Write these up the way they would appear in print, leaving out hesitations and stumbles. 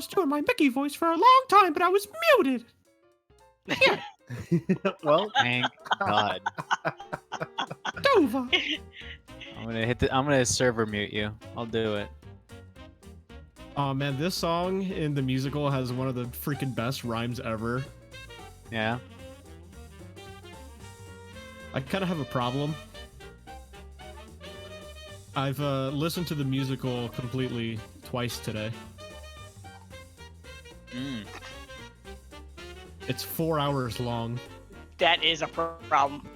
was doing my Mickey voice for a long time, but I was muted. Here, Well, Thank God. Dova. I'm gonna server mute you. I'll do it. Oh man, this song in the musical has one of the freaking best rhymes ever. Yeah. I kind of have a problem. I've listened to the musical completely twice today. It's 4 hours long. That is a problem.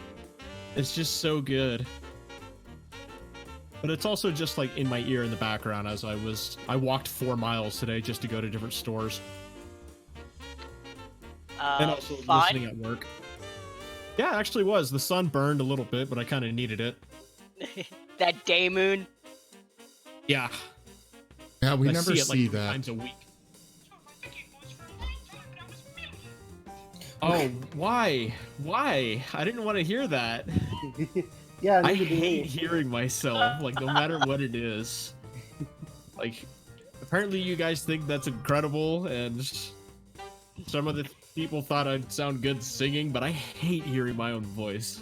It's just so good. But it's also just like in my ear in the background as I walked 4 miles today just to go to different stores. And also listening at work. Yeah, it actually was. The sun burned a little bit, but I kind of needed it. That day moon. Yeah. Yeah, we I never see it, see like, that. times a week. Oh, why? Why? I didn't want to hear that. yeah, I neither do hate we. hearing myself, like, no matter what it is. Like, apparently you guys think that's incredible, and some of the people thought I'd sound good singing, but I hate hearing my own voice.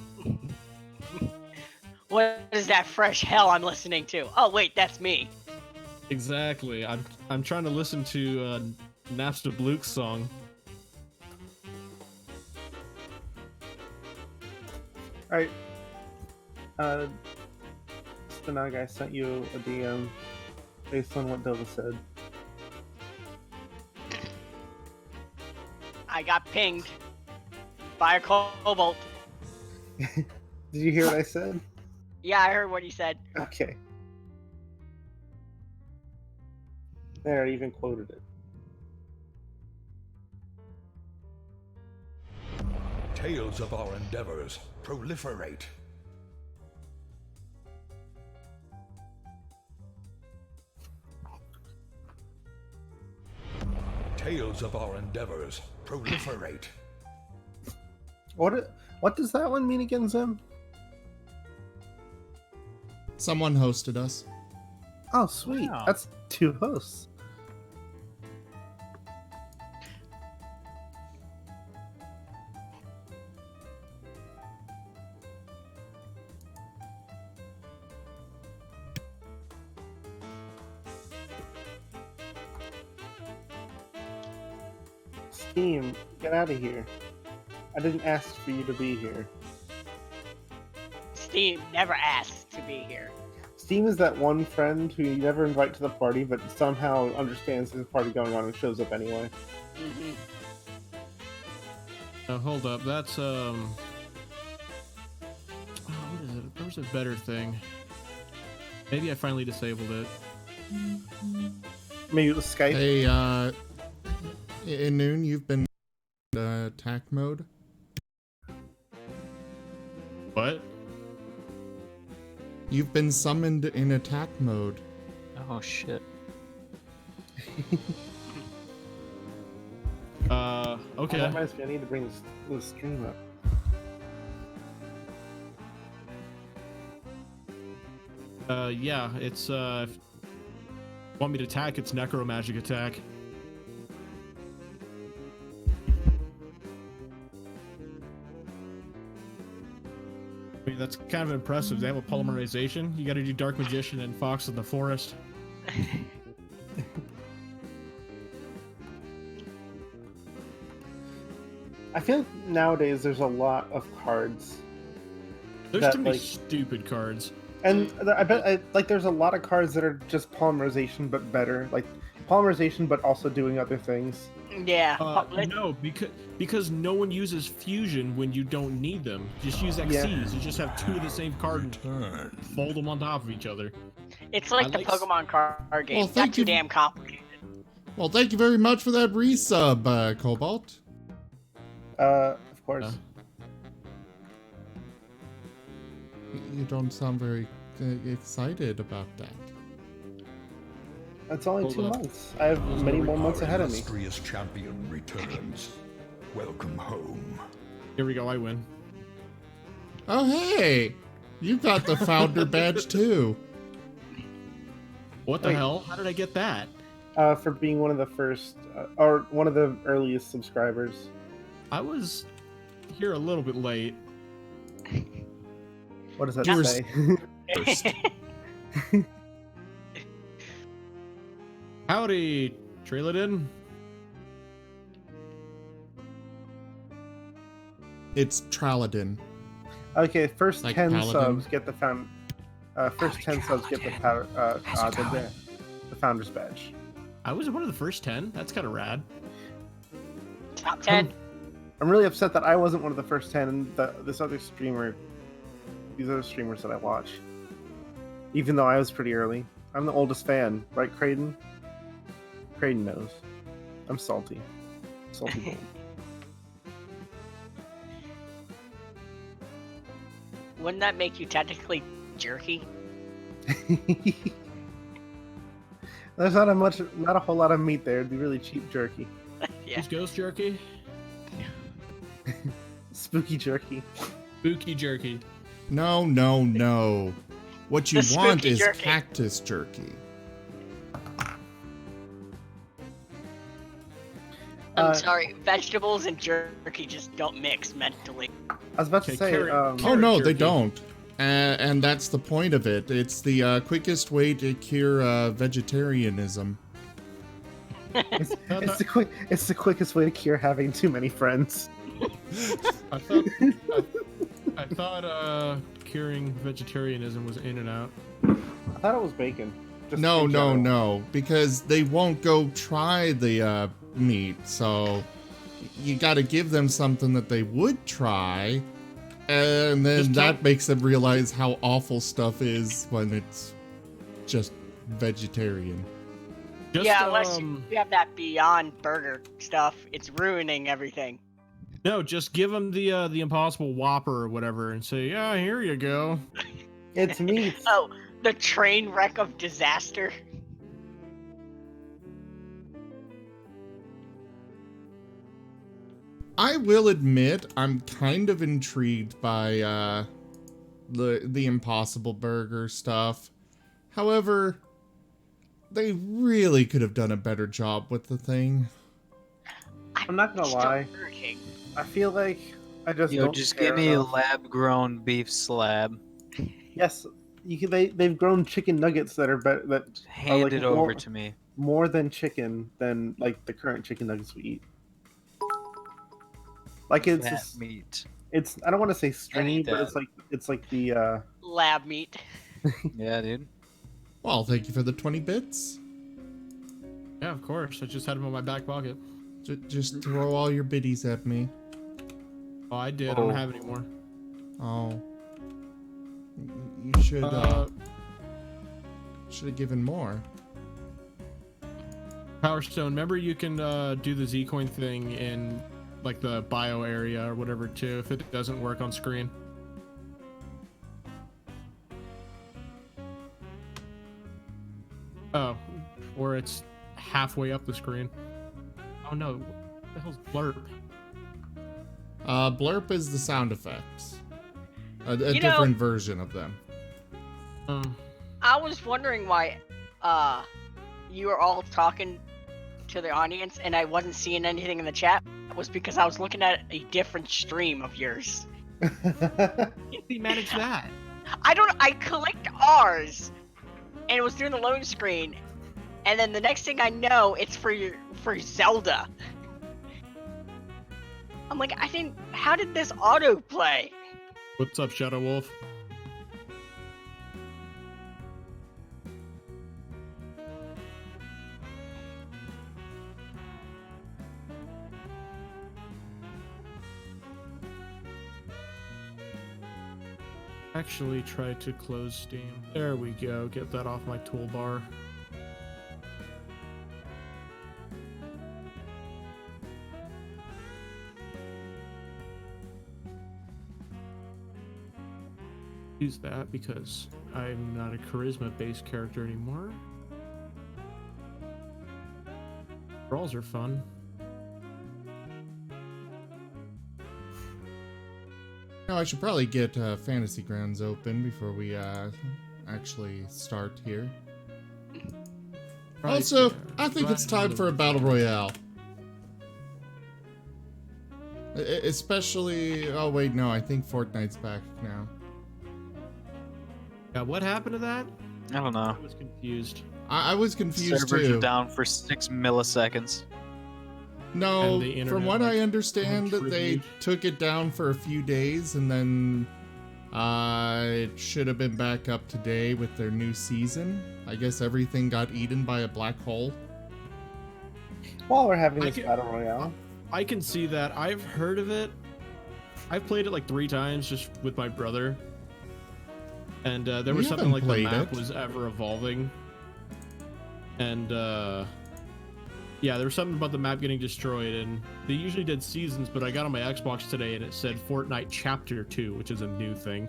What is that fresh hell I'm listening to? Oh wait, that's me. Exactly. I'm trying to listen to Napster Bluke's song. Alright. Spinaga, I sent you a DM based on what Dova said. I got pinged by a cobalt. Did you hear what I said? Yeah, I heard what he said. Okay. There, I even quoted it. Tales of our endeavors proliferate. Tales of our endeavors proliferate. What does that one mean again, Zim? Someone hosted us. Oh, sweet. Wow. That's 2 hosts. Steam, get out of here. I didn't ask for you to be here. Steam never asked to be here. Steam is that one friend who you never invite to the party, but somehow understands there's a party going on and shows up anyway. Mm-hmm. Hold up, that's oh, what is it? There was a better thing. Maybe I finally disabled it. Maybe it was Skype. Hey, in Noon, you've been attack mode. What? You've been summoned in attack mode. Oh shit. Okay. That reminds me, I need to bring this stream up. Yeah, it's, if you want me to attack, it's necromagic attack. I mean, that's kind of impressive. They have a polymerization. You gotta do Dark Magician and Fox in the Forest. I feel like nowadays there's a lot of cards. There's That, too many like- stupid cards. And I bet like there's a lot of cards that are just polymerization but better. Like polymerization but also doing other things. Yeah. No, because no one uses fusion when you don't need them. Just use XCs. You just have 2 of the same card and fold them on top of each other. It's like I the like- Pokemon card game. Well, It's not thank too you. damn complicated. Well, thank you very much for that resub, Cobalt. Of course. You don't sound very excited about that. That's only Hold 2 up. months. I have many more months Our ahead of me. illustrious champion returns. Welcome home. Here we go, I win. Oh, hey! You got the founder badge, too. What the Wait. hell? How did I get that? for being one of the first, or one of the earliest subscribers. I was here a little bit late. What does that You were say? First. Howdy, Trailadin. It's Traladin. Okay, first Like 10 Paladin. subs get the first 10 subs get the founder's badge. I was one of the first 10. That's kind of rad. Top 10. I'm really upset that I wasn't one of the first 10 and these other streamers that I watch. Even though I was pretty early. I'm the oldest fan, right, Creighton? Creighton knows. I'm salty. Salty boy. Wouldn't that make you technically jerky? There's not a whole lot of meat there. It'd be really cheap jerky. Yeah. Who's ghost jerky? Spooky jerky. Spooky jerky. No, no, no. What you The want spooky is jerky. cactus jerky. I'm sorry, vegetables and jerky just don't mix mentally. I was about to Okay, say, carrot- Oh Carrot no, they jerky. don't. And that's the point of it. It's the quickest way to cure vegetarianism. it's the quickest way to cure having too many friends. I thought curing vegetarianism was in and out. I thought it was bacon. Just No, in no, general. no. Because they won't go try the meat. So you got to give them something that they would try. And then Just that makes them realize how awful stuff is when it's just vegetarian. Just, Yeah, unless you have that Beyond Burger stuff, it's ruining everything. No, just give them the Impossible Whopper or whatever and say, yeah, here you go. It's meat. Oh, the train wreck of disaster. I will admit, I'm kind of intrigued by the Impossible Burger stuff. However, they really could have done a better job with the thing. I'm not gonna Still lie. Burger King. I feel like I just Yo, don't just care give me a enough. lab-grown beef slab. Yes, they've grown chicken nuggets that are better, that are Hand like it over to me. more than chicken than like the current chicken nuggets we eat. Like it's Fat just, meat. it's I don't want to say stringy, need but that. it's like the Lab meat. Yeah, dude. Well, thank you for the 20 bits. Yeah, of course. I just had them in my back pocket. Just throw all your biddies at me. Oh, I did. I don't have any more. Oh. You should Uh, have given more. Power Stone, remember you can do the Z-Coin thing in like the bio area or whatever too if it doesn't work on screen. Oh, or it's halfway up the screen. Oh no, what the hell's blurb? Blurp is the sound effects. A You know- different version of them. I was wondering why you were all talking to the audience and I wasn't seeing anything in the chat. It was because I was looking at a different stream of yours. How do you manage that? I clicked ours and it was doing the load screen, and then the next thing I know it's for Zelda. I'm like, how did this autoplay? What's up, Shadow Wolf? Actually, try to close Steam. There we go. Get that off my toolbar. Use that because I'm not a charisma-based character anymore. Brawls are fun. No, I should probably get Fantasy Grounds open before we actually start here. Right Also, there, I think it's right time for a battle royale. Especially, oh wait, no, I think Fortnite's back now. Yeah, what happened to that? I don't know. I was confused. I was confused Servers too. are down for 6 milliseconds. No, And the internet, from what like, I understand, that they contribute. took it down for a few days, and then it should have been back up today with their new season. I guess everything got eaten by a black hole. While we're having I this can- battle royale, I can see that. I've heard of it. I've played it like 3 times just with my brother. And there was We something haven't like the played map it. was ever evolving. And yeah, there was something about the map getting destroyed, and they usually did seasons, but I got on my Xbox today and it said Fortnite Chapter 2, which is a new thing.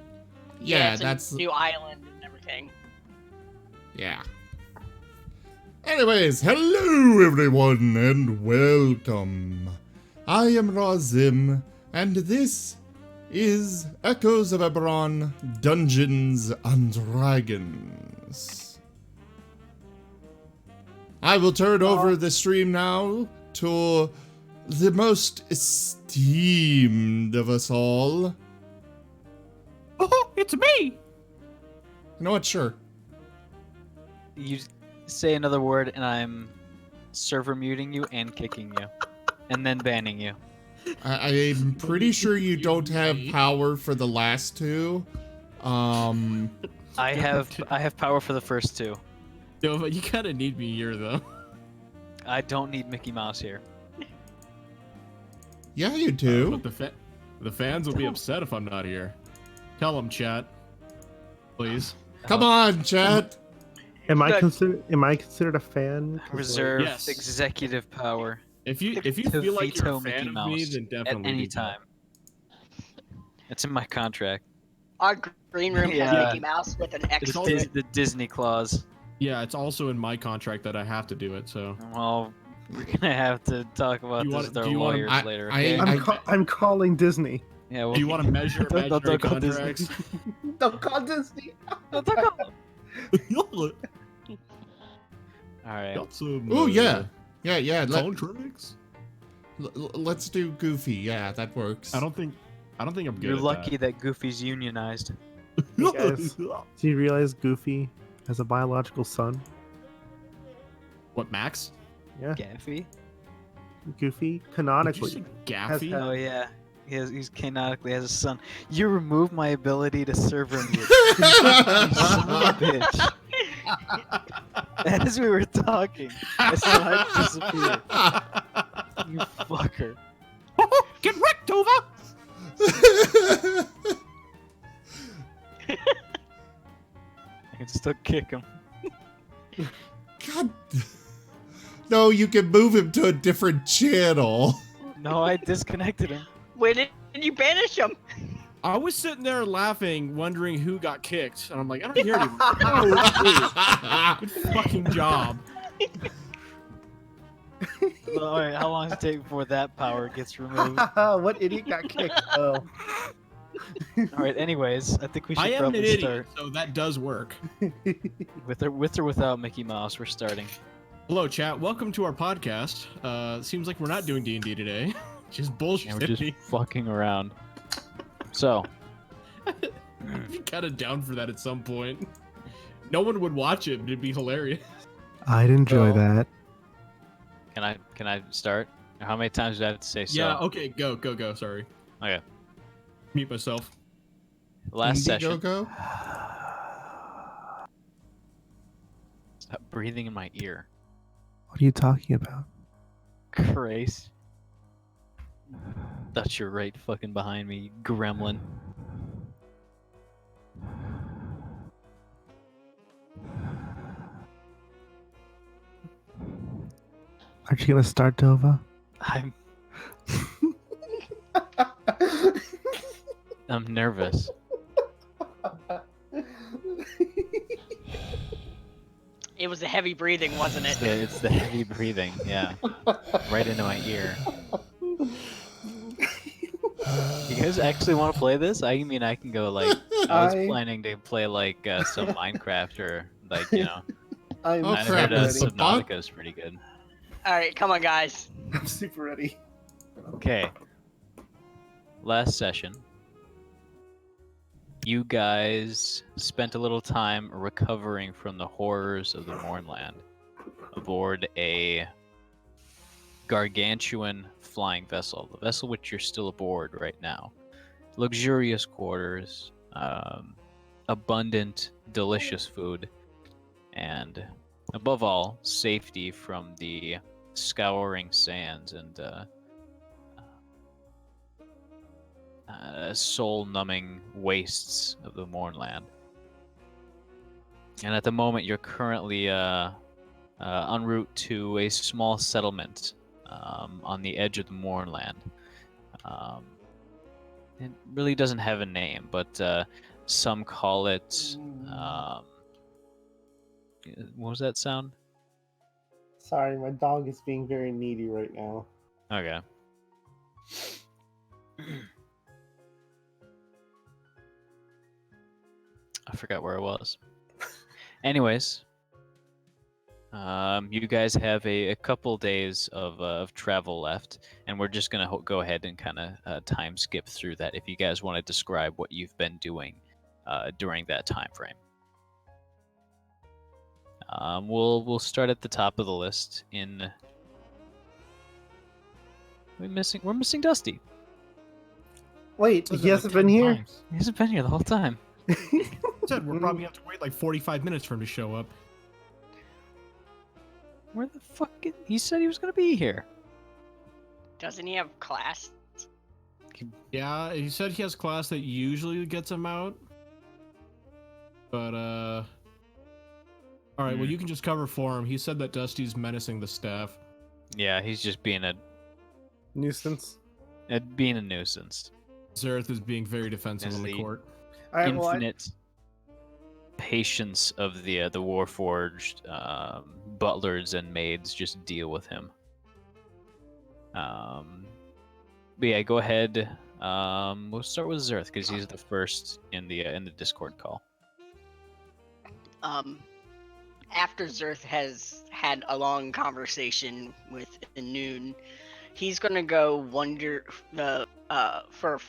Yeah, it's that's a new island and everything. yeah. Anyways, hello everyone and welcome. I am Razim, and this is Echoes of Eberron Dungeons and Dragons. I will turn over the stream now to the most esteemed of us all. Oh, it's me! You know what? Sure. You say another word, and I'm server muting you and kicking you, and then banning you. I'm pretty sure you don't have power for the last two. I have power for the first 2. No, but you kind of need me here, though. I don't need Mickey Mouse here. Yeah, you do. But the fans will be upset if I'm not here. Tell them, chat. Please. Come on, chat. am I Good. considered a fan? 'Cause, like, Reserve Yes. executive power If you to feel like you're veto a fan Mickey of Mouse me, then at definitely any do that. time. It's in my contract. Our green room Yeah. has Mickey Mouse with an It's X. all- The Disney clause. Yeah, it's also in my contract that I have to do it, so. Well, we're gonna have to talk about You this wanna- with our do you wanna- lawyers later. Okay? I'm calling Disney. yeah, well, Do you want to measure Don't imaginary call Disney. contracts? Don't call Disney. Don't talk about- All right. Got some, Oh yeah, yeah. contracts? Let's do Goofy. Yeah, that works. I don't think I'm good You're at lucky that Goofy's unionized. Hey, guys. Do you realize Goofy has a biological son? What, Max? Yeah, Gaffy? Goofy Did you canonically. say Gaffy? Oh yeah. He's canonically has a son. You removed my ability to server mute. You son of a bitch. As we were talking, I saw it disappear. You fucker. Get wrecked, Tova! I can still kick him. God. No, you can move him to a different channel. No, I disconnected him. Where did you banish him? I was sitting there laughing, wondering who got kicked, and I'm like, I don't hear anyone. Good fucking job. Well, all right, how long does it take before that power gets removed? What idiot got kicked? Oh. All right. Anyways, I think we should I am an probably idiot, start so that does work. with or without Mickey Mouse. We're starting. Hello, chat. Welcome to our podcast. Seems like we're not doing D&D today. Just bullshit. And we're just fucking around. So, I'd be kind of down for that at some point. No one would watch it, but it'd be hilarious. I'd enjoy Well, that. can I start? How many times do I have to say so? Yeah, okay, go. Sorry. Okay. Mute myself. Last session. Go. Stop breathing in my ear. What are you talking about? Christ. Thought you're right fucking behind me, you gremlin. Aren't you gonna start, Dova? I'm nervous. It was the heavy breathing, wasn't it? It's the heavy breathing, yeah. Right into my ear. You guys actually want to play this? I mean, I can go like. I was planning to play like some Minecraft or like I'm Oh, I crap, heard is the bot- Subnautica is pretty good. All right, come on, guys. I'm super ready. Okay. Last session, you guys spent a little time recovering from the horrors of the Mornland aboard a gargantuan flying vessel, the vessel which you're still aboard right now. Luxurious quarters, abundant, delicious food, and above all, safety from the scouring sands and soul-numbing wastes of the Mornland. And at the moment, you're currently en route to a small settlement on the edge of the Mornland. It really doesn't have a name, but some call it. What was that sound? Sorry, my dog is being very needy right now. Okay. I forgot where I was. Anyways, you guys have a couple days of travel left, and we're just gonna go ahead and kind of time skip through that. If you guys want to describe what you've been doing during that time frame, we'll start at the top of the list. We're missing Dusty. Wait, Says he it like hasn't 10 been here? times. He hasn't been here the whole time. Said we're probably have to wait like 45 minutes for him to show up. Where the fuck? He said he was gonna be here. Doesn't he have class? Yeah, he said he has class that usually gets him out. But all right, well you can just cover for him. He said that Dusty's menacing the staff. Yeah, he's just being a Nuisance. nuisance. Zerth is being very defensive Is in the the- court. Infinite patience of the Warforged butlers and maids just deal with him. But yeah, go ahead. We'll start with Zerth because he's the first in the Discord call. After Zerth has had a long conversation with Noon, he's gonna go wander for a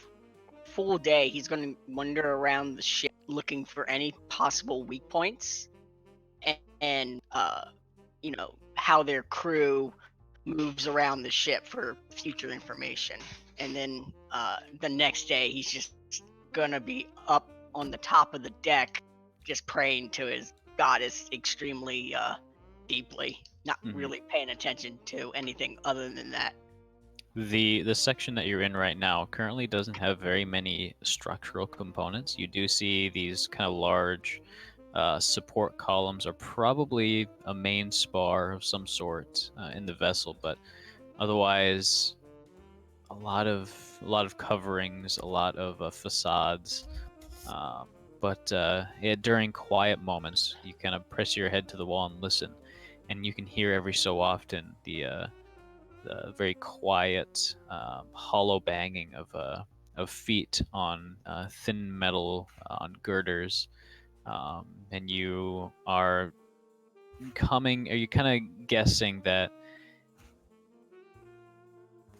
full day. He's gonna wander around the ship looking for any possible weak points, and how their crew moves around the ship for future information. And then the next day, he's just gonna be up on the top of the deck, just praying to his goddess extremely deeply, not really paying attention to anything other than that. The section that you're in right now currently doesn't have very many structural components. You do see these kind of large support columns are probably a main spar of some sort in the vessel, but otherwise a lot of coverings, a lot of facades. But during quiet moments, you kind of press your head to the wall and listen, and you can hear every so often the very quiet, hollow banging of feet on thin metal on girders, and you are kind of guessing that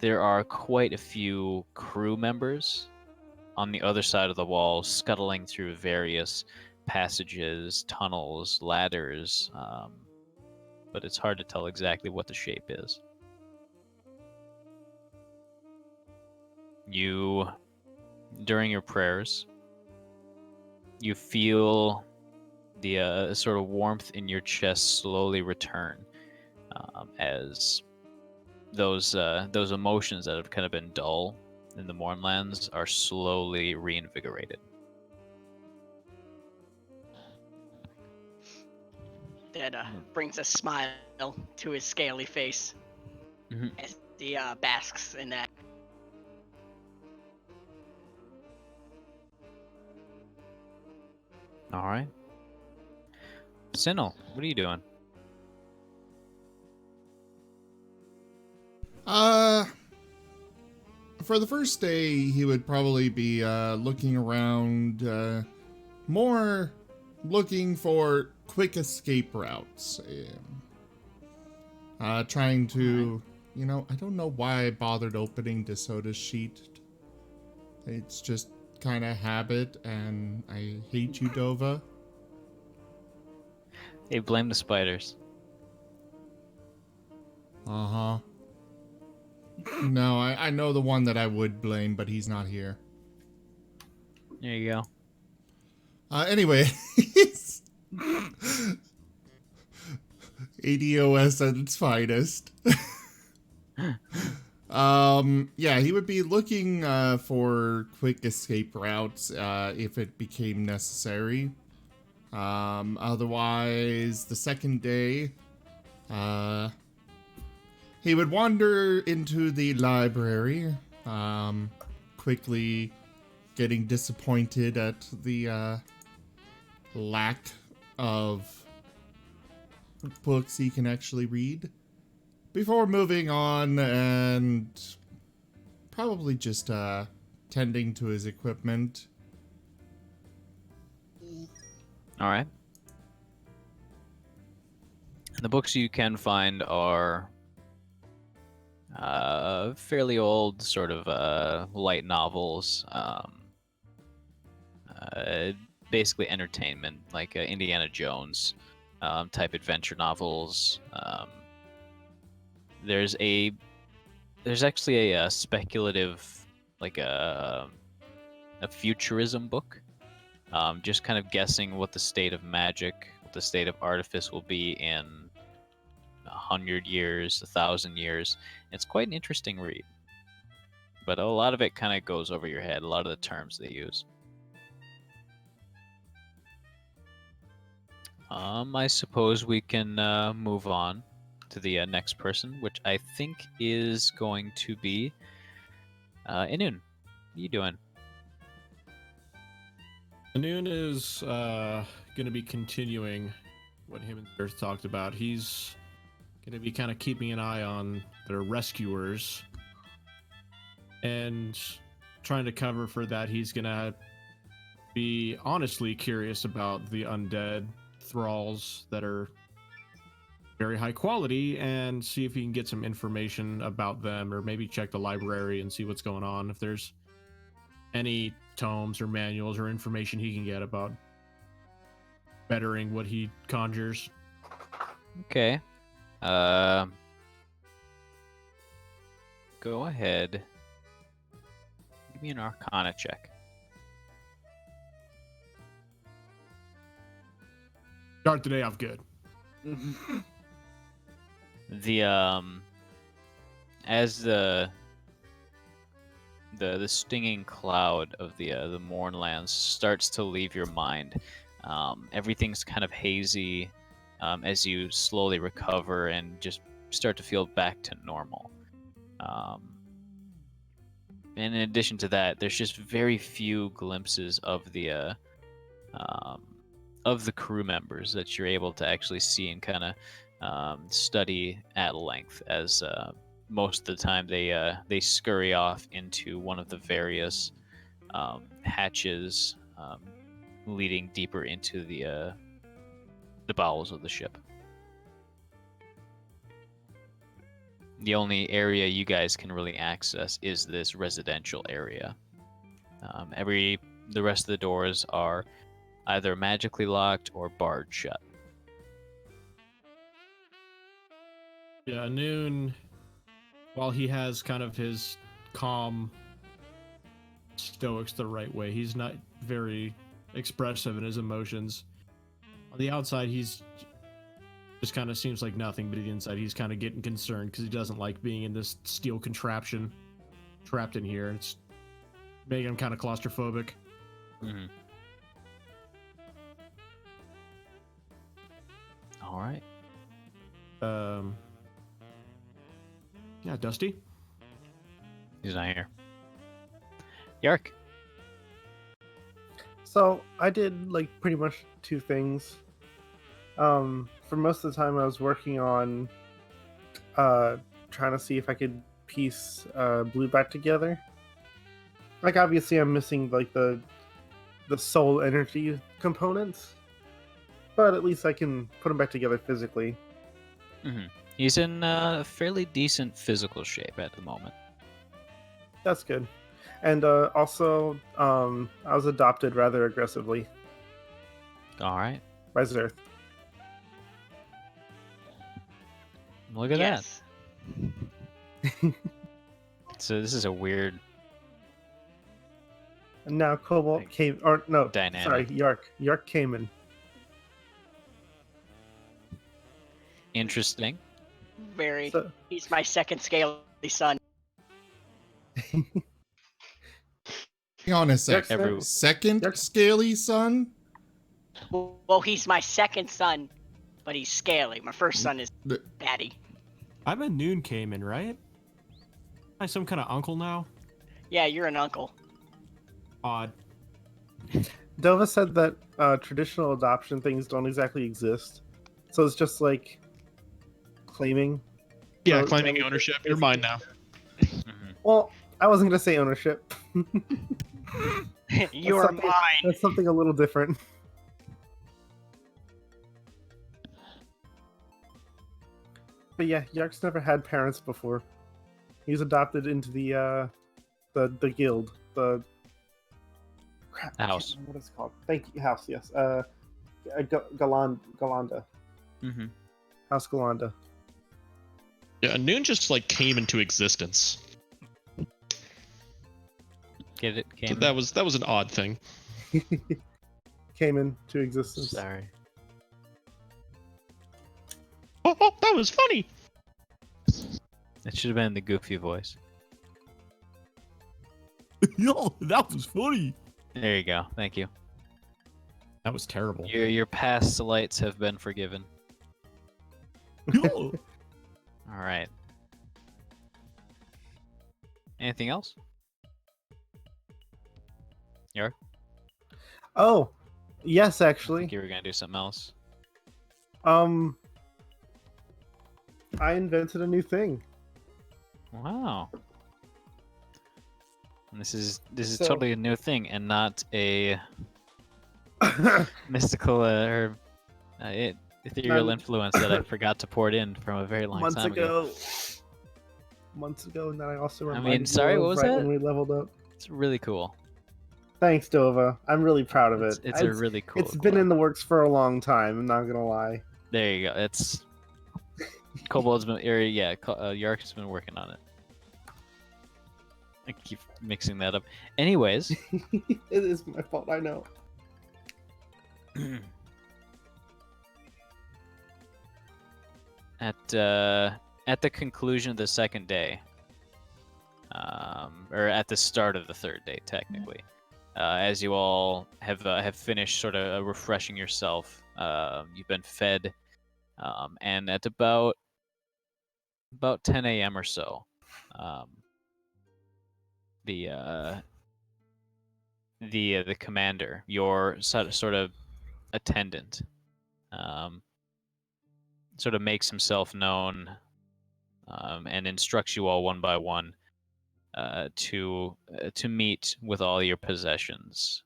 there are quite a few crew members on the other side of the wall, scuttling through various passages, tunnels, ladders, but it's hard to tell exactly what the shape is. You, during your prayers, you feel the sort of warmth in your chest slowly return as those emotions that have kind of been dull in the Mornlands are slowly reinvigorated. That brings a smile to his scaly face as he basks in that. All right. Sinnoh, what are you doing? For the first day, he would probably be looking around, more looking for quick escape routes. Trying to, I don't know why I bothered opening DeSota's sheet. It's just kind of habit, and I hate you, Dova. Hey, blame the spiders. Uh-huh. No, I know the one that I would blame, but he's not here. There you go. Anyway. ADOS at its finest. Yeah, he would be looking for quick escape routes if it became necessary. Otherwise, the second day, he would wander into the library, quickly getting disappointed at the lack of books he can actually read, before moving on and probably just tending to his equipment. All right. The books you can find are fairly old, sort of light novels, basically entertainment, like Indiana Jones type adventure novels. There's actually a speculative, like a futurism book, just kind of guessing what the state of magic, what the state of artifice will be in 100 years, 1,000 years. It's quite an interesting read, but a lot of it kind of goes over your head. A lot of the terms they use. I suppose we can move on to the next person, which I think is going to be Inun. What are you doing? Noon is going to be continuing what him and Earth talked about. He's going to be kind of keeping an eye on their rescuers and trying to cover for that. He's going to be honestly curious about the undead thralls that are very high quality and see if he can get some information about them, or maybe check the library and see what's going on, if there's any tomes or manuals or information he can get about bettering what he conjures. Okay. Go ahead. Give me an Arcana check. Start the day off good. As the stinging cloud of the Mournlands starts to leave your mind, everything's kind of hazy as you slowly recover and just start to feel back to normal. And in addition to that, there's just very few glimpses of the crew members that you're able to actually see and kind of study at length, as most of the time they scurry off into one of the various hatches leading deeper into the bowels of the ship. The only area you guys can really access is this residential area. The rest of the doors are either magically locked or barred shut. Yeah, Noon, while he has kind of his calm stoics the right way, he's not very expressive in his emotions. On the outside, he's just kind of seems like nothing, but on the inside, he's kind of getting concerned because he doesn't like being in this steel contraption trapped in here. It's making him kind of claustrophobic. Mm-hmm. All right. Yeah, Dusty. He's not here. Yark. So I did like pretty much two things. For most of the time I was working on trying to see if I could piece Blue back together. Like obviously I'm missing like the soul energy components. but at least I can put them back together physically. He's in fairly decent physical shape at the moment. That's good. And also, I was adopted rather aggressively All right. by Zerth. Look at Yes. that. So this is a weird And now Cobalt Like, came, or no, dynamic. sorry, Yark. Yark came in. interesting. Very. So, He's my second scaly son. Hang on a sec. Every- Second Yark- scaly son? Well, he's my second son, but he's scaly. My first son is The- batty. I'm a Noon came in, right? Am I some kind of uncle now? Yeah, you're an uncle. Odd. Dova said that traditional adoption things don't exactly exist. So it's just like claiming. Yeah, So- claiming so ownership. You're mine now. Well, I wasn't going to say ownership. You're something- mine. That's something a little different. But yeah, Yark's never had parents before. He was adopted into the guild, the crap, I can't House. remember what it's called. Thank you, house. Yes, Galanda, Mm-hmm. House Galanda. Yeah, Noon just like came into existence. Get it? So Came that was an odd thing. Came into existence. Sorry. Oh, that was funny. It should have been the goofy voice. Yo, that was funny. There you go. Thank you. That was terrible. Your past slights have been forgiven. Yo. All right. Anything else? Yark? Oh, yes, I actually. think you were gonna do something else. I invented a new thing. Wow. And this is So- totally a new thing and not a mystical or ethereal None- influence that I forgot to pour it in from a very long months time ago. ago, and then I also I mean, reminded sorry, you what of was right that? when we leveled up. It's really cool. Thanks, Dova. I'm really proud of it. It's a really cool. It's been in the works for a long time. I'm not gonna lie. There you go. It's Kobold's been, or yeah, Yark's been working on it. I keep mixing that up. Anyways, It is my fault. I know. at the conclusion of the second day, or at the start of the third day, technically, as you all have finished sort of refreshing yourself, you've been fed, and at about 10 a.m. or so, the commander, your sort of attendant, sort of makes himself known, and instructs you all one by one to meet with all your possessions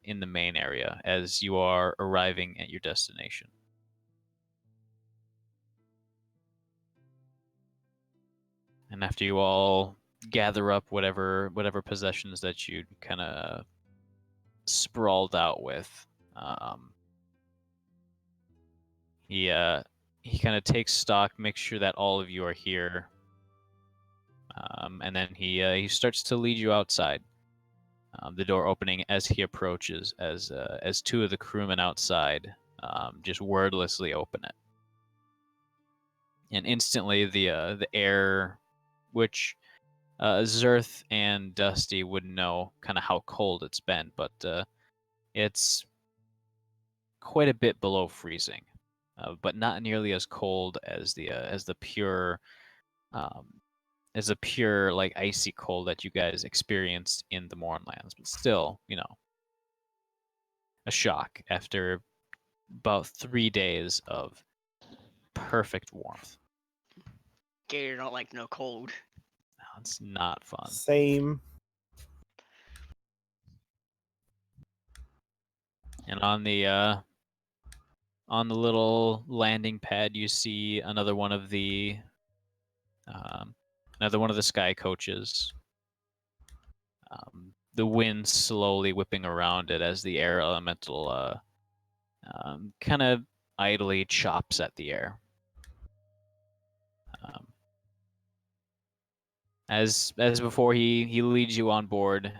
in the main area as you are arriving at your destination. And after you all gather up whatever possessions that you kind of sprawled out with, he kind of takes stock, makes sure that all of you are here, and then he starts to lead you outside. The door opening as he approaches, as two of the crewmen outside just wordlessly open it, and instantly the air, which Zerth and Dusty would know kind of how cold it's been, but it's quite a bit below freezing, but not nearly as cold as the pure like icy cold that you guys experienced in the Mournlands. But still, a shock after about 3 days of perfect warmth. Gator don't like no cold. No, it's not fun. Same. And on the On the little landing pad, you see another one of the sky coaches. The wind slowly whipping around it as the air elemental kind of idly chops at the air. As before, he leads you on board,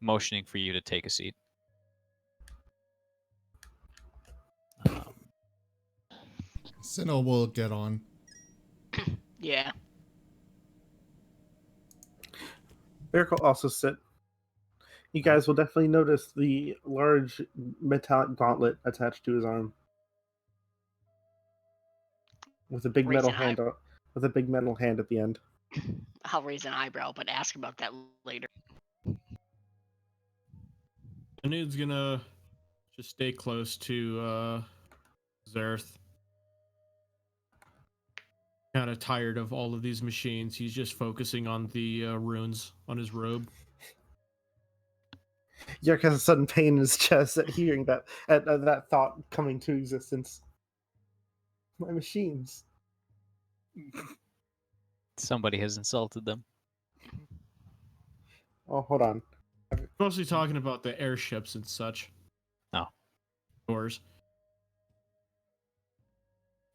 motioning for you to take a seat. Sinnoh will get on. Yeah. Eric will also sit. You guys will definitely notice the large metallic gauntlet attached to his arm, with a big Raise metal an hand. With a big metal hand at the end. I'll raise an eyebrow, but ask about that later. Danude's gonna just stay close to Zerth. Kind of tired of all of these machines. He's just focusing on the runes on his robe. Yerk has a sudden pain in his chest at hearing that, at that thought coming to existence. My machines. Somebody has insulted them. Oh, hold on. Mostly talking about the airships and such. Oh. Doors.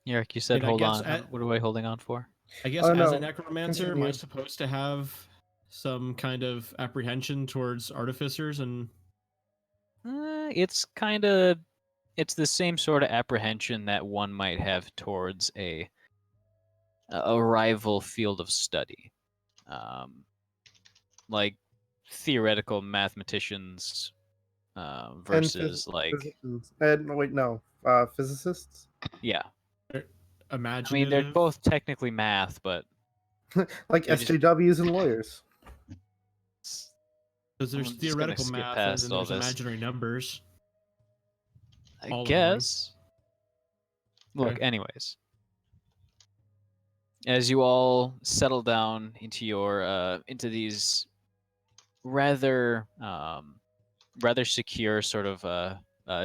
Yerk, you said And I hold guess on. What are we holding on for? I guess Oh, as no. a necromancer, am I Continue. supposed to have some kind of apprehension towards artificers and It's the same sort of apprehension that one might have towards a rival field of study, like theoretical mathematicians versus physicians. Physicists. yeah. I mean, they're imaginative? both technically math, but Like They're just- SJWs and lawyers. Because there's I'm just gonna theoretical skip math past and all there's this. imaginary numbers. I all in one. guess. Look, Okay. anyways, as you all settle down into your into these rather secure sort of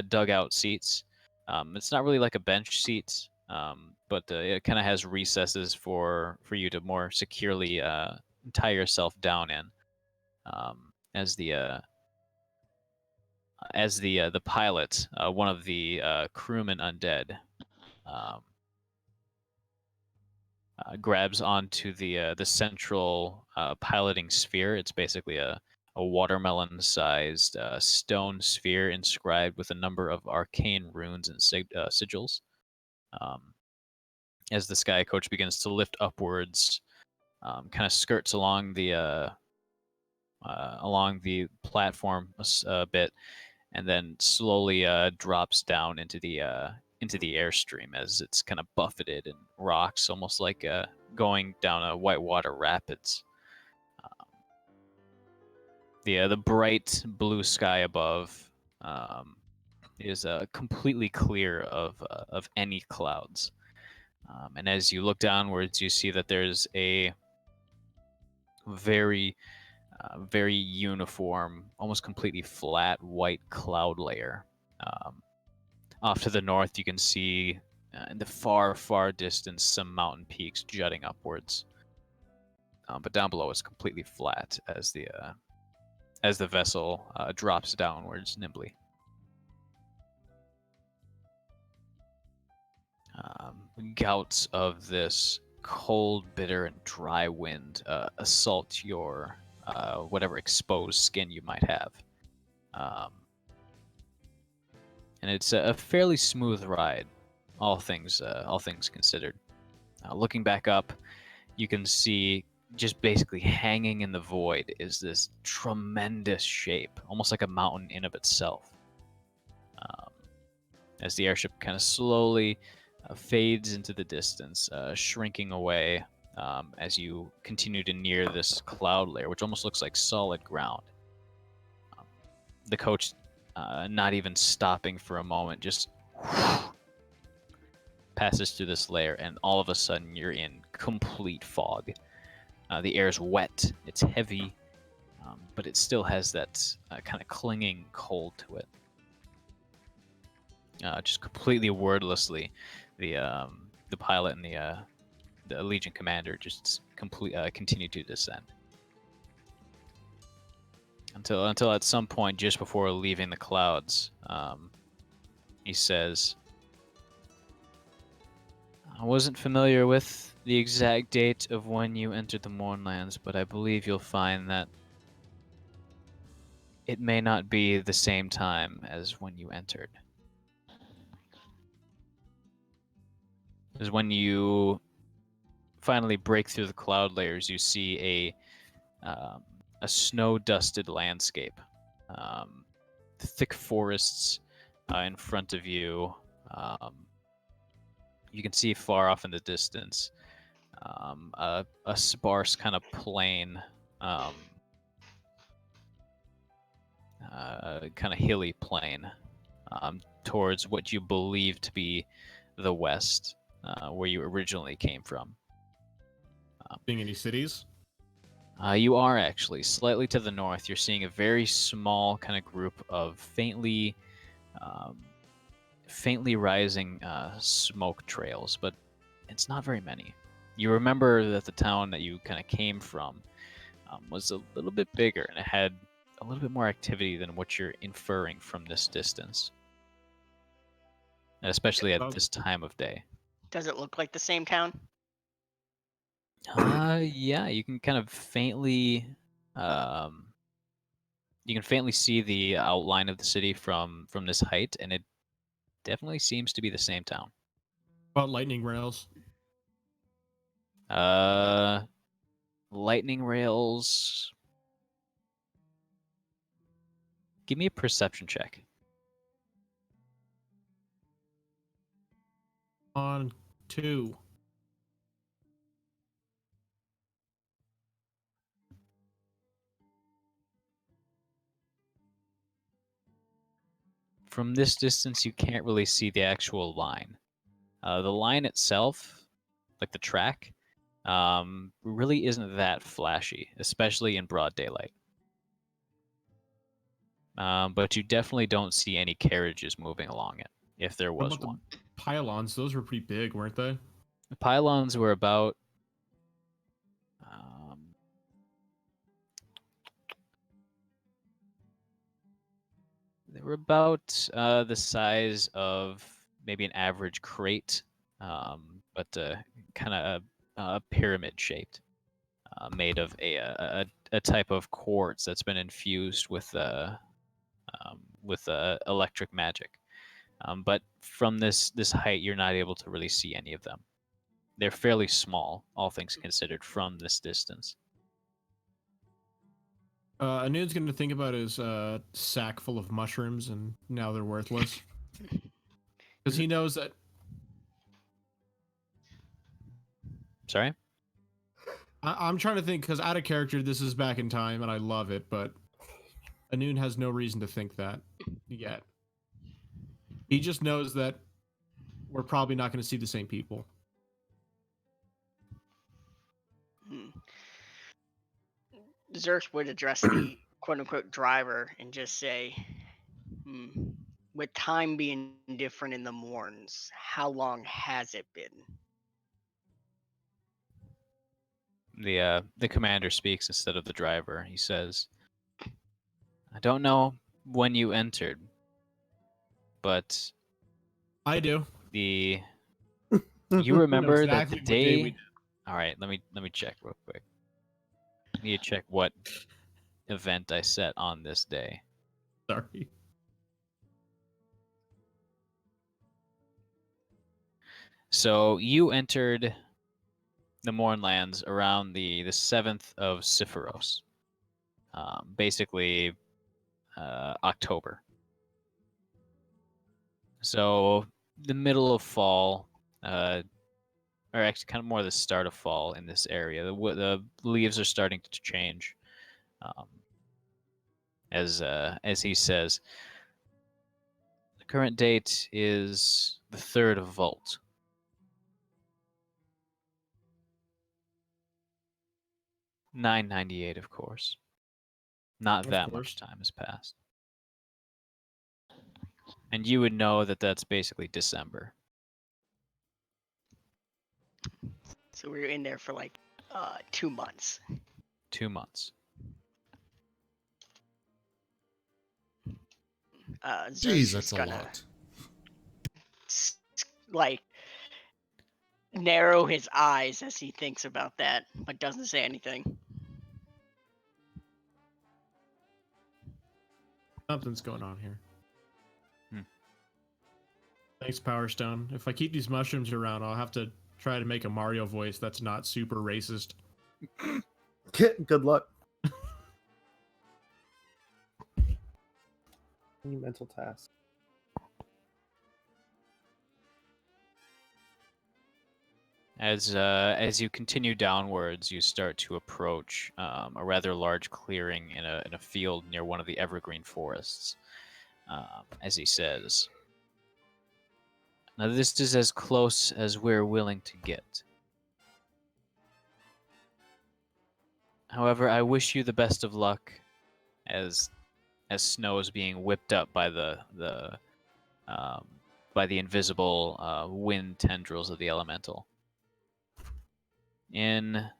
dugout seats. It's not really like a bench seat, but it kind of has recesses for you to more securely tie yourself down in. As the pilot, one of the crewmen undead, grabs onto the central piloting sphere. It's basically a watermelon-sized stone sphere inscribed with a number of arcane runes and sigils. As the sky coach begins to lift upwards, kind of skirts along the platform a bit, and then slowly drops down into the airstream as it's kind of buffeted and rocks, almost like going down a whitewater rapids. The bright blue sky above is completely clear of any clouds, and as you look downwards, you see that there's a very uniform, almost completely flat white cloud layer. Off to the north, you can see in the far distance some mountain peaks jutting upwards. But down below, it's completely flat as the vessel drops downwards nimbly. Gouts of this cold, bitter, and dry wind assault your whatever exposed skin you might have. And it's a fairly smooth ride, all things considered. Looking back up, you can see just basically hanging in the void is this tremendous shape, almost like a mountain in of itself. As the airship kind of slowly fades into the distance, shrinking away as you continue to near this cloud layer, which almost looks like solid ground. The coach, not even stopping for a moment, just passes through this layer, and all of a sudden you're in complete fog. The air is wet, it's heavy, but it still has that kind of clinging cold to it. just completely wordlessly, the pilot and the Legion commander just continue to descend until at some point just before leaving the clouds, he says, "I wasn't familiar with the exact date of when you entered the Mournlands, but I believe you'll find that it may not be the same time as when you entered. Because when you finally break through the cloud layers, you see a snow-dusted landscape, thick forests in front of you. You can see far off in the distance a sparse kind of plain, kind of hilly plain towards what you believe to be the west, where you originally came from. Seeing any cities? You are actually slightly to the north. You're seeing a very small kind of group of faintly rising smoke trails, but it's not very many. You remember that the town that you kind of came from was a little bit bigger, and it had a little bit more activity than what you're inferring from this distance, and especially at this time of day. Does it look like the same town? Yeah, you can kind of faintly, see the outline of the city from this height, and it definitely seems to be the same town. About lightning rails? Lightning rails. Give me a perception check. On 2. From this distance, you can't really see the actual line. The line itself, like the track, really isn't that flashy, especially in broad daylight. But you definitely don't see any carriages moving along it, if there What was about one. the pylons? Those were pretty big, weren't they? The pylons were about the size of maybe an average crate, but kind of pyramid shaped, made of a type of quartz that's been infused with electric magic. But from this height, you're not able to really see any of them. They're fairly small, all things considered, from this distance. Anun's going to think about his sack full of mushrooms, and now they're worthless. Because he knows that... Sorry? I'm trying to think, because out of character, this is back in time, and I love it, but Anun has no reason to think that yet. He just knows that we're probably not going to see the same people. Zerx would address the quote-unquote driver and just say, with time being different in the Morns, how long has it been? The commander speaks instead of the driver. He says, "I don't know when you entered, but I do. you remember that the exactly what day we day." did. All right, let me check real quick. I need to check what event I set on this day. Sorry. So you entered the Mournlands around the 7th of Siphoros, basically October. So the middle of fall, or actually kind of more the start of fall in this area. The leaves are starting to change, as he says. The current date is the 3rd of Volt. 998, of course. Not Of that course. much time has passed. And you would know that that's basically December. So we were in there for like 2 months. 2 months. Jeez, that's a lot. Like narrow his eyes as he thinks about that, but doesn't say anything. Something's going on here. Hmm. Thanks, Power Stone. If I keep these mushrooms around, I'll have to try to make a Mario voice that's not super racist. Good luck. Any mental task. As you continue downwards, you start to approach a rather large clearing in a field near one of the evergreen forests. As he says, "Now this is as close as we're willing to get. However, I wish you the best of luck." As snow is being whipped up by the invisible wind tendrils of the elemental. In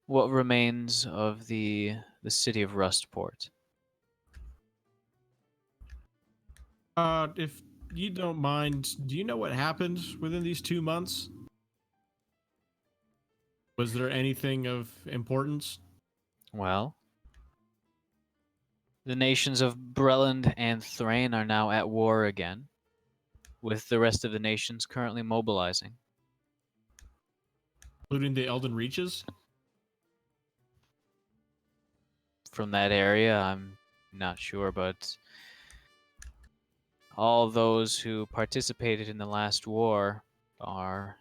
what remains of the city of Rustport. If you don't mind, do you know what happened within these 2 months? Was there anything of importance? Well, the nations of Breland and Thrain are now at war again, with the rest of the nations currently mobilizing. Including the Elden Reaches? From that area, I'm not sure, but all those who participated in the last war are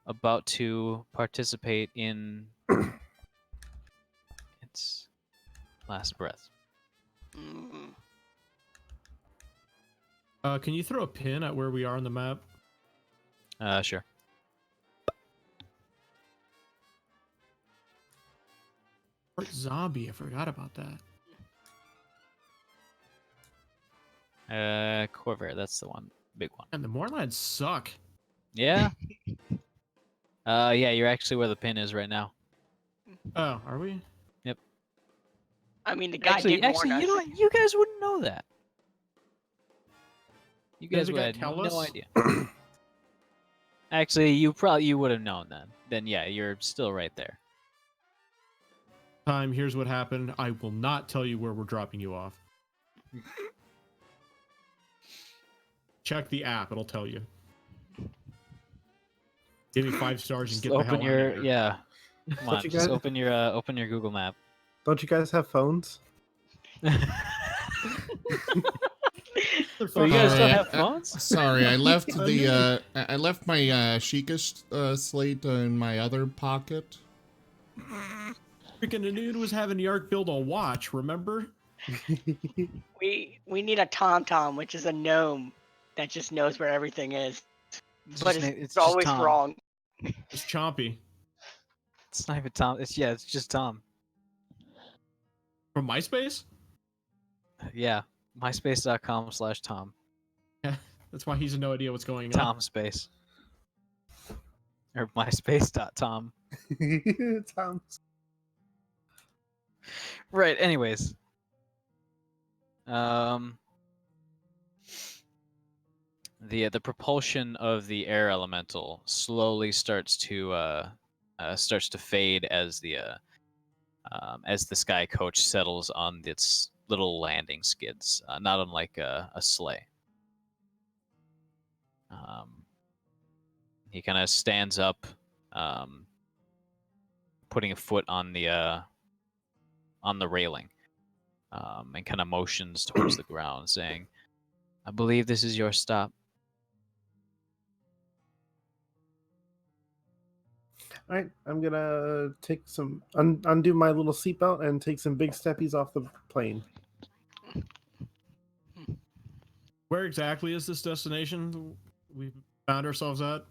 about to participate in its last breath. Mm. Can you throw a pin at where we are on the map? Sure. Fort Zombie, I forgot about that. Corvair, that's the one, big one. And the Moorlands suck. Yeah. Yeah, you're actually where the pin is right now. Oh, are we? Yep. I mean, the guy did warn actually, us. you know what? You guys wouldn't know that. You Did guys the would guy have tell no us? idea. Actually, you would have known then. Then yeah, you're still right there. Time, here's what happened. I will not tell you where we're dropping you off. Check the app, it'll tell you. Give me 5 stars and Just get the hell open out your of here. yeah. Come on, you just guys- open your Google Map. Don't you guys have phones? Oh, you guys Sorry, don't have phones? Sorry, I left I left my Sheikah slate in my other pocket. Freaking Anoon was having Yark build a watch, remember? We need a Tom, which is a gnome that just knows where everything is, but it's just always Tom. wrong. It's Chompy. It's not even Tom. It's just Tom. From MySpace? Yeah, myspace.com/Tom. Yeah, that's why he's no idea what's going on. Tom space. Or myspace.tom. Tom. Right, anyways. The propulsion of the air elemental slowly starts to fade as the sky coach settles on its little landing skids, not unlike a sleigh. He kind of stands up, putting a foot on the railing, and kind of motions towards the ground, saying, "I believe this is your stop." All right, I'm gonna take some undo my little seatbelt and take some big steppies off the plane. Where exactly is this destination we found ourselves at?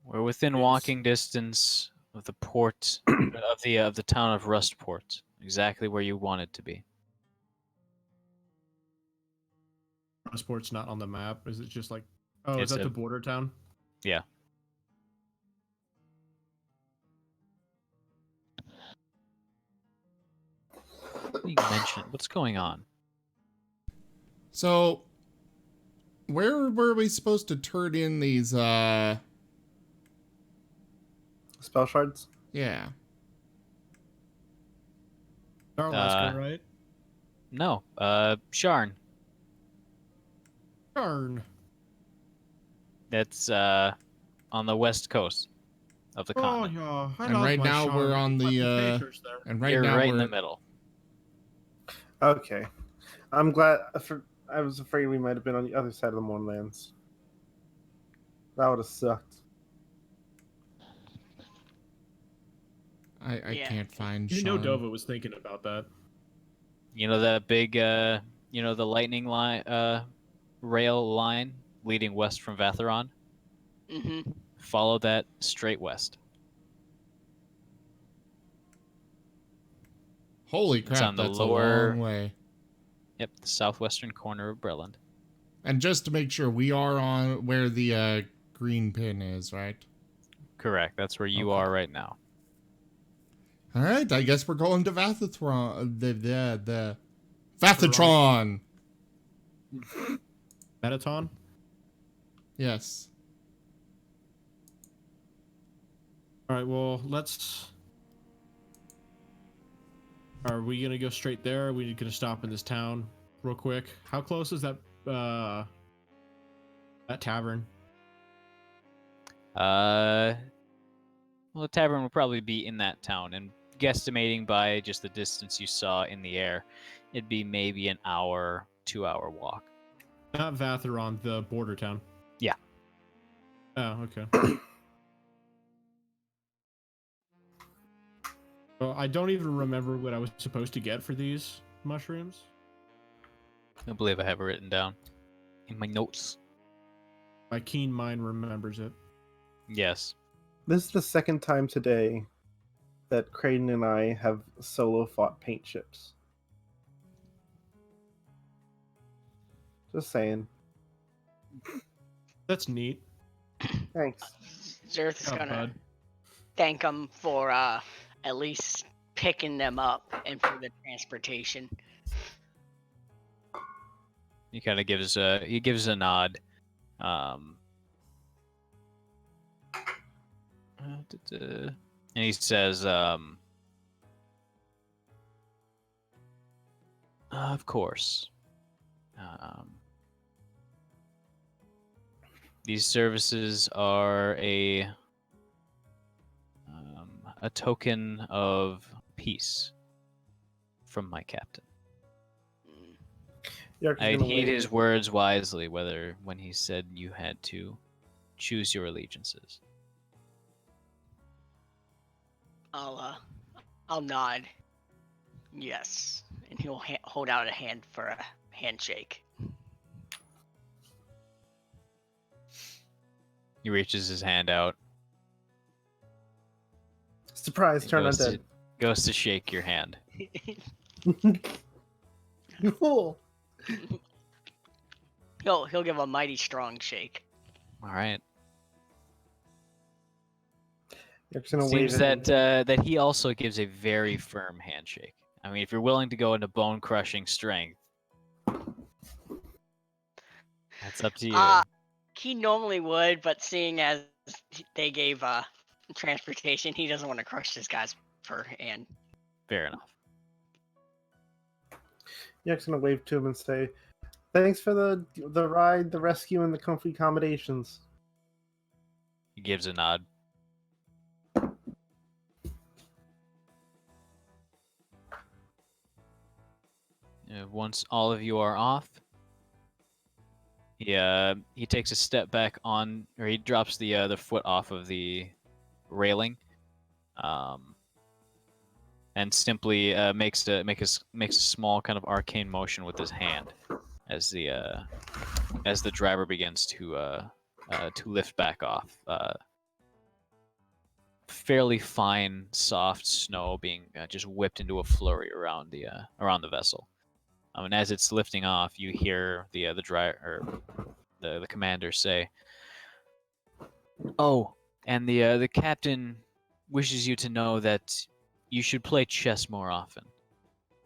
We're within walking distance of the port of the town of Rustport, exactly where you wanted to be. Sport's not on the map? Is it just like, oh, It's is that a- the border town? Yeah. You mentioned what's going on? So, where were we supposed to turn in these, Spell shards? yeah. Alaska, right? No, Sharn. Darn. That's on the west coast of the Oh continent. yeah. I And love right my now we're Sharn. on Let the, pacers there. and right You're now right we're in the middle. Okay. I'm glad. I was afraid we might have been on the other side of the Mournlands. That would have sucked. I Yeah. can't find You know, Sean. Dova was thinking about that. You know that big, the lightning line, rail line leading west from Vatheron? Mm-hmm. Follow that straight west. Holy It's crap, on the that's lower- a long way. Yep, the southwestern corner of Breland. And just to make sure, we are on where the green pin is, right? Correct. That's where you Okay. are right now. All right, I guess we're going to Vathitron. The Vathitron. Metaton? Yes. All right, well, let's... Are we gonna go straight there? Or are we gonna stop in this town real quick? How close is that tavern? Well, the tavern will probably be in that town, and guesstimating by just the distance you saw in the air, it'd be maybe an hour, 2-hour walk. Not Vatheron, the border town. Yeah. Oh, okay. Well, I don't even remember what I was supposed to get for these mushrooms. I believe I have it written down in my notes. My keen mind remembers it. Yes. This is the second time today that Creighton and I have solo fought paint ships. Just saying. That's neat. Thanks. Zerth is Oh, gonna bud. thank him for at least picking them up and for the transportation. He kind of gives a nod. And he says, of course. These services are a token of peace from my captain. Yark is I'd gonna heed wave. his words wisely, when he said you had to choose your allegiances. I'll nod. Yes, and he'll hold out a hand for a handshake. He reaches his hand out. Surprise, and turn goes undead. goes to shake your hand. You fool! He'll give a mighty strong shake. All right. Yark's gonna wave Seems at him. that he also gives a very firm handshake. I mean, if you're willing to go into bone crushing strength, that's up to you. He normally would, but seeing as they gave transportation, he doesn't want to crush this guy's per hand. Fair enough. Yark's gonna wave to him and say, "Thanks for the ride, the rescue, and the comfy accommodations." He gives a nod. Once all of you are off, he takes a step back on, or he drops the foot off of the railing, and simply makes a small kind of arcane motion with his hand as the driver begins to lift back off. Fairly fine, soft snow being just whipped into a flurry around the vessel. And as it's lifting off, you hear the driver or the commander say, "Oh, and the captain wishes you to know that you should play chess more often.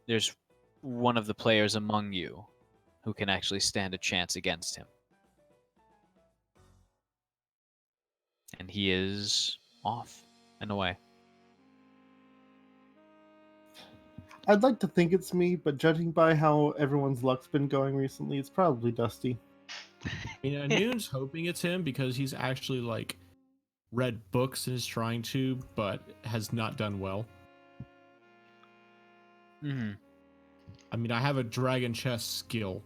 There's one of the players among you who can actually stand a chance against him." And he is off and away. I'd like to think it's me, but judging by how everyone's luck's been going recently, it's probably Dusty. I mean, Noon's hoping it's him because he's actually like read books and is trying to, but has not done well. Mm-hmm. I mean, I have a dragon chess skill.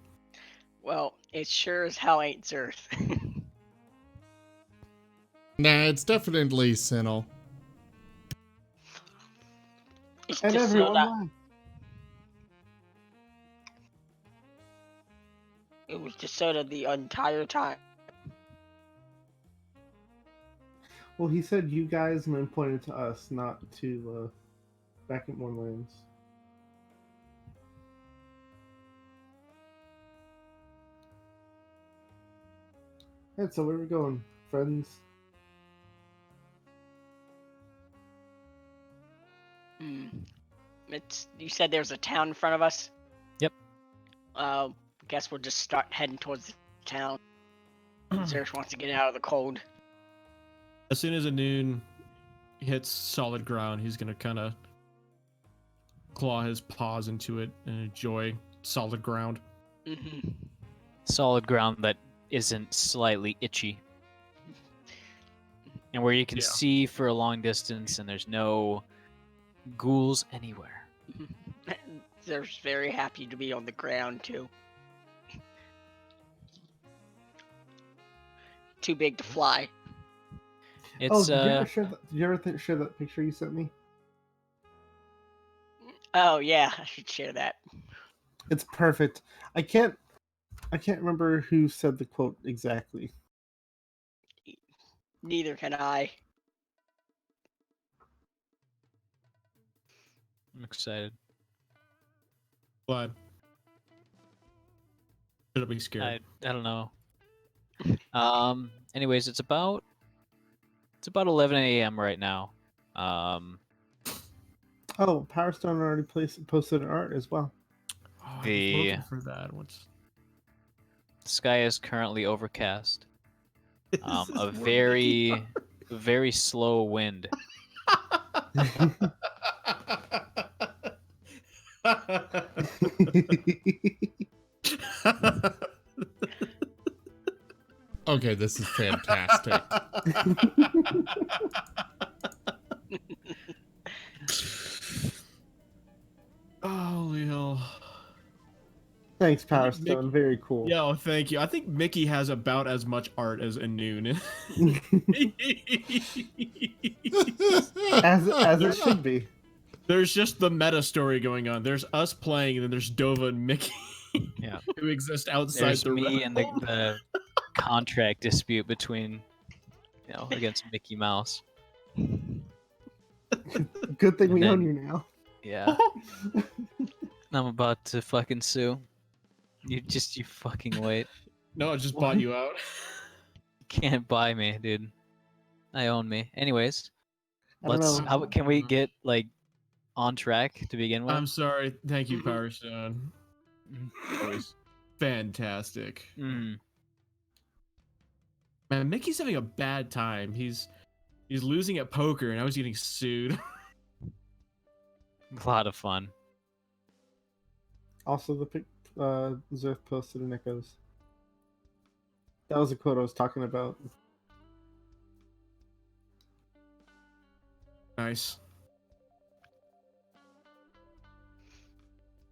Well, it sure as hell ain't Zerth. Nah, it's definitely Sinel. It's And just everyone soda. laughed. It was just soda the entire time. Well, he said you guys and then pointed to us, not to back at Moorlands. And so where we going, friends? You said there's a town in front of us? Yep. Guess we'll just start heading towards the town. Zerth wants to get out of the cold. As soon as a Noon hits solid ground, he's gonna kind of claw his paws into it and enjoy solid ground. Mm-hmm. Solid ground that isn't slightly itchy. And where you can see for a long distance and there's no ghouls anywhere. Zerth's very happy to be on the ground, too. Too big to fly. It's did you ever share that picture you sent me? Oh yeah, I should share that. It's perfect. I can't remember who said the quote exactly. Neither can I. I'm excited. But should I be scared? I don't know. Anyways, it's about 11 a.m. right now. Oh, Power Stone already posted an art as well. Oh, I was The looking for that. What's sky is currently overcast. This A is more very, very slow wind. Okay, this is fantastic. Holy hell. Thanks, Power Mickey- Stone. Very cool. Yo, thank you. I think Mickey has about as much art as a Noon. as it should be. There's just the meta story going on. There's us playing, and then there's Dova and Mickey. Yeah. Who exist outside There's the me realm. and the contract dispute between, against Mickey Mouse. Good thing And we then- own you now. Yeah. I'm about to fucking sue. You fucking wait. No, I just bought you out. Can't buy me, dude. I own me. Anyways, I don't know. how can we get on track to begin with? I'm sorry. Thank you, Power Stone. That was fantastic. Mm. Man, Mickey's having a bad time. He's losing at poker, and I was getting sued. A lot of fun. Also, the Zerth posted in Echoes. That was the quote I was talking about. Nice.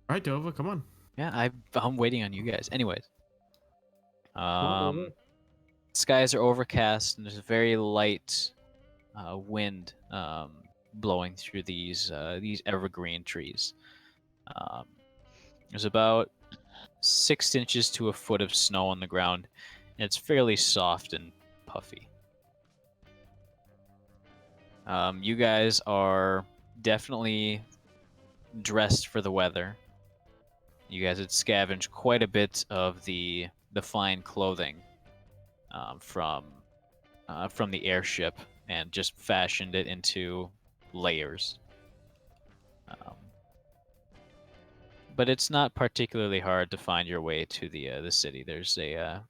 All right, Dova, come on. Yeah, I'm waiting on you guys. Anyways, on. skies are overcast and there's a very light wind blowing through these evergreen trees. There's about 6 inches to a foot of snow on the ground, and it's fairly soft and puffy. You guys are definitely dressed for the weather, You guys had scavenged quite a bit of the fine clothing from the airship and just fashioned it into layers. But it's not particularly hard to find your way to the city. There's the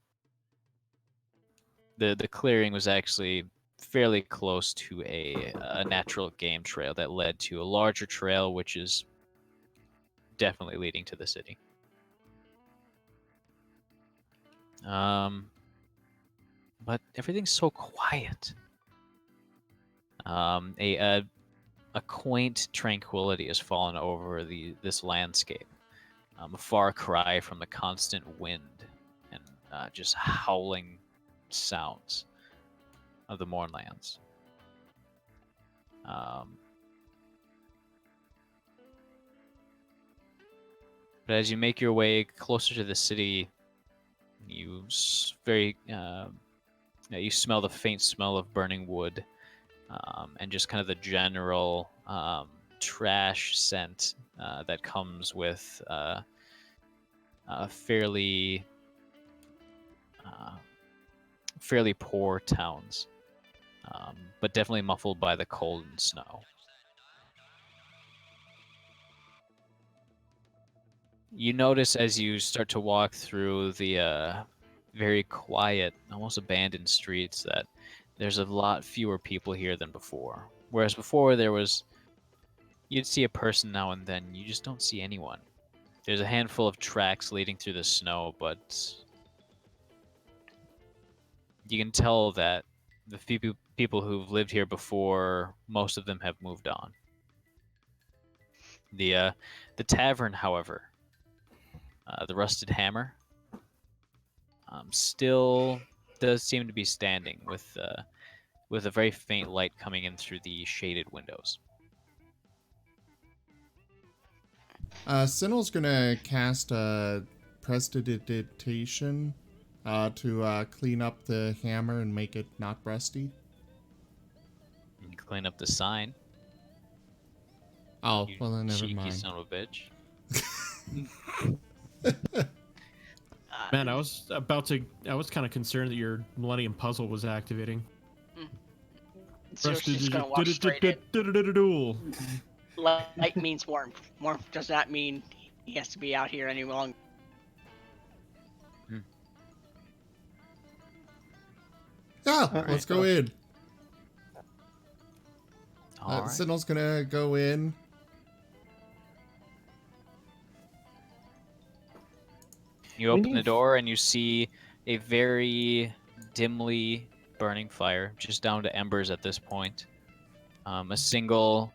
clearing was actually fairly close to a natural game trail that led to a larger trail, which is definitely leading to the city. But everything's so quiet. A quaint tranquility has fallen over this landscape. A far cry from the constant wind and just howling sounds of the Mournlands. But as you make your way closer to the city, you you smell the faint smell of burning wood, and just kind of the general trash scent that comes with fairly poor towns, but definitely muffled by the cold and snow. You notice as you start to walk through the very quiet, almost abandoned streets that there's a lot fewer people here than before. Whereas before you'd see a person now and then, you just don't see anyone. There's a handful of tracks leading through the snow, but you can tell that the few people who've lived here before, most of them have moved on. The tavern, however, the Rusted Hammer, still does seem to be standing with a very faint light coming in through the shaded windows. Sinnoh's gonna cast a prestidigitation to clean up the hammer and make it not rusty. You can clean up the sign. Oh, You well then never cheeky mind. son of a bitch. Man, I was kind of concerned that your Millennium Puzzle was activating. Zeus is just gonna walk straight in. Duel. Light means warmth. Warmth does not mean he has to be out here any longer. Yeah, let's go in. All right. Sinnoh's gonna go in. You open the door and you see a very dimly burning fire, just down to embers at this point. A single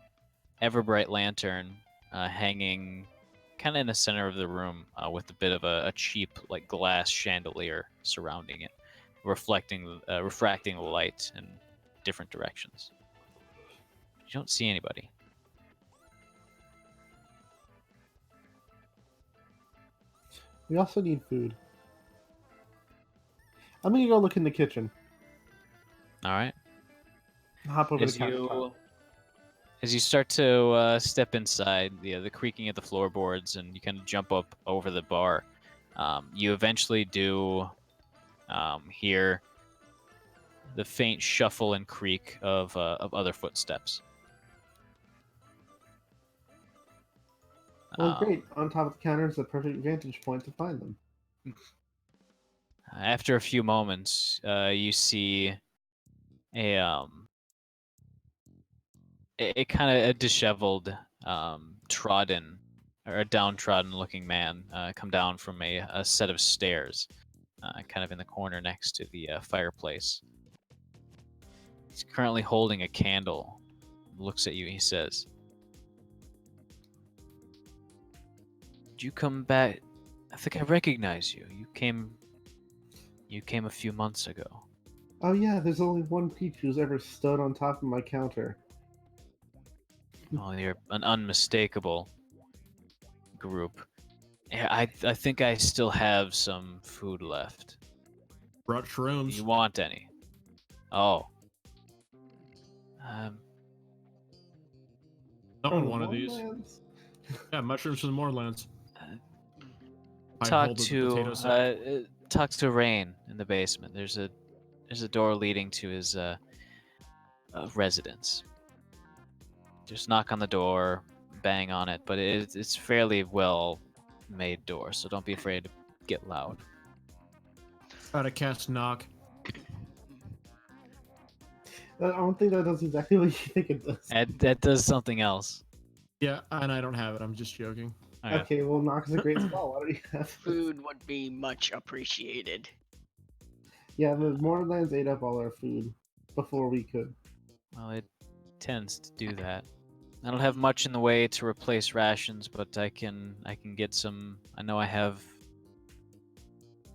ever-bright lantern hanging kind of in the center of the room with a bit of a cheap like glass chandelier surrounding it, refracting the light in different directions. You don't see anybody. We also need food. I'm gonna go look in the kitchen. All right. Hop over the countertop. As you start to step inside, the creaking of the floorboards, and you kind of jump up over the bar, you eventually do hear the faint shuffle and creak of other footsteps. Well, great. On top of the counter is a perfect vantage point to find them. After a few moments, you see a kind of a disheveled, trodden, or a downtrodden-looking man come down from a set of stairs, kind of in the corner next to the fireplace. He's currently holding a candle. Looks at you. He says, "Did you come back? I think I recognize you. You came a few months ago." Oh yeah, there's only one peach who's ever stood on top of my counter. Oh, you're an unmistakable group. Yeah, I think I still have some food left. Brought Do shrooms. you want any? Oh. Someone wanted these. Moorlands? Yeah, mushrooms from the Moorlands. I talk hold the to potato sack. talk to Rain in the basement. There's a door leading to his residence. Just knock on the door, bang on it, but it's fairly well made door, so don't be afraid to get loud. Try to cast knock. I don't think that does exactly what you think it does. That does something else. Yeah, and I don't have it. I'm just joking. Okay. Okay, well, knock is a great spell. Why don't you have it? Food would be much appreciated. Yeah, the Borderlands ate up all our food before we could. Well, it tends to do that. I don't have much in the way to replace rations, but I can get some. I know I have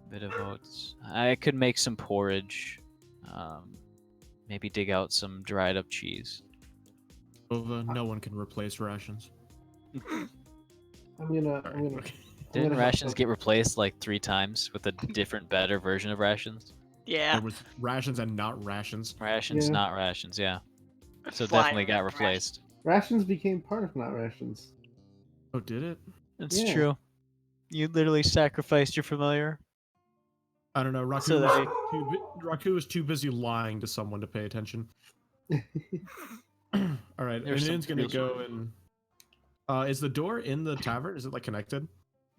a bit of oats. I could make some porridge. Maybe dig out some dried up cheese. No one can replace rations. I'm gonna. Okay. Didn't have rations some- get replaced like 3 times with a different, better version of rations? Yeah. There was rations and not rations. Rations, Yeah. not rations, yeah. So Flying definitely got around replaced. Rations became part of not rations. Oh, did it? It's Yeah. true. You literally sacrificed your familiar. I don't know. So that Raku was too busy lying to someone to pay attention. All right, There's some Anun's gonna real- go and. Is the door in the tavern? Is it like connected?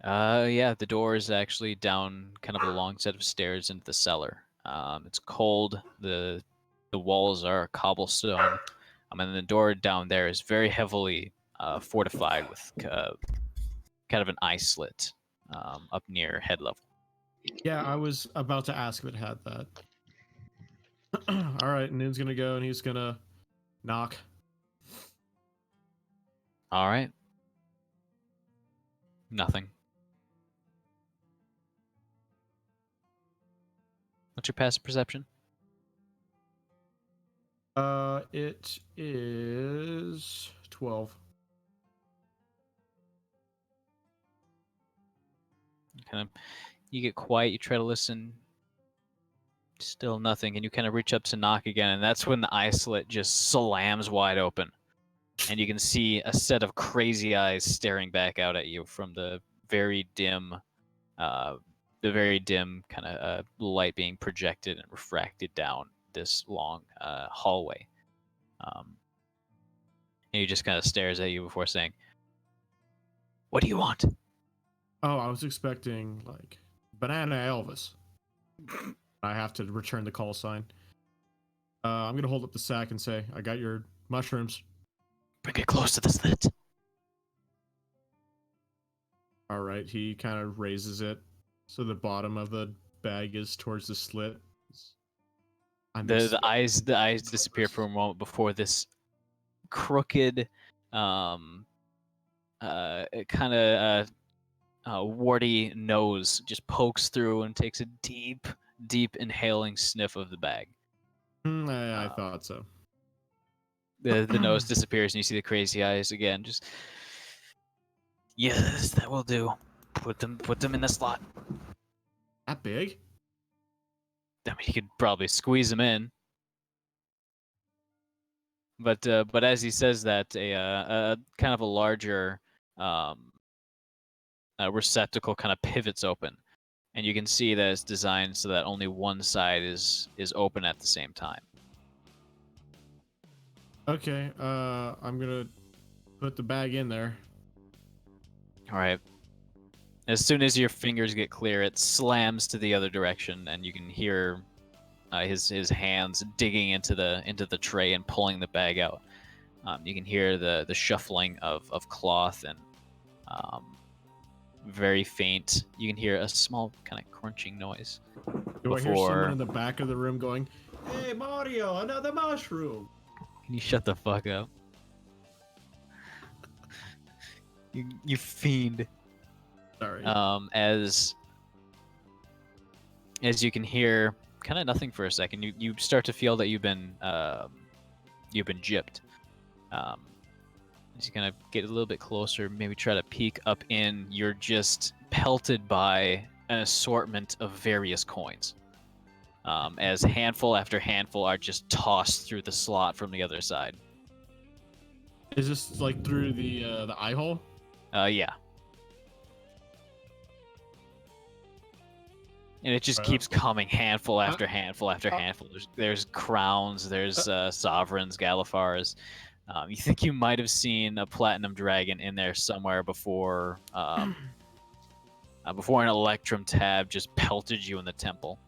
Yeah, the door is actually down kind of a long set of stairs into the cellar. It's cold. The walls are cobblestone. And then the door down there is very heavily fortified with kind of an eye slit up near head level. Yeah, I was about to ask if it had that. All right, Noon's gonna go and he's gonna knock. All right. Nothing. What's your passive perception? It is 12. Kind of, you get quiet. You try to listen. Still nothing, and you kind of reach up to knock again, and that's when the eye slit just slams wide open, and you can see a set of crazy eyes staring back out at you from the very dim kind of light being projected and refracted down this long hallway. And he just kind of stares at you before saying, "What do you want?" Oh, I was expecting like Banana Elvis. I have to return the call sign. I'm gonna hold up the sack and say, "I got your mushrooms." Bring it close to the slit. All right, he kind of raises it so the bottom of the bag is towards the slit. The eyes disappear for a moment before this crooked, kind of warty nose just pokes through and takes a deep inhaling sniff of the bag. I thought so. The nose disappears and you see the crazy eyes again. Just yes, that will do. Put them in the slot. That big? I mean, you could probably squeeze them in. But as he says that, a kind of a larger receptacle kind of pivots open, and you can see that it's designed so that only one side is open at the same time. Okay, I'm gonna put the bag in there. All right. As soon as your fingers get clear, it slams to the other direction, and you can hear his hands digging into the tray and pulling the bag out. You can hear the shuffling of cloth and very faint. You can hear a small kind of crunching noise. Do I hear before- someone in the back of the room going, "Hey Mario, another mushroom"? Can you shut the fuck up? You fiend. Sorry. As you can hear kind of nothing for a second, you start to feel that you've been gypped. As you kind of get a little bit closer, maybe try to peek up in, you're just pelted by an assortment of various coins. As handful after handful are just tossed through the slot from the other side. Is this like through the eye hole? Yeah. And it just Right. keeps coming handful after handful after uh, handful. There's crowns, there's sovereigns, Galifars. You think you might have seen a platinum dragon in there somewhere before before an Electrum tab just pelted you in the temple.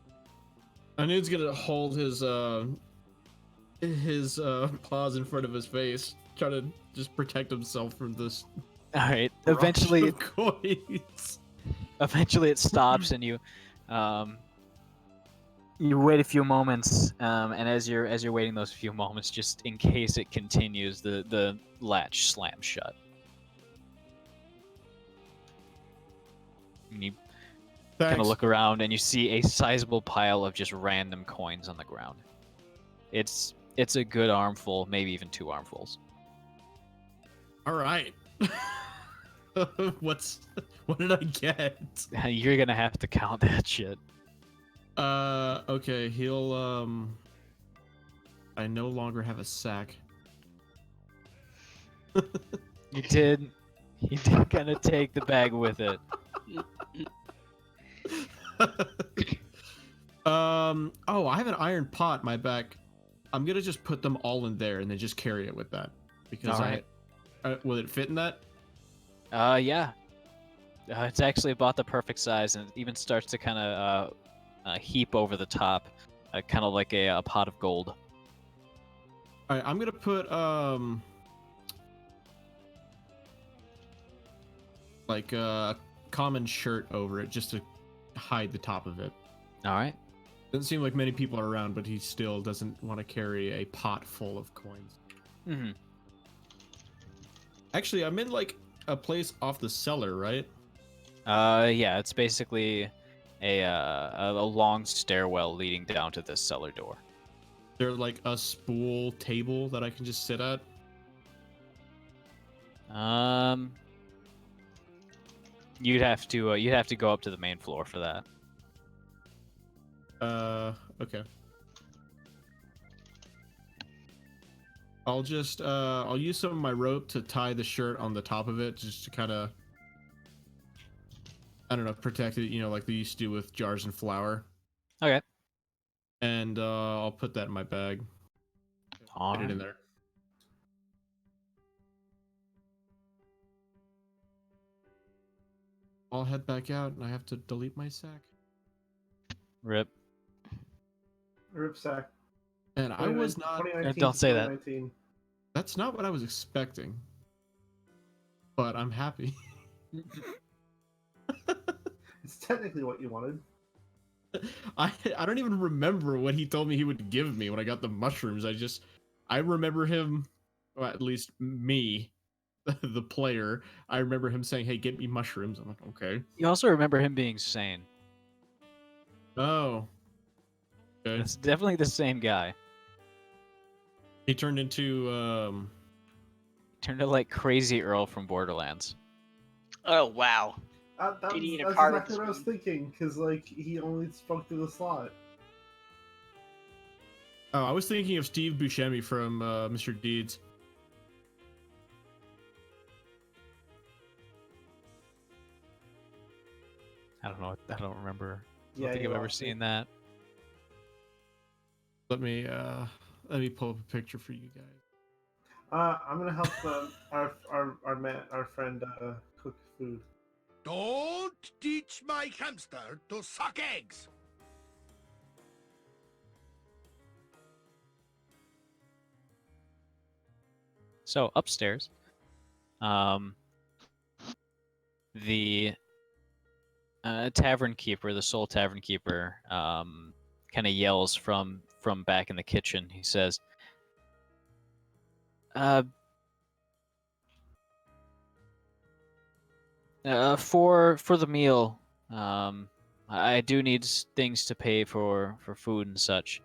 Anu's gonna hold his paws in front of his face, trying to just protect himself from this. All right. rush Eventually, of coins. eventually it stops, and you wait a few moments, and as you're waiting those few moments, just in case it continues, the latch slams shut. And you kind of Thanks. look around, and you see a sizable pile of just random coins on the ground. It's a good armful, maybe even 2 armfuls. All right. What did I get? You're gonna have to count that shit. Okay, he'll I no longer have a sack. You did kind of take the bag with it. Oh, I have an iron pot in my back. I'm gonna just put them all in there and then just carry it with that. Because Alright. Will it fit in that? Yeah. It's actually about the perfect size, and it even starts to kind of heap over the top, kind of like a pot of gold. All right, I'm gonna put like a common shirt over it just to hide the top of it. All right. Doesn't seem like many people are around, but he still doesn't want to carry a pot full of coins. Mm-hmm. Actually, I'm in like a place off the cellar, right? Yeah, it's basically a long stairwell leading down to this cellar door. There's like a spool table that I can just sit at. You'd have to go up to the main floor for that. Okay. I'll just I'll use some of my rope to tie the shirt on the top of it, just to kind of, I don't know, protect it, you know, like they used to do with jars and flour. Okay. And I'll put that in my bag. Put it in there. I'll head back out, and I have to delete my sack. Rip. Rip sack. And I was not. 2019 Don't say that. 2019. That's not what I was expecting. But I'm happy. It's technically what you wanted. I don't even remember what he told me he would give me when I got the mushrooms. I remember him, well, at least me, the player. I remember him saying, "Hey, get me mushrooms." I'm like, okay. You also remember him being sane. Oh. Okay. It's definitely the same guy. He turned into Turned to like Crazy Earl from Borderlands. Oh wow. That's Did he eat a that's card with exactly what I was spoon? thinking, because like he only spoke through the slot. Oh, I was thinking of Steve Buscemi from Mr. Deeds. I don't know. I don't remember. I Yeah, don't think you I've ever lost me. seen that. Let me pull up a picture for you guys. I'm gonna help our friend cook food. Don't teach my hamster to suck eggs. So upstairs, the tavern keeper, the sole tavern keeper, kind of yells from back in the kitchen. He says, for the meal, I do need things to pay for food and such.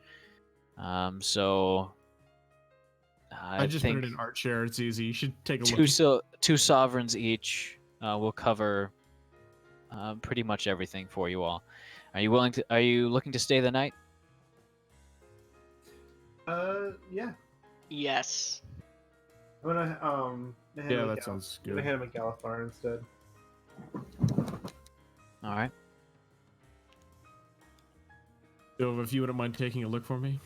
So I just think put it in art share. It's easy. You should take a two look. two sovereigns each will cover pretty much everything for you all. Are you looking to stay the night? Yeah. Yes. I'm gonna hand Yeah, him a that sounds I'm gonna good. hand him a Galifar instead. All right. So if you wouldn't mind taking a look for me.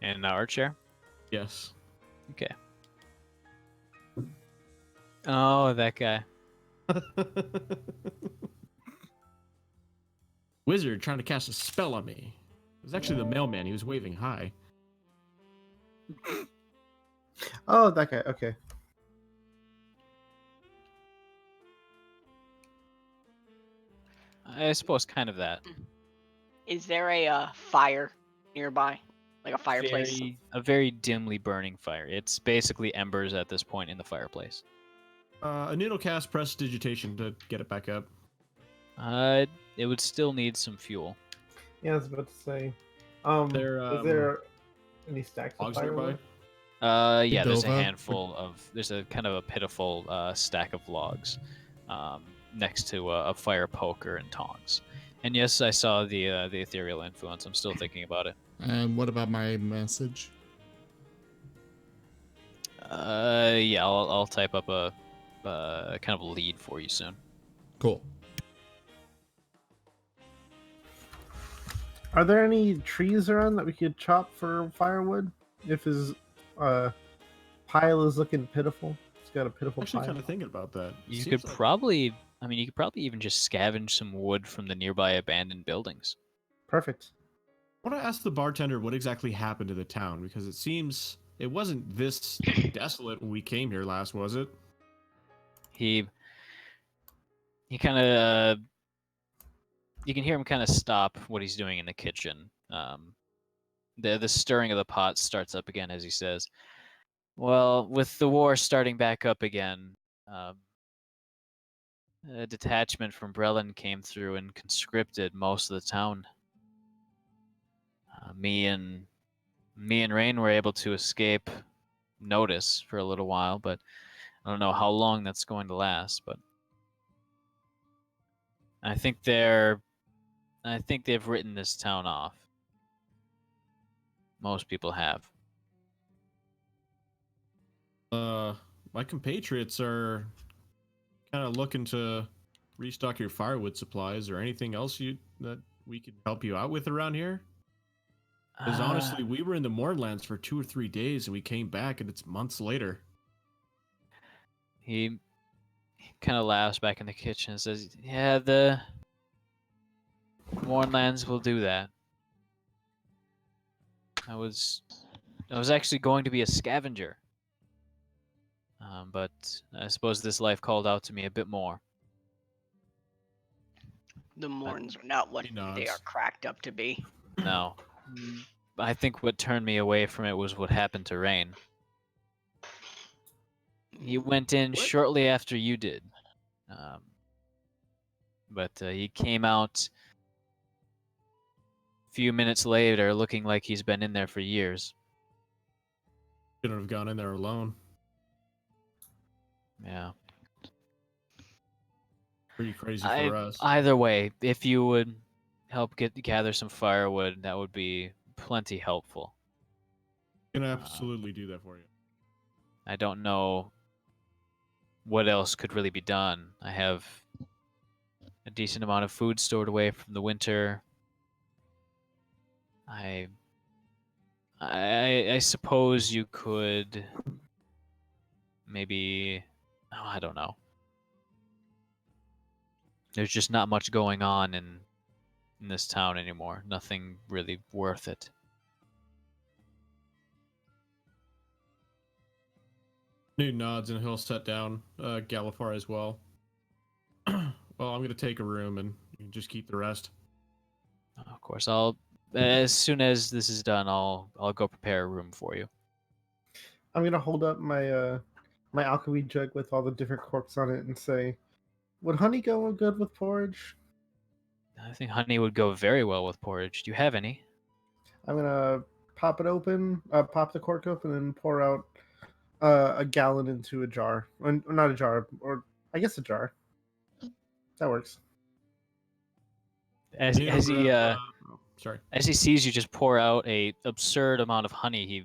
In our chair. Yes. Okay. Oh, that guy. Wizard trying to cast a spell on me. It was actually the mailman. He was waving hi. Oh, that guy. Okay. I suppose kind of that. Is there a fire nearby, like a fireplace? A very dimly burning fire. It's basically embers at this point in the fireplace. A needle cast prestidigitation to get it back up. It would still need some fuel. Yeah, I was about to say. There, is there any stacks of logs nearby? firewood? Yeah, there's a Dova? handful of. There's a kind of a pitiful stack of logs next to a fire poker and tongs. And yes, I saw the ethereal influence. I'm still thinking about it. And what about my message? Yeah, I'll type up a kind of lead for you soon. Cool. Are there any trees around that we could chop for firewood? If his pile is looking pitiful, he's got a pitiful Actually, pile. kind of thinking about that. You Seems could like- probably, I mean, you could probably even just scavenge some wood from the nearby abandoned buildings. Perfect. I want to ask the bartender what exactly happened to the town, because it seems it wasn't this desolate when we came here last, was it? He kind of, you can hear him kind of stop what he's doing in the kitchen. The stirring of the pot starts up again as he says, "Well, with the war starting back up again, a detachment from Brelin came through and conscripted most of the town. Me and Rain were able to escape notice for a little while, but I don't know how long that's going to last. But I think they've written this town off. Most people have. My compatriots are kind of looking to restock your firewood supplies or anything else that we could help you out with around here. Because honestly, we were in the Mournlands for 2 or 3 days and we came back and it's months later. He kind of laughs back in the kitchen and says, "Yeah, the Mournlands will do that. I was actually going to be a scavenger, but I suppose this life called out to me a bit more." The Morns are not what He they nods. are cracked up to be. No, I think what turned me away from it was what happened to Rain. He went in What? shortly after you did, but he came out a few minutes later looking like he's been in there for years. Shouldn't have gone in there alone. Yeah. Pretty crazy for us. Either way, if you would help gather some firewood, that would be plenty helpful. Can absolutely do that for you. I don't know what else could really be done. I have a decent amount of food stored away from the winter. I suppose you could maybe, oh, I don't know. There's just not much going on in this town anymore. Nothing really worth it. Newt nods and he'll set down Galifar as well. Well, I'm gonna take a room and you can just keep the rest. Of course, I'll as soon as this is done, I'll go prepare a room for you. I'm gonna hold up my my alchemy jug with all the different corks on it and say, "Would honey go good with porridge?" I think honey would go very well with porridge. Do you have any? I'm gonna pop it open, pop the cork open, and pour out a gallon into a jar. Or not a jar, or I guess a jar. That works. As Yeah, sorry. as he sees you just pour out a absurd amount of honey,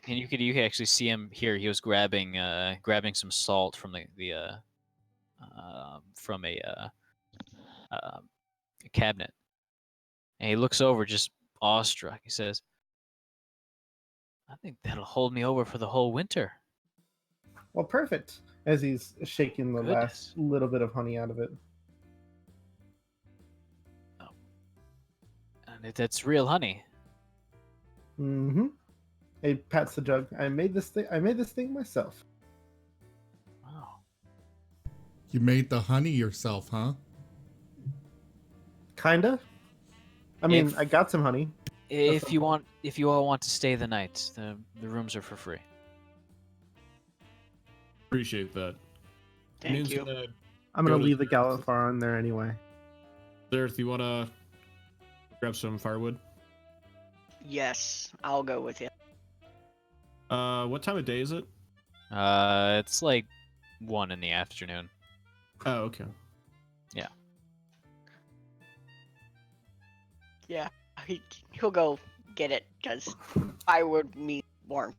and you could actually see him here. He was grabbing some salt from from a cabinet, And he looks over, just awestruck. He says, "I think that'll hold me over for the whole winter." Well, perfect. As he's shaking the Goodness. last little bit of honey out of it. And that's real honey. Mm-hmm. He pats the jug. I made this thing myself. Wow. You made the honey yourself, huh? Kinda. I mean, If- I got some honey. If you all want to stay the night, the rooms are for free. Appreciate that. Thank Noon's you. gonna I'm gonna Go to leave the the- Gallant Far on there anyway. Darth, you wanna grab some firewood? Yes, I'll go with you. What time of day is it? It's like 1 in the afternoon. Oh, okay. Yeah, he'll go get it because firewood means warmth.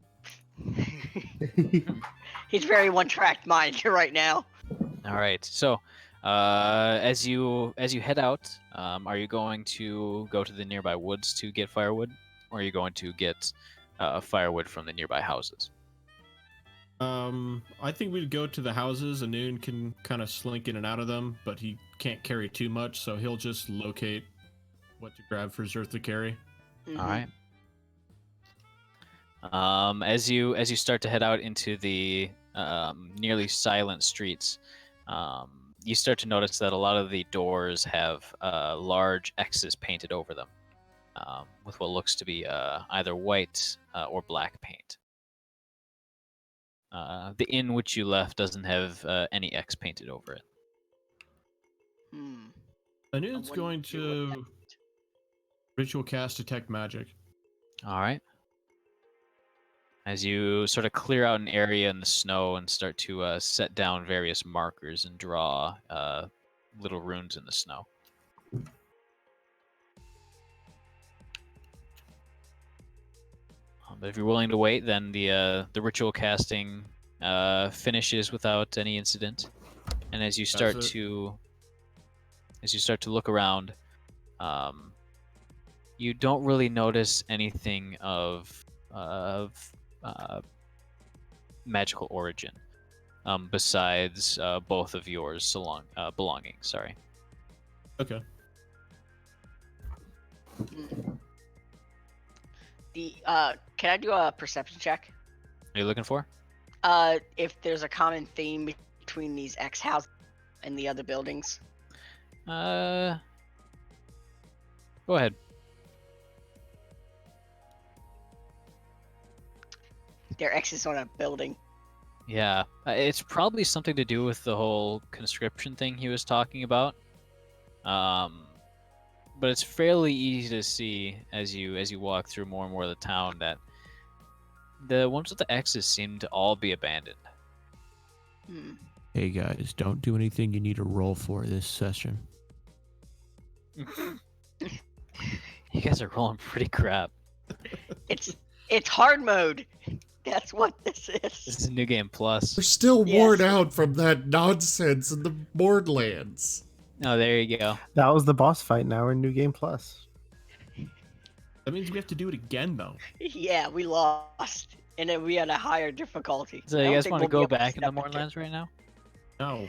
He's very one-track mind right now. All right. So, as you head out, are you going to go to the nearby woods to get firewood, or are you going to get firewood from the nearby houses? I think we'd go to the houses, and Noon can kind of slink in and out of them, but he can't carry too much, so he'll just locate what to grab for Zerth to carry. Mhm. All right. As you start to head out into the nearly silent streets, you start to notice that a lot of the doors have large X's painted over them, with what looks to be either white or black paint. The inn which you left doesn't have any X painted over it. Hmm. Noon's wouldn't going do what to ritual cast detect magic. All right. As you sort of clear out an area in the snow and start to set down various markers and draw little runes in the snow. But if you're willing to wait, then the ritual casting finishes without any incident. And as you start it. to look around, you don't really notice anything of magical origin, besides both of yours belongings. Sorry. Okay. Can I do a perception check? Are you looking for? If there's a common theme between these X houses and the other buildings. Go ahead. They're X's on a building. Yeah, it's probably something to do with the whole conscription thing he was talking about. But it's fairly easy to see as you walk through more and more of the town that the ones with the X's seem to all be abandoned. Hmm. Hey guys, don't do anything you need to roll for this session. You guys are rolling pretty crap. It's hard mode. That's what this This is. is a new game plus. We're still Yes. worn out from that nonsense in the Borderlands. Oh, there you go. That was the boss fight. Now we're in New Game Plus. That means we have to do it again, though. Yeah, we lost, and then we had a higher difficulty. So I you don't guys think want to we'll be go able back into step Mornlands right now? No.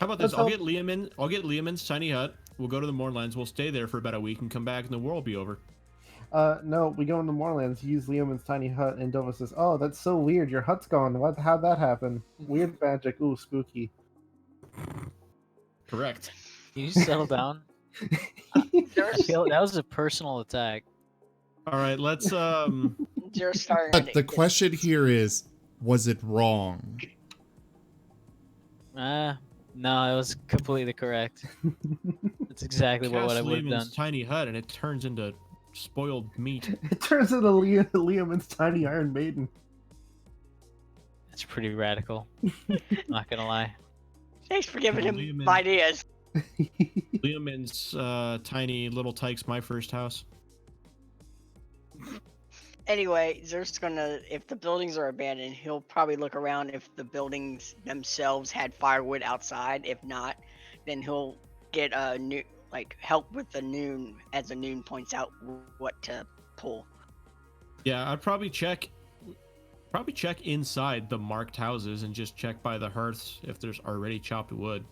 How about this? Let's I'll hope- get Liam in. I'll get Liam in's tiny hut. We'll go to the Mournlands. We'll stay there for about a week and come back, and the war will be over. No, we go into Moorlands, use Leoman's tiny hut, and Dova says, "Oh, that's so weird. Your hut's gone. How'd that happen? Weird magic. Ooh, spooky." Correct. Can you settle down? I feel that was a personal attack. All right, let's You're starting. But the question here is, was it wrong? No, it was completely correct. That's exactly what I would have done. Liam's tiny hut, and it turns into spoiled meat. It turns into Leoman's tiny Iron Maiden. It's pretty radical. Not gonna lie. Thanks for giving him Liam and- ideas. Liam's tiny little tyke's my first house. Anyway, Zer's gonna, if the buildings are abandoned, he'll probably look around if the buildings themselves had firewood outside. If not, then he'll get like help with the Noon as the Noon points out what to pull. Yeah, I'd probably check inside the marked houses and just check by the hearths if there's already chopped wood.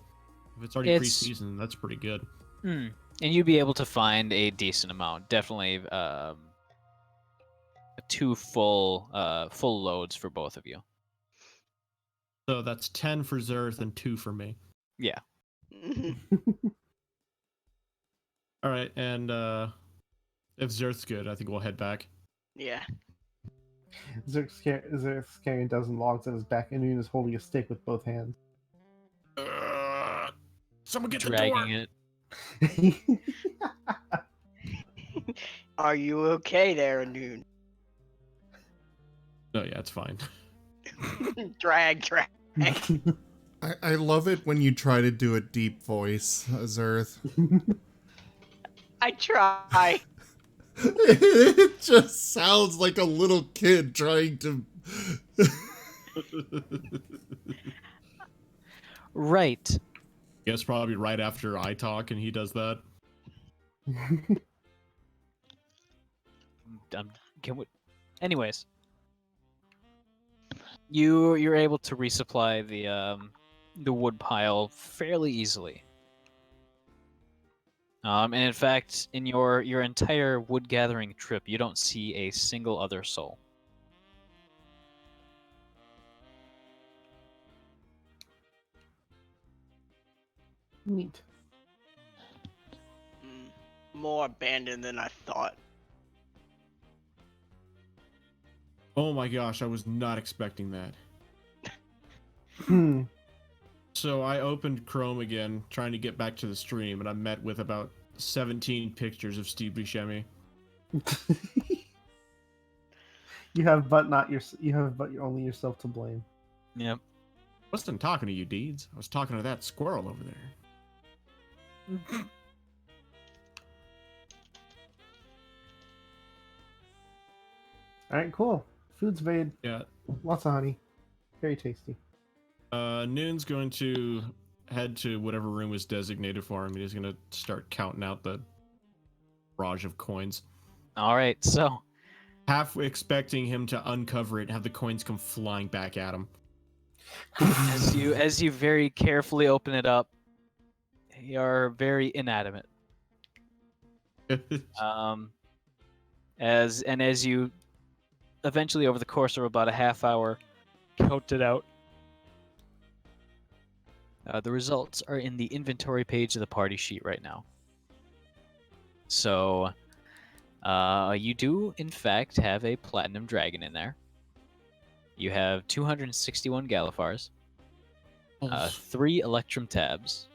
If it's already pre-seasoned, that's pretty good. And you'd be able to find a decent amount. Definitely 2 full loads for both of you. So that's 10 for Zerth and 2 for me. Yeah. All right, and if Zerth's good, I think we'll head back. Yeah. Zerk's carrying a dozen logs on his back, and Noon is holding a stick with both hands. Someone get Dragging the door. it. Are you okay there, Noon? Oh yeah, it's fine. drag. I love it when you try to do a deep voice, Zerth. I try. It just sounds like a little kid trying to... Right. Guess probably right after I talk and he does that. Anyways, you're able to resupply the wood pile fairly easily. And in fact, in your entire wood gathering trip, you don't see a single other soul. Neat. More abandoned than I thought. Oh my gosh, I was not expecting that. So I opened Chrome again, trying to get back to the stream, and I met with about 17 pictures of Steve Buscemi. You have only yourself to blame. Yep. I wasn't talking to you, Deeds. I was talking to that squirrel over there. Alright, cool. Food's made. Yeah. Lots of honey. Very tasty. Noon's going to head to whatever room was designated for him. He's going to start counting out the barrage of coins. All right, so Half expecting him to uncover it and have the coins come flying back at him. as you very carefully open it up, you're very inanimate. As you eventually, over the course of about a half hour, count it out. The results are in the inventory page of the party sheet right now. So, you do, in fact, have a platinum dragon in there. You have 261 Galifars, 3 Electrum tabs,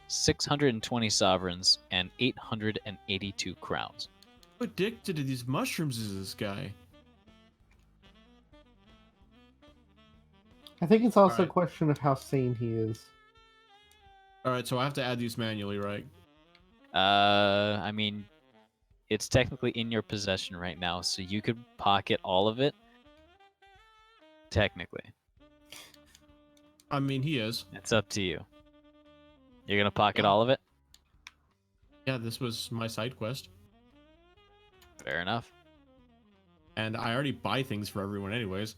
620 sovereigns, and 882 crowns. How addicted to these mushrooms is this guy? I think it's also Alright. a question of how sane he is. Alright, so I have to add these manually, right? I mean, it's technically in your possession right now, so you could pocket all of it. Technically. I mean, he is. It's up to you. You're gonna pocket all of it? Yeah, this was my side quest. Fair enough. And I already buy things for everyone anyways.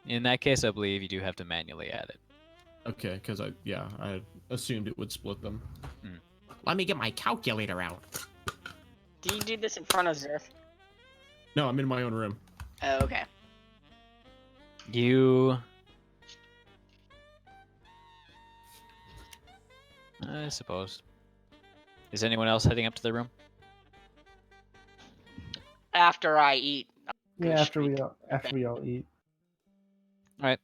In that case, I believe you do have to manually add it. Okay, because I assumed it would split them. Hmm. Let me get my calculator out. Do you do this in front of Zerth? No, I'm in my own room. Oh, okay. You... I suppose. Is anyone else heading up to the room? After I eat. Yeah, after we all eat. Alright.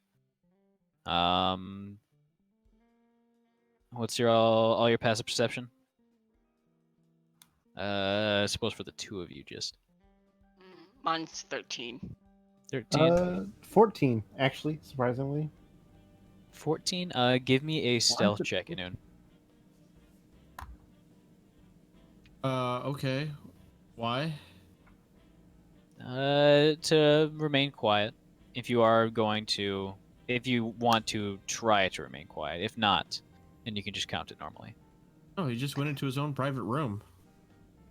What's your all your passive perception? I suppose for the two of you, just Mine's 13. 13. 14, actually, surprisingly. 14. Give me a stealth check, Noon. Okay. Why? To remain quiet. If you want to try to remain quiet. If not, then you can just count it normally. Oh, he just went into his own private room.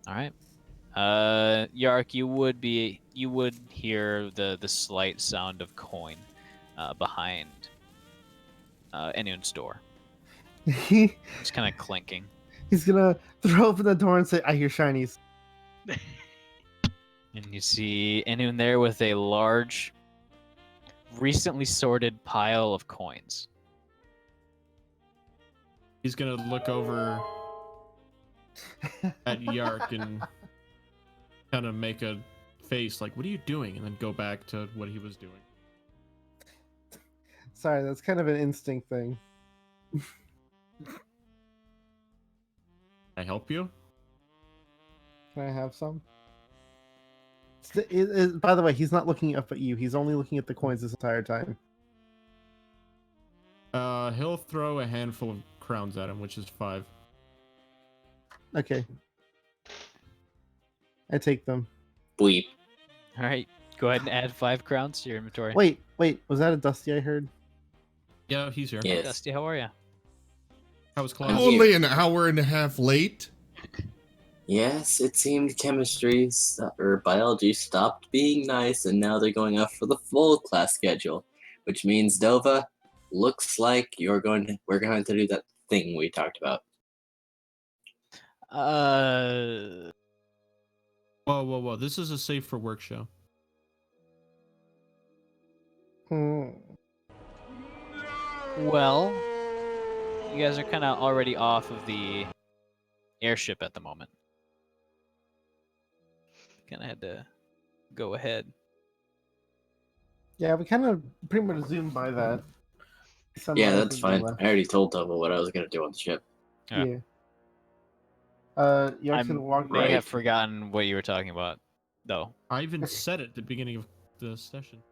All right. Yark, you would hear the slight sound of coin behind Enun's door. It's kind of clinking. He's gonna throw open the door and say, "I hear shinies." And you see Enun there with a large, recently sorted pile of coins. He's gonna look over at Yark and kind of make a face like, "What are you doing?" and then go back to what he was doing. Sorry, that's kind of an instinct thing. Can I help you? Can I have some? By the way, he's not looking up at you. He's only looking at the coins this entire time. He'll throw a handful of crowns at him, which is 5. Okay. I take them. Bleep. All right, go ahead and add 5 crowns to your inventory. Wait. Was that a Dusty I heard? Yeah, he's here. Yes. Dusty, how are you? How was class? I'm Only an hour and a half late. Yes, it seemed or biology stopped being nice, and now they're going off for the full class schedule, which means Dova, looks like we're going to do that thing we talked about. Whoa. This is a safe for work show. Well, you guys are kind of already off of the airship at the moment. Kind of had to go ahead. Yeah, we kind of pretty much zoomed by that. Yeah, that's fine. I already told Dova what I was going to do on the ship. Yeah. Yark's gonna walk may right. have forgotten what you were talking about, though. I even said it at the beginning of the session.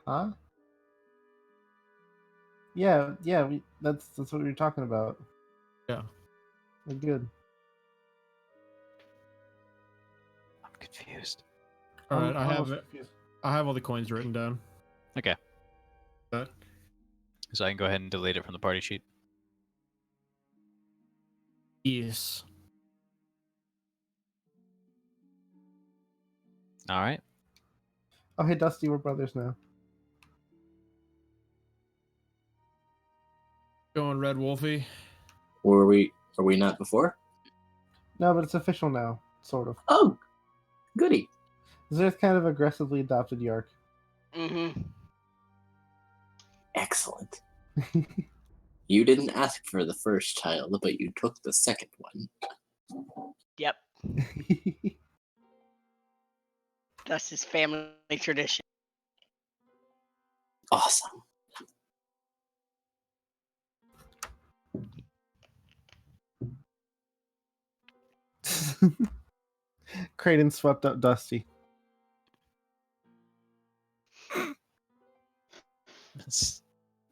Huh? Yeah. That's what we were talking about. Yeah. We're good. I'm confused. All right, I'm I have almost it. confused. I have all the coins written down. Okay. That. So I can go ahead and delete it from the party sheet. Yes. All right. Oh, hey, Dusty, we're brothers now. Going Red Wolfie. Were we not before? No, but it's official now, sort of. Oh, goody. Zerth kind of aggressively adopted Yark. Mm-hmm. Excellent. You didn't ask for the first child, but you took the second one. Yep. That's his family tradition. Awesome. Kraden swept up Dusty.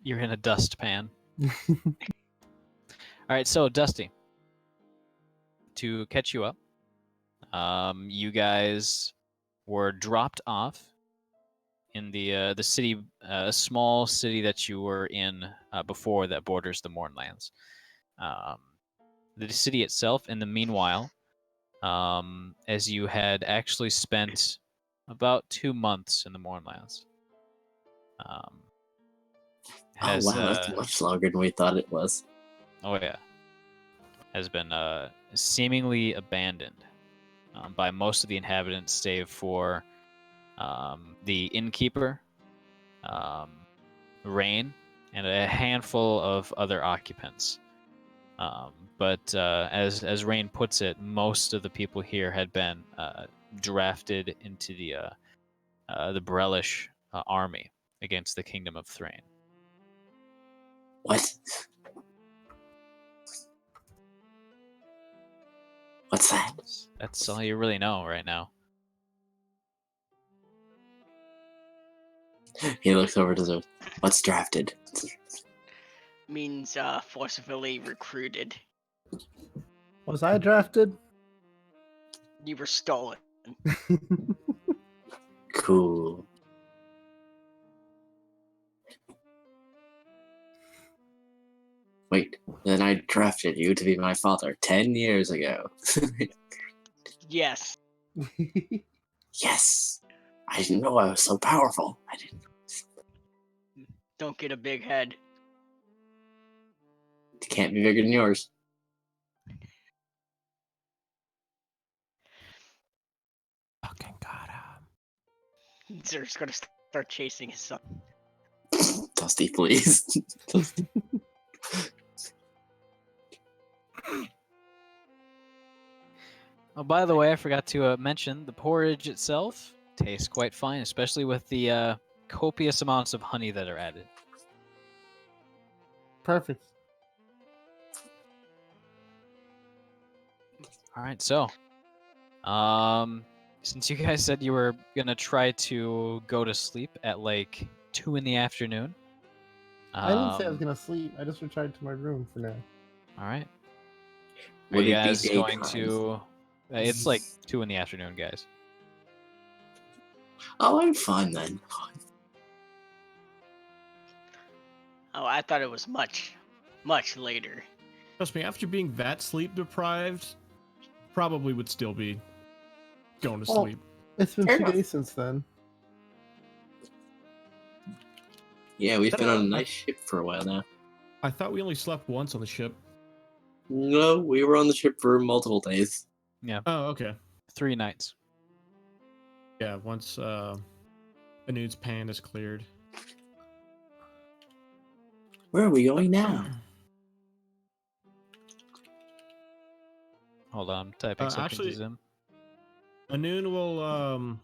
You're in a dustpan. All right, so Dusty, to catch you up, you guys were dropped off in the city, a small city that you were in before that borders the Mornlands. The city itself, in the meanwhile, as you had actually spent about 2 months in the Mornlands. Oh wow, that's much longer than we thought it was. Oh yeah, has been seemingly abandoned by most of the inhabitants, save for the innkeeper, Rain, and a handful of other occupants. But as Rain puts it, most of the people here had been drafted into the Brelish army against the Kingdom of Thrain. What? What's that? That's all you really know right now. He looks over to the. What's drafted? Means forcibly recruited. Was I drafted? You were stolen. Cool. I drafted you to be my father 10 years ago. Yes. Yes! I didn't know I was so powerful. I didn't. Don't get a big head. It can't be bigger than yours. Fucking got him. Zer's gonna start chasing his son. Dusty, please. Dusty. Oh, by the way, I forgot to mention the porridge itself tastes quite fine, especially with the copious amounts of honey that are added. Perfect. All right, so, since you guys said you were gonna try to go to sleep at like 2 in the afternoon, I didn't say I was gonna sleep. I just retired to my room for now. all right. Are Would you it be guys going daytime? to? It's like 2 in the afternoon, guys. Oh, I'm fine then. Oh, I thought it was much, much later. Trust me, after being that sleep deprived, probably would still be going to Well, sleep. It's been Fair 2 enough. days since then. Yeah, we've been on a night ship for a while now. I thought we only slept once on the ship. No, we were on the ship for multiple days. Yeah, Oh, okay. 3 nights. Yeah, once Anood's pan is cleared. Where are we going now? Hold on, I'm typing something actually- to Zim. Anoon will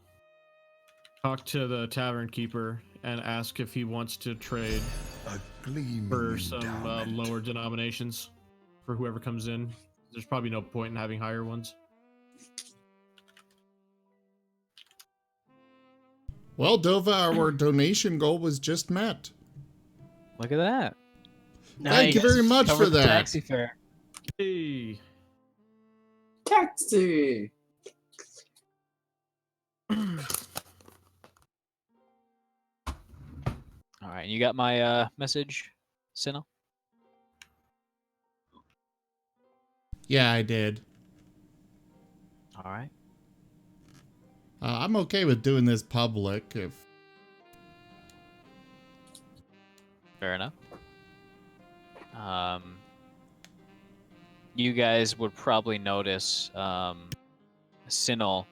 talk to the tavern keeper and ask if he wants to trade A gleaming for some endowment. lower denominations for whoever comes in. There's probably no point in having higher ones. Well, Dova, our donation goal was just met. Look at that. Thank you very much Covered for the that. taxi fare. Hey. Taxi! All right, you got my message, Sinnoh? Yeah, I did. All right. I'm okay with doing this public if Fair enough. You guys would probably notice Sinnoh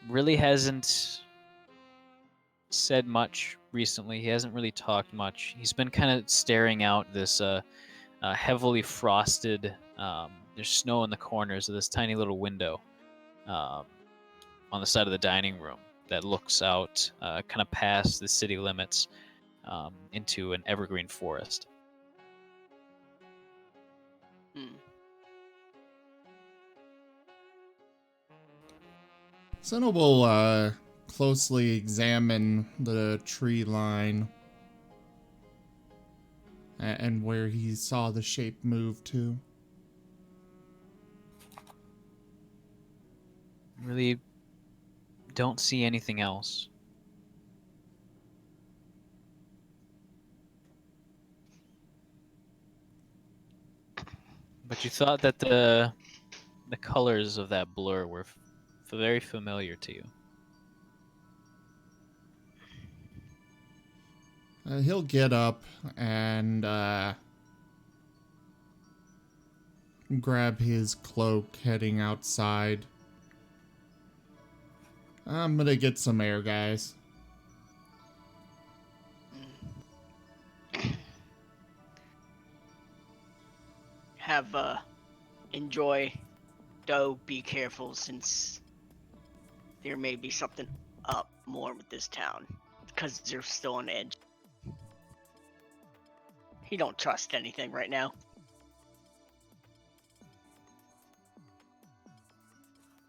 really hasn't said much recently. He hasn't really talked much. He's been kind of staring out this heavily frosted, there's snow in the corners of this tiny little window on the side of the dining room that looks out kind of past the city limits into an evergreen forest. Hmm. Senna will closely examine the tree line and where he saw the shape move to. Really don't see anything else. But you thought that the colors of that blur were very familiar to you. He'll get up and grab his cloak, heading outside. I'm gonna get some air, guys. Have enjoy, though be careful since there may be something up more with this town because they're still on edge. He don't trust anything right now.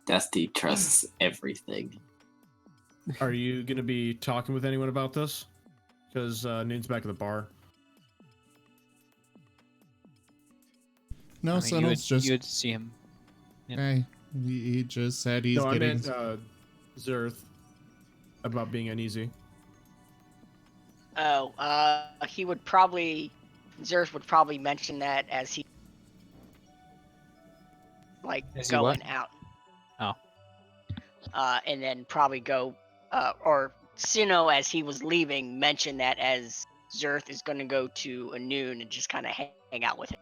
Dusty trusts everything. Are you going to be talking with anyone about this? Because Noon's back at the bar. No, I mean, Senna's just. you would see him. Yep. Hey, he just said he's No, I getting. meant Zerth about being uneasy. Oh, he would probably, Zerth would probably mention that as he like As you what? going out. Oh. And then probably go, or Sino, as he was leaving, mentioned that as Zerth is going to go to a noon and just kind of hang out with him.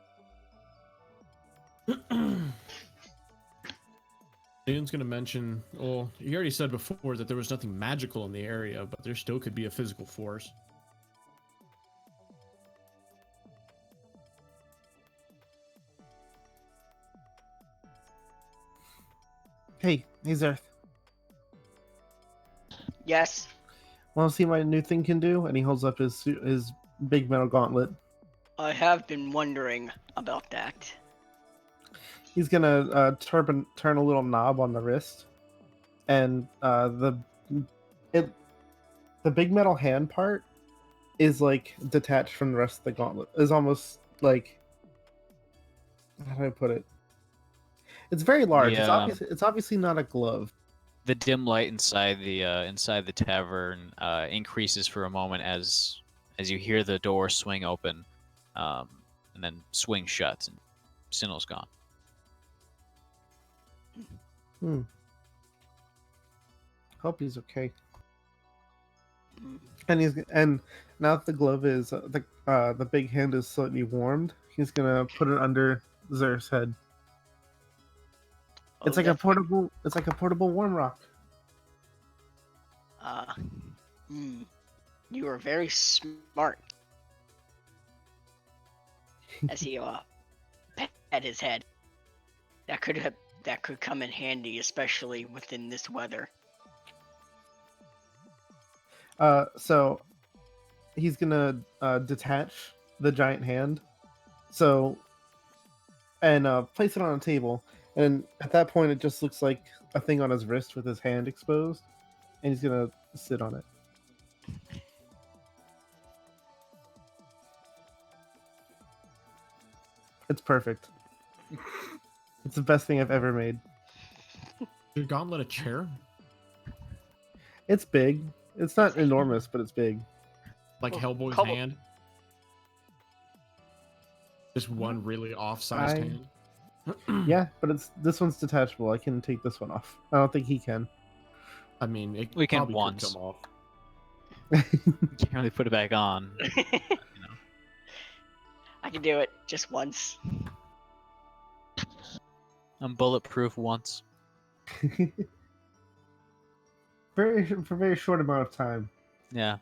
Noon's gonna mention. Well, he already said before that there was nothing magical in the area, but there still could be a physical force. Hey, Zerth. Yes. Want to see what my new thing can do? And he holds up his big metal gauntlet. I have been wondering about that. He's gonna turn a little knob on the wrist, and the big metal hand part is like detached from the rest of the gauntlet. Is almost like, how do I put it? It's very large. Yeah. It's obviously not a glove. The dim light inside the tavern increases for a moment as you hear the door swing open, and then swing shut, and Sinnoh's gone. Hope he's okay. And now that the glove is the big hand is slightly warmed, he's gonna put it under Zer's head. It's like a portable. It's like a portable warm rock. You are very smart. As he pet his head. That could come in handy, especially within this weather. So he's gonna detach the giant hand, and place it on a table. And at that point, it just looks like a thing on his wrist with his hand exposed, and he's gonna sit on it. It's perfect. It's the best thing I've ever made. Your gauntlet a chair? It's big. It's not enormous, but it's big. Like Hellboy's hand? Just one really off-sized hand? Yeah, but this one's detachable. I can take this one off. I don't think he can. I mean, we can probably once. could come off. Can't really put it back on. I can do it just once. I'm bulletproof once. For a very short amount of time. Yeah.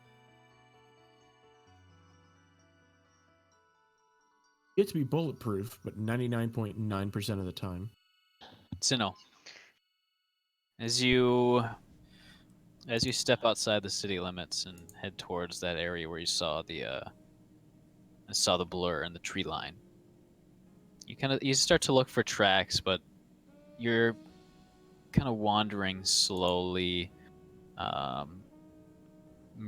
You get to be bulletproof, but 99.9% of the time. Sinnoh, as you step outside the city limits and head towards that area where you saw the blur and the tree line, you start to look for tracks, but you're kind of wandering slowly,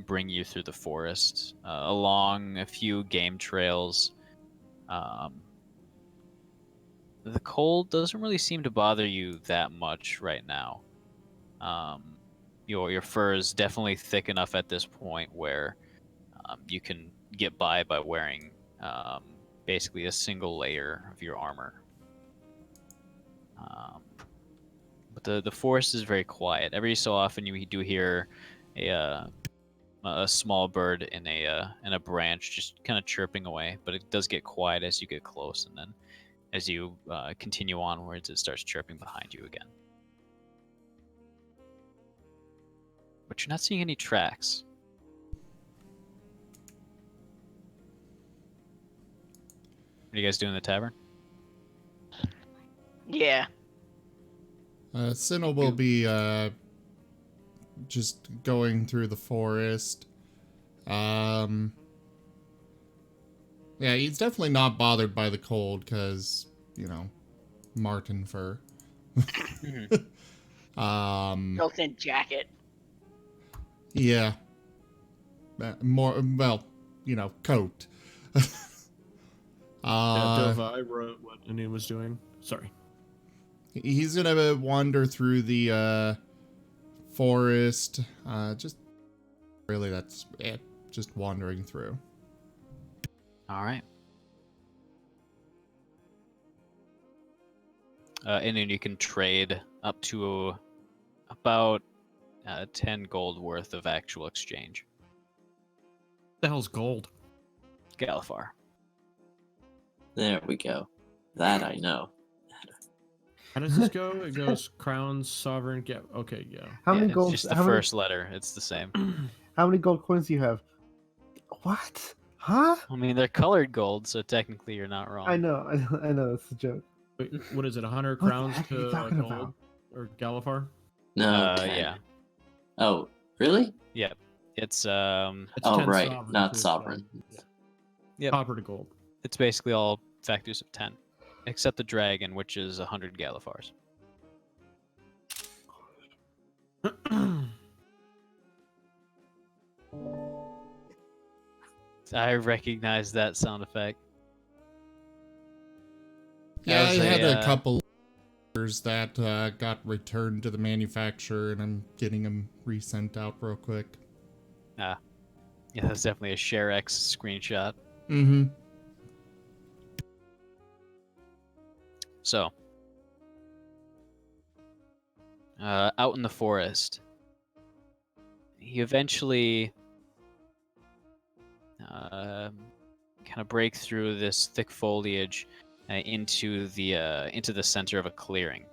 bring you through the forest, along a few game trails. The cold doesn't really seem to bother you that much right now. Your fur is definitely thick enough at this point where you can get by wearing basically a single layer of your armor. But the forest is very quiet. Every so often you do hear a small bird in a branch just kind of chirping away, but it does get quiet as you get close, and then as you continue onwards, it starts chirping behind you again. But you're not seeing any tracks. What are you guys doing in the tavern? Yeah. Sinnoh will be just going through the forest. Yeah, he's definitely not bothered by the cold because, marten fur. Built-in jacket. Yeah. More, well, coat. Dova, I wrote what Anu was doing. Sorry. He's gonna wander through the forest. Just really, that's it. Just wandering through. All right. And then you can trade up to about 10 gold worth of actual exchange. The hell's gold? Galifar. There we go. That I know. How does this go? It goes crown, sovereign. Okay, yeah. How many It's gold? just the how many- first letter. It's the same. How many gold coins do you have? What? Huh? I mean, they're colored gold, so technically you're not wrong. I know. I know. It's a joke. Wait, what is it? 100 What the crowns heck are you to talking gold about? or Galifar? No, 10. Yeah. Oh, really? Yep. It's It's Oh, 10 right. sovereign Not to, sovereign. yeah. Yep. Copper to gold. It's basically all factors of 10, except the dragon, which is 100 Galifars. I recognize that sound effect. Yeah, I That was had a, a couple orders that got returned to the manufacturer, and I'm getting them resent out real quick. Yeah, that's definitely a ShareX screenshot. Mm-hmm. So, out in the forest, you eventually kind of break through this thick foliage into the center of a clearing.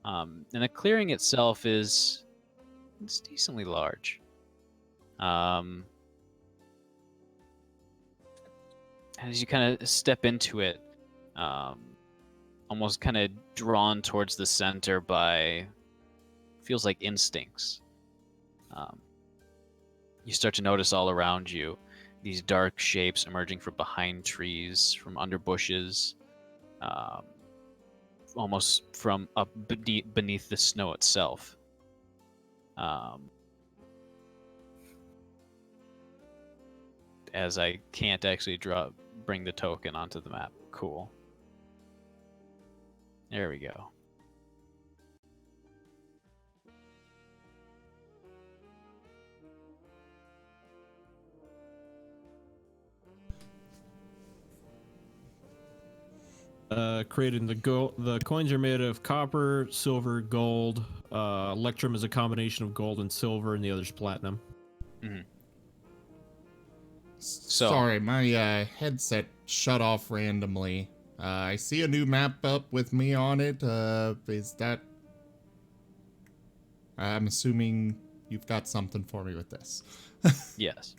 And the clearing itself it's decently large. And as you kind of step into it, almost kind of drawn towards the center by feels like instincts. You start to notice all around you these dark shapes emerging from behind trees, from under bushes, almost from up beneath the snow itself. As I can't actually bring the token onto the map. Cool. There we go. Created the coins are made of copper, silver, gold. Electrum is a combination of gold and silver, and the other's platinum. Mm-hmm. Sorry, my headset shut off randomly. I see a new map up with me on it. Is that... I'm assuming you've got something for me with this. Yes.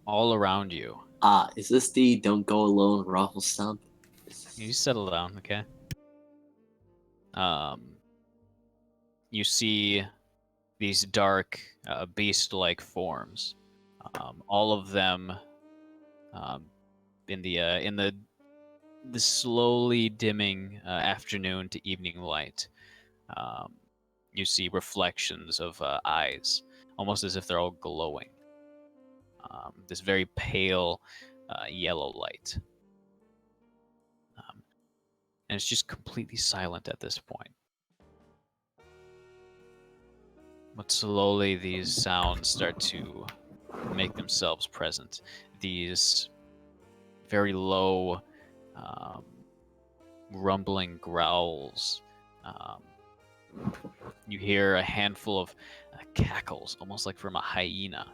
All around you. Is this the don't go alone raffle stump? You settle down, okay? You see these dark, beast-like forms. All of them in the slowly dimming afternoon to evening light. You see reflections of eyes, almost as if they're all glowing. This very pale yellow light. And it's just completely silent at this point. But slowly these sounds start to make themselves present. These very low, rumbling growls. You hear a handful of cackles, almost like from a hyena.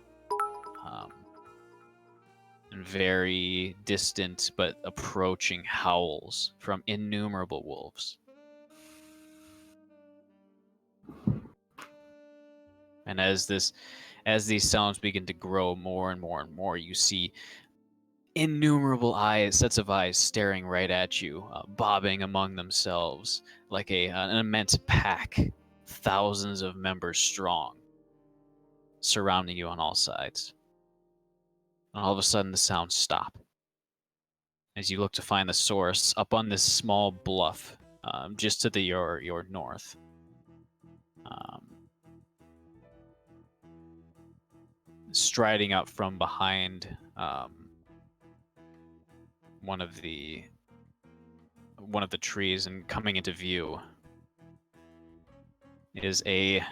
And very distant but approaching howls from innumerable wolves. And as these sounds begin to grow more and more and more, you see innumerable sets of eyes staring right at you, bobbing among themselves like an immense pack, thousands of members strong, surrounding you on all sides. And all of a sudden, the sounds stop as you look to find the source up on this small bluff, just to your north. Striding up from behind one of the trees and coming into view is make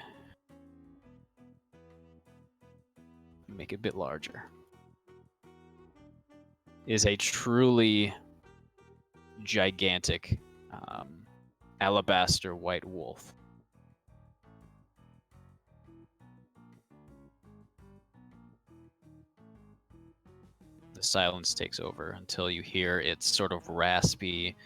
it a bit larger. Is a truly gigantic alabaster white wolf. The silence takes over until you hear its sort of raspy,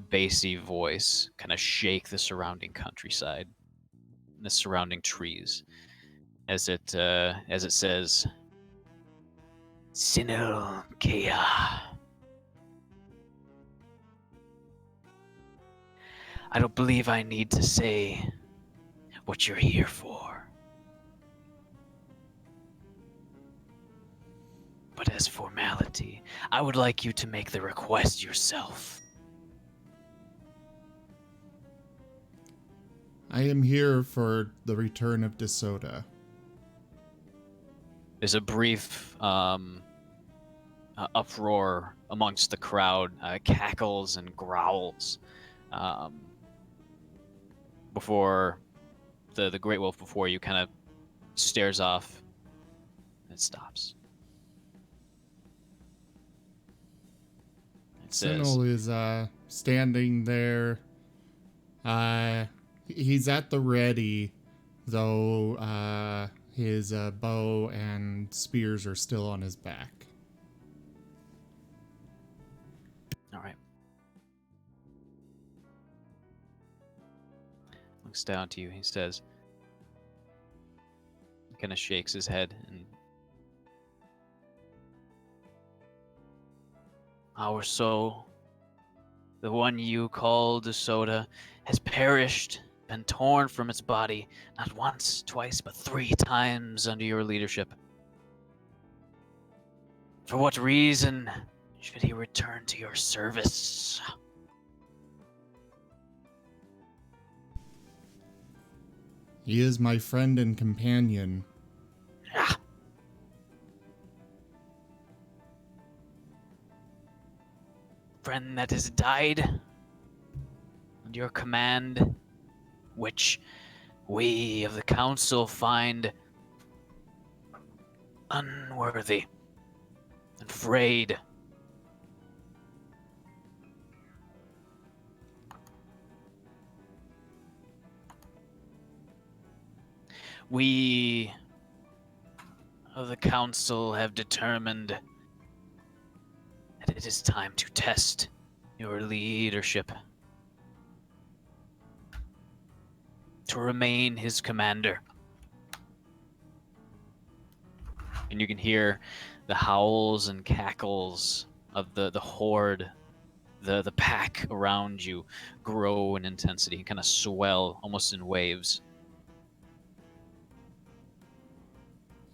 bassy voice kind of shake the surrounding countryside, and the surrounding trees, as it says, "Sinil Kea." I don't believe I need to say what you're here for. But as formality, I would like you to make the request yourself. I am here for the return of DeSoto. There's a brief uproar amongst the crowd, cackles and growls, before the Great Wolf before you kind of stares off and stops. It says, Sinil is standing there. He's at the ready, though his bow and spears are still on his back. all right. Looks down to you. He says, kind of shakes his head, and our soul, the one you call DeSoto, has perished, been torn from its body, not once, twice, but 3 times under your leadership. For what reason should he return to your service? He is my friend and companion. Ah. Friend that has died under your command, which we of the council find unworthy and afraid. We of the council have determined that it is time to test your leadership. To remain his commander. And you can hear the howls and cackles of the horde, the pack around you grow in intensity and kind of swell almost in waves.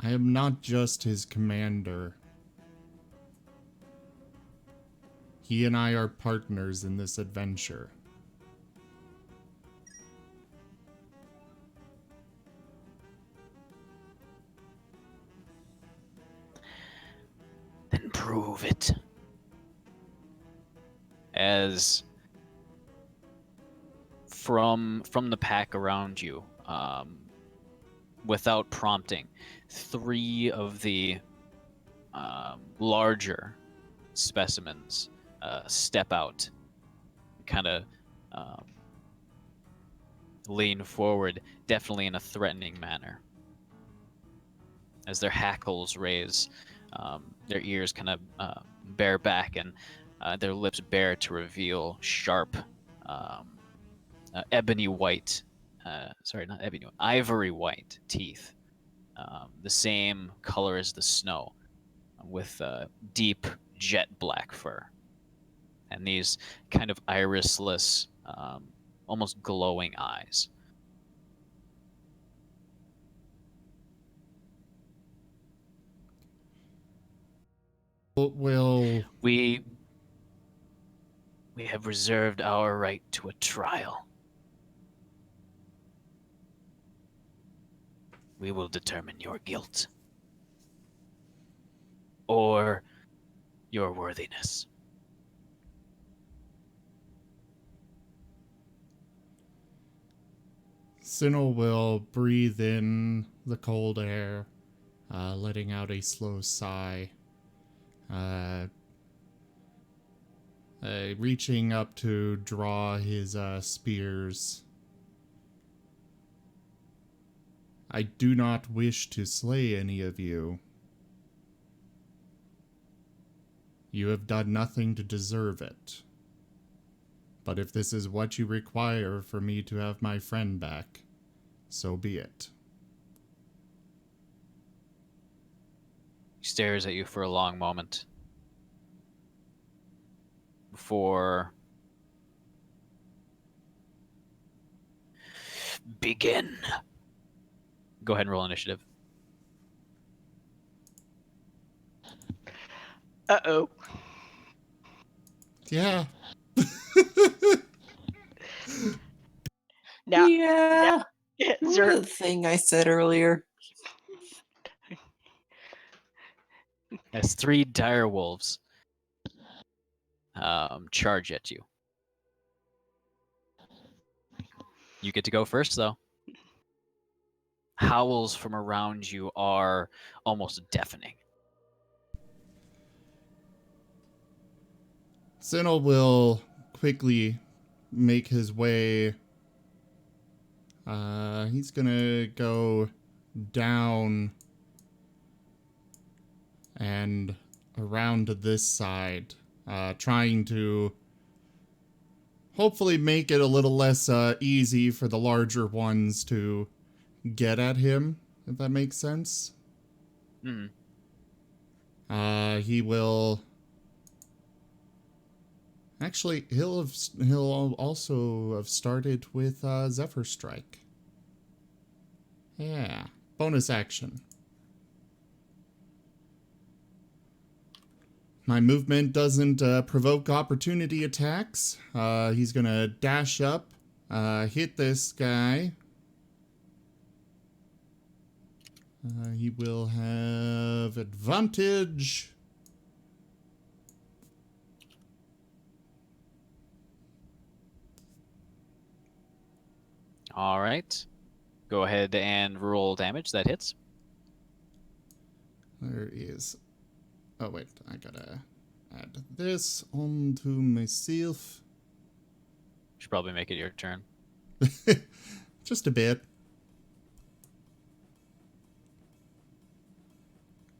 I am not just his commander. He and I are partners in this adventure. Then prove it. As from the pack around you, without prompting, 3 of the larger specimens step out, kind of lean forward, definitely in a threatening manner. As their hackles raise, their ears kind of bear back, and their lips bare to reveal sharp, ebony white, sorry, not ebony, ivory white teeth, the same color as the snow, with deep jet black fur, and these kind of irisless, almost glowing eyes. Will We have reserved our right to a trial. We will determine your guilt or your worthiness. Sinil will breathe in the cold air, letting out a slow sigh. reaching up to draw his spears. I do not wish to slay any of you. You have done nothing to deserve it. But if this is what you require for me to have my friend back, so be it. He stares at you for a long moment before begin. Go ahead and roll initiative. Uh-oh. Yeah. Now, Yeah. now Remember the thing I said earlier? As 3 dire wolves charge at you. You get to go first, though. Howls from around you are almost deafening. Sinnoh will quickly make his way. He's gonna go down and around to this side, trying to hopefully make it a little less easy for the larger ones to get at him, if that makes sense. Mm. He will. Actually, he'll also have started with Zephyr Strike. Yeah, bonus action. My movement doesn't provoke opportunity attacks. He's gonna dash up, hit this guy. He will have advantage. All right. Go ahead and roll damage. That hits. There is. Oh, wait. I gotta add this onto myself. Should probably make it your turn. Just a bit.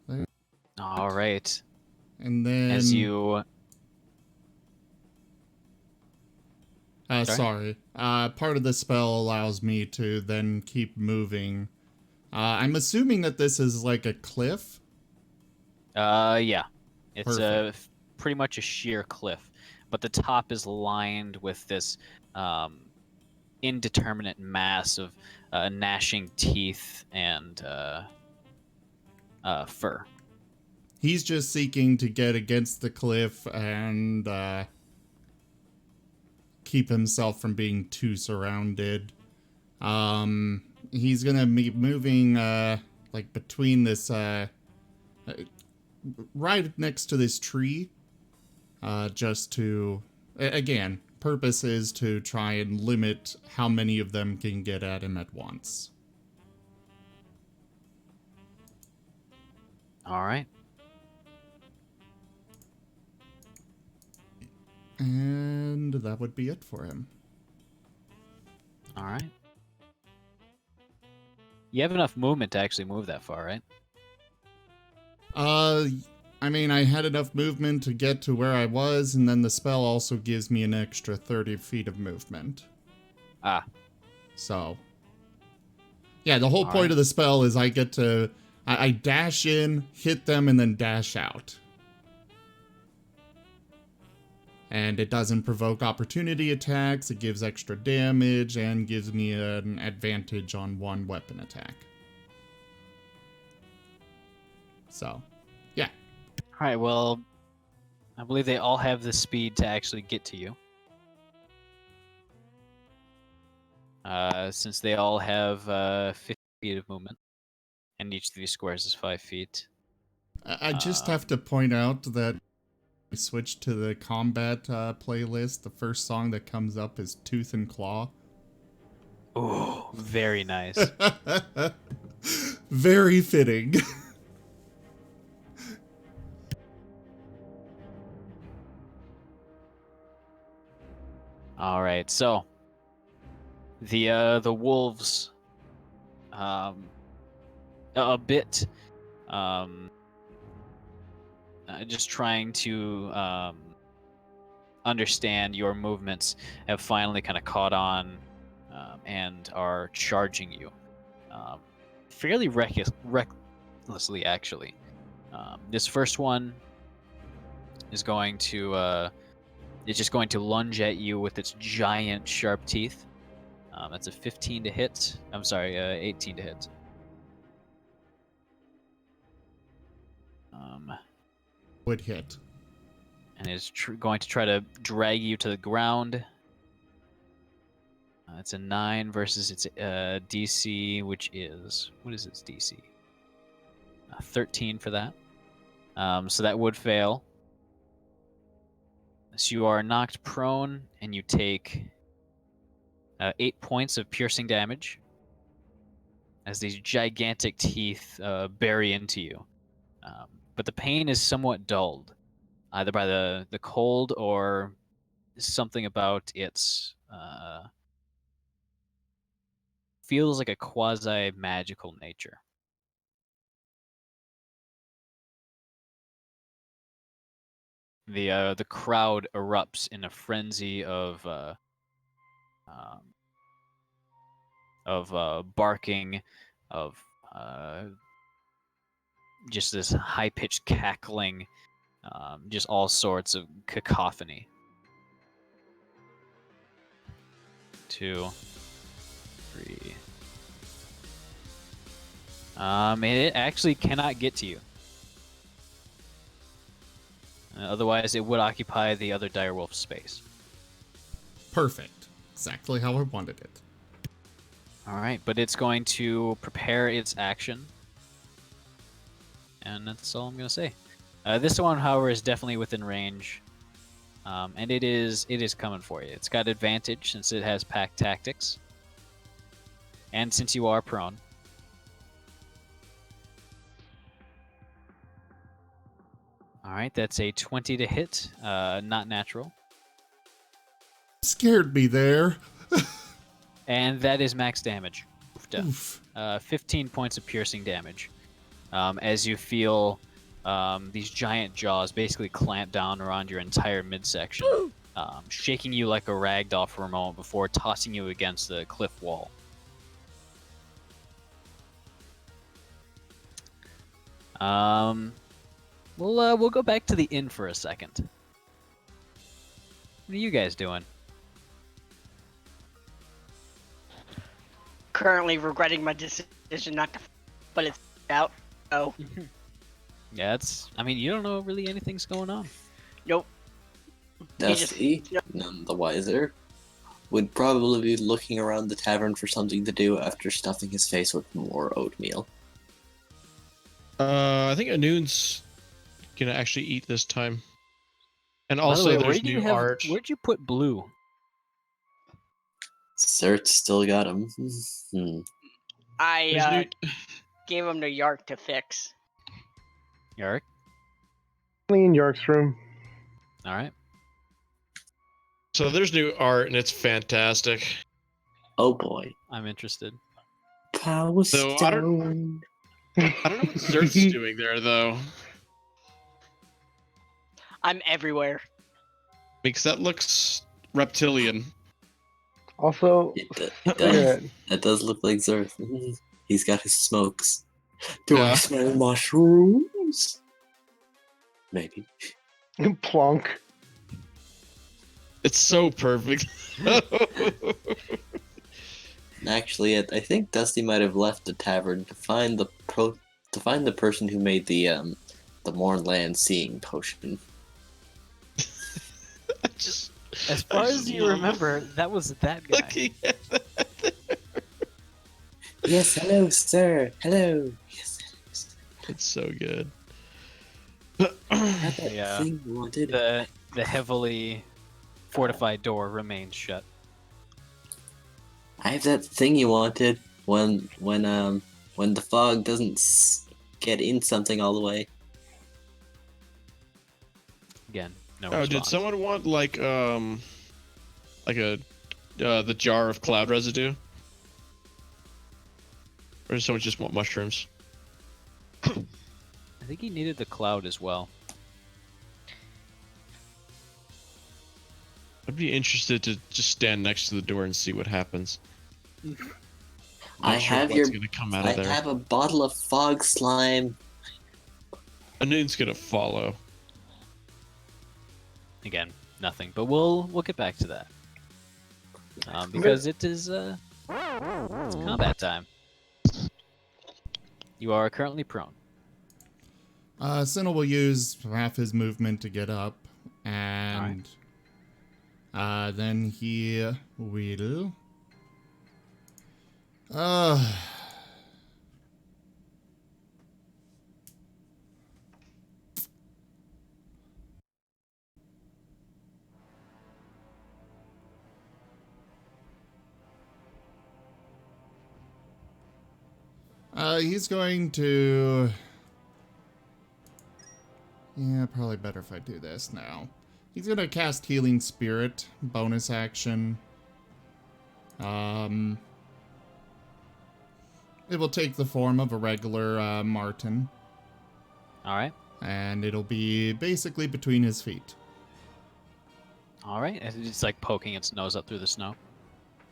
There. All right. And then. As you. Sorry. Part of the spell allows me to then keep moving. I'm assuming that this is like a cliff. Yeah. It's Perfect. pretty much a sheer cliff, but the top is lined with this indeterminate mass of gnashing teeth and fur. He's just seeking to get against the cliff and keep himself from being too surrounded. He's gonna be moving like between this right next to this tree, just to again, purpose is to try and limit how many of them can get at him at once. All right. And that would be it for him. All right. You have enough movement to actually move that far, right? I mean, I had enough movement to get to where I was, and then the spell also gives me an extra 30 feet of movement. Ah. So. Yeah, the whole All point right. of the spell is I get to... I dash in, hit them, and then dash out. And it doesn't provoke opportunity attacks, it gives extra damage, and gives me an advantage on one weapon attack. So, yeah. All right. Well, I believe they all have the speed to actually get to you. Since they all have 50 feet of movement, and each of these squares is 5 feet. I just have to point out that I switched to the combat playlist. The first song that comes up is Tooth and Claw. Oh, very nice. Very fitting. All right, so the wolves, a bit, just trying to understand your movements, have finally kind of caught on, and are charging you, fairly recklessly, actually. This first one is going to it's just going to lunge at you with its giant sharp teeth. That's a 15 to hit. I'm sorry, 18 to hit. Would hit. And is going to try to drag you to the ground. It's a 9 versus its DC, which is... What is its DC? 13 for that. So that would fail. So you are knocked prone, and you take 8 points of piercing damage as these gigantic teeth bury into you. But the pain is somewhat dulled, either by the cold or something about its feels like a quasi-magical nature. The crowd erupts in a frenzy of barking, of just this high-pitched cackling, just all sorts of cacophony. 2, 3. It actually cannot get to you. Otherwise, it would occupy the other direwolf space. Perfect. Exactly how I wanted it. All right, but it's going to prepare its action. And that's all I'm going to say. This one, however, is definitely within range. And it is coming for you. It's got advantage since it has pack tactics. And since you are prone. All right, that's a 20 to hit, not natural. Scared me there. And that is max damage. Oof. 15 points of piercing damage. As you feel these giant jaws basically clamp down around your entire midsection, shaking you like a ragdoll for a moment before tossing you against the cliff wall. We'll go back to the inn for a second. What are you guys doing? Currently regretting my decision not to, but it's out. Oh. Yeah, I mean, you don't know really anything's going on. Nope. Dusty, none the wiser, would probably be looking around the tavern for something to do after stuffing his face with more oatmeal. I think Anoon's gonna actually eat this time. And By the also, way, there's new art. Where'd you put Blue? Cert still got him. I gave him to Yark to fix. Yark? In York's room. All right. So there's new art, and it's fantastic. Oh boy. I'm interested. Power So, Stone. I don't know what Zerth's doing there, though. I'm everywhere. Because that looks reptilian. Also, That does look like Zerth. He's got his smokes. Do I Yeah. smell mushrooms? Maybe. Plonk. It's so perfect. Actually, I think Dusty might have left the tavern to find the person who made the Mornland seeing potion. Just As far as you remember, that was that guy. looking at that. Yes, hello, sir. Hello. Yes, hello, sir. It's so good. Had that Yeah. thing you wanted. The heavily fortified door remains shut. I have that thing you wanted when the fog doesn't get in something all the way. Again, no Oh, response. did someone want like Like the jar of cloud residue? Or does someone just want mushrooms? I think he needed the cloud as well. I'd be interested to just stand next to the door and see what happens. I have your. Gonna come out I of there. have a bottle of fog slime. Anoon's gonna follow. Again, nothing. But we'll get back to that. Because it is it's combat time. You are currently prone. Sinnoh will use half his movement to get up, and then he will. He's going to. Yeah, probably better if I do this now. He's gonna cast Healing Spirit, bonus action. It will take the form of a regular marten. Alright. And it'll be basically between his feet. Alright. It's like poking its nose up through the snow.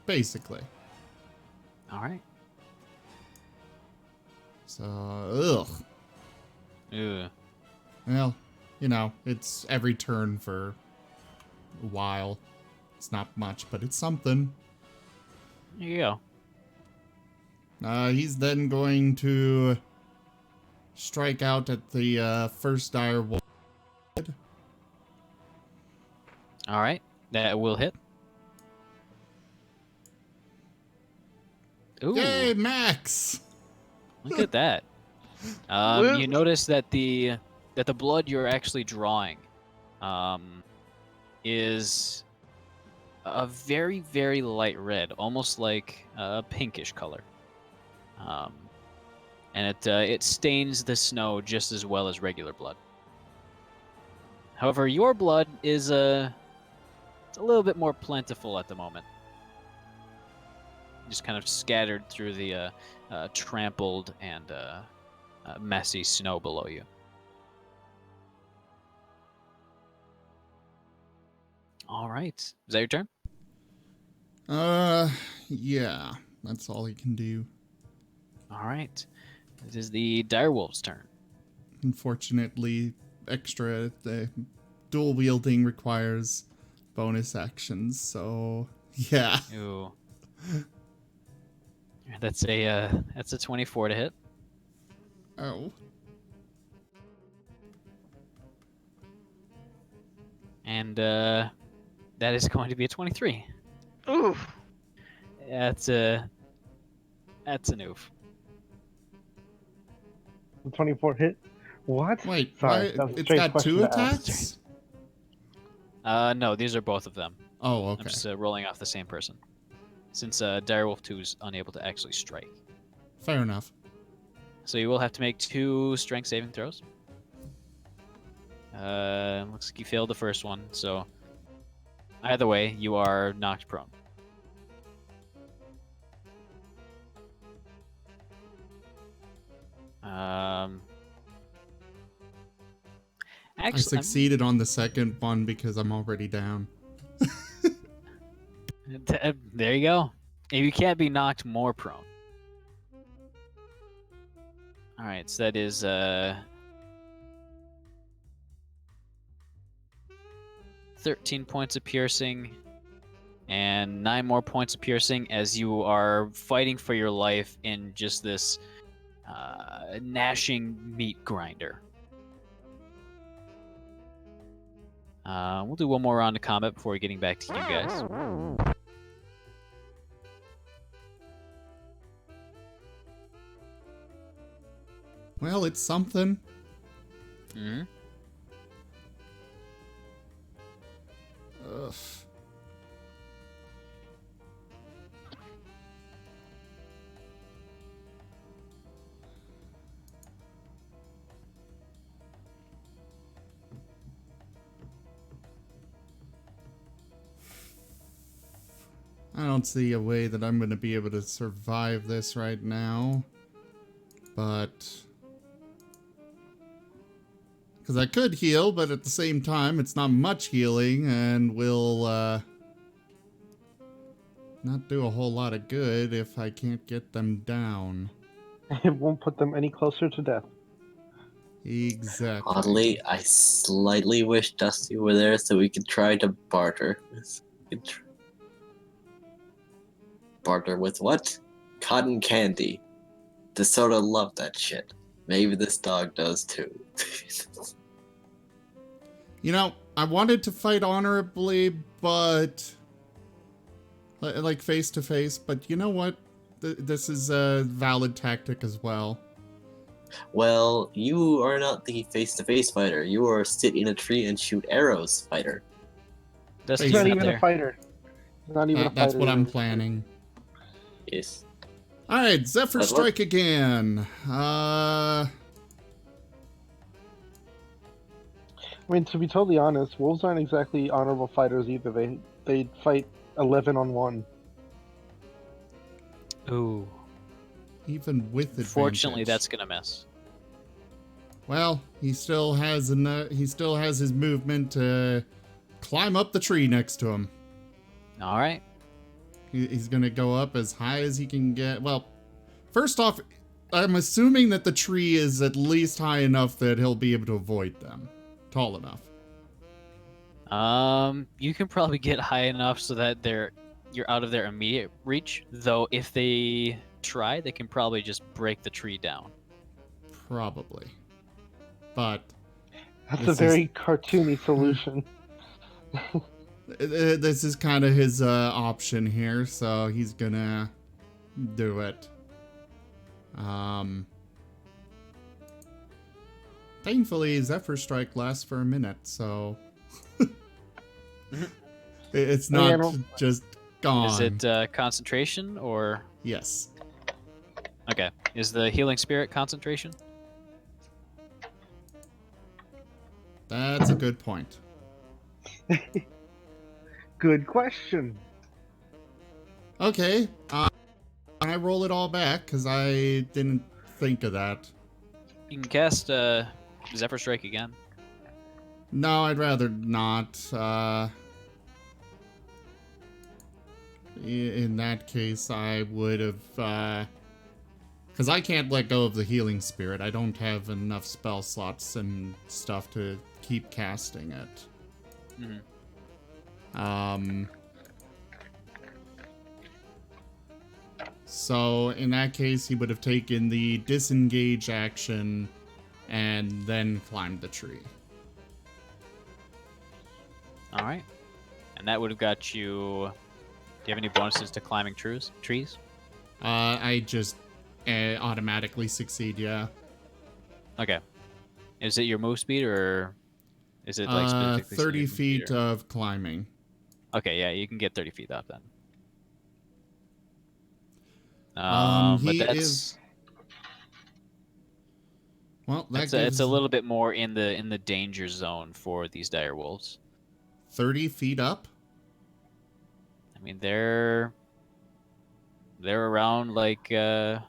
Basically. Alright. So, ugh. Ew. Well, you know, it's every turn for a while. It's not much, but it's something. There you go. He's then going to strike out at the first dire wolf. Alright. That will hit. Ooh. Yay, Max! Look at that. You notice that the blood you're actually drawing is a very, very light red, almost like a pinkish color. And it stains the snow just as well as regular blood. However, your blood is it's a little bit more plentiful at the moment. Just kind of scattered through the trampled and messy snow below you. All right. Is that your turn? Yeah. That's all he can do. All right. It is the direwolf's turn. Unfortunately, the dual wielding requires bonus actions, so yeah. Ooh. That's a 24 to hit. Oh. And that is going to be a 23. Ooh. That's an oof. 24 hit. What? Wait, Sorry, why? that was a It's strange got question 2 to ask. attacks? No, these are both of them. Oh, okay. I'm just rolling off the same person. Since Direwolf 2 is unable to actually strike. Fair enough. So you will have to make 2 strength saving throws. Looks like you failed the first one, so either way, you are knocked prone. I Actually, succeeded on the second one because I'm already down. there you go. You can't be knocked more prone. All right, so that is 13 points of piercing and 9 more points of piercing as you are fighting for your life in just this gnashing meat grinder. We'll do one more round of combat before getting back to you guys. Well, it's something. Mm-hmm. Ugh. I don't see a way that I'm going to be able to survive this right now. But... because I could heal, but at the same time, it's not much healing, and will not do a whole lot of good if I can't get them down. It won't put them any closer to death. Exactly. Oddly, I slightly wish Dusty were there so we could try to barter. Barter with what? Cotton candy. DeSoto loved that shit. Maybe this dog does too. You know, I wanted to fight honorably, but... like face to face, but you know what? This is a valid tactic as well. Well, you are not the face-to-face fighter. You are sit in a tree and shoot arrows fighter. Dusty's He's not not even there. a fighter. He's not even a fighter. That's what I'm planning. Yes. Alright, Zephyr That's Strike again. I mean, to be totally honest, wolves aren't exactly honorable fighters either. They fight 11 on 1. Ooh. Even with advantage. Fortunately, that's gonna miss. Well, he still has his movement to climb up the tree next to him. All right. He's gonna go up as high as he can get. Well, first off, I'm assuming that the tree is at least high enough that he'll be able to avoid them. Tall enough. You can probably get high enough so that you're out of their immediate reach. Though, if they try, they can probably just break the tree down. Probably. But That's a very cartoony solution. this is kind of his option here, so he's gonna do it. Thankfully, Zephyr Strike lasts for a minute, so it's not just gone. Is it concentration or? Yes. Okay. Is the healing spirit concentration? That's a good point. Good question. Okay. I roll it all back because I didn't think of that. You can cast Zephyr Strike again. No, I'd rather not. In that case, I would have... because I can't let go of the healing spirit. I don't have enough spell slots and stuff to keep casting it. Mm-hmm. So in that case, he would have taken the disengage action and then climbed the tree. All right. And that would have got you... Do you have any bonuses to climbing trees? I just automatically succeed, yeah. Okay. Is it your move speed or is it like specifically 30 feet of climbing. Okay, yeah, you can get 30 feet up then. He but that's is... Well, it's a little bit more in the danger zone for these dire wolves. 30 feet up? I mean, they're around like I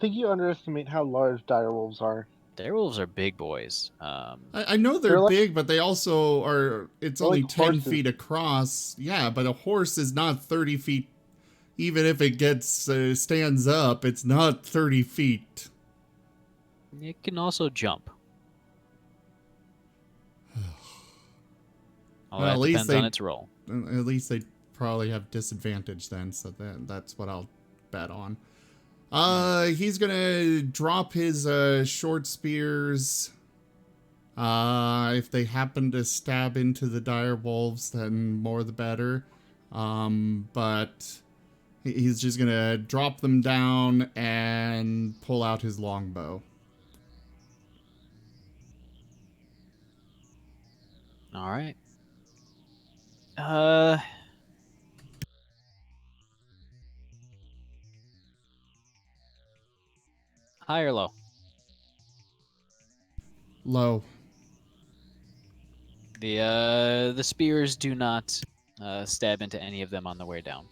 think you underestimate how large direwolves are. Direwolves are big boys. I know they're like, big, but they also are... It's only like 10 horses. feet across. Yeah, but a horse is not 30 feet. Even if it gets stands up, it's not 30 feet. It can also jump. Well, that at least depends on its role. At least they probably have disadvantage then, so that's what I'll bet on. He's gonna drop his short spears. If they happen to stab into the dire wolves, then more the better. But he's just gonna drop them down and pull out his longbow. All right. High or low? Low. The spears do not stab into any of them on the way down.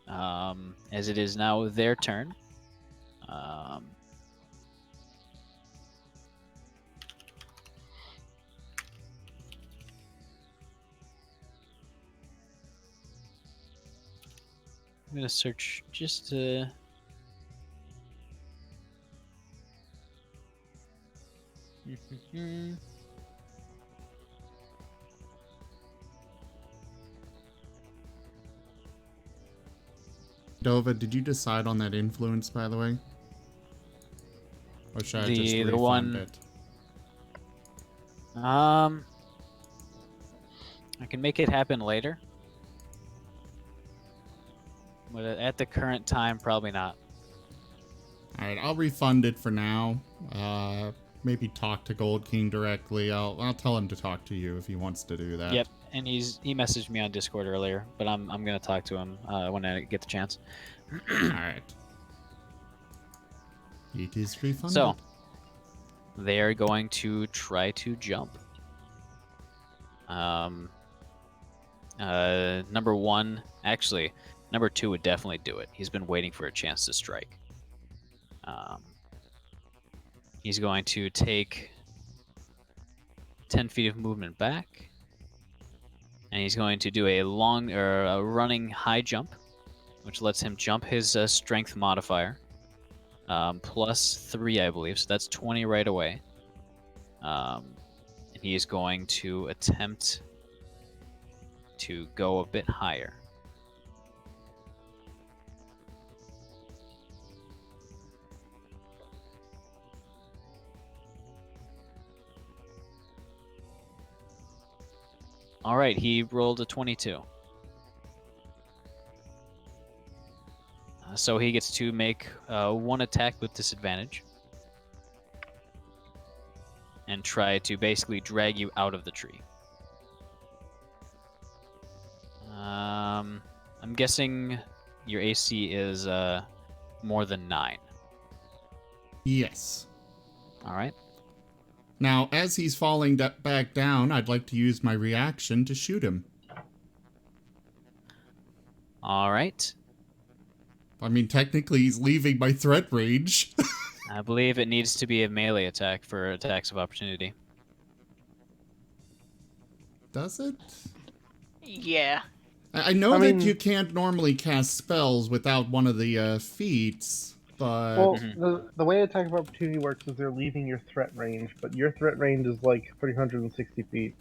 as it is now their turn. Um, I'm gonna search just to. Dova, did you decide on that influence, by the way? Or should I just The refund one- it? I can make it happen later. But at the current time, probably not. Alright, I'll refund it for now. Maybe talk to Gold King directly. I'll tell him to talk to you if he wants to do that. Yep, and he messaged me on Discord earlier, but I'm gonna talk to him when I get the chance. Alright. It is refunded. So, they are going to try to jump. Number one, actually, number two would definitely do it. He's been waiting for a chance to strike. He's going to take 10 feet of movement back, and he's going to do a running high jump, which lets him jump his strength modifier, +3, I believe. So that's 20 right away. And he is going to attempt to go a bit higher. All right, he rolled a 22. So he gets to make one attack with disadvantage and try to basically drag you out of the tree. I'm guessing your AC is more than 9. Yes. All right. Now, as he's falling back down, I'd like to use my reaction to shoot him. All right. I mean, technically, he's leaving my threat range. I believe it needs to be a melee attack for attacks of opportunity. Does it? Yeah. I know I that mean- you can't normally cast spells without one of the feats, but... Well, the way attack of opportunity works is they're leaving your threat range, but your threat range is like 360 feet.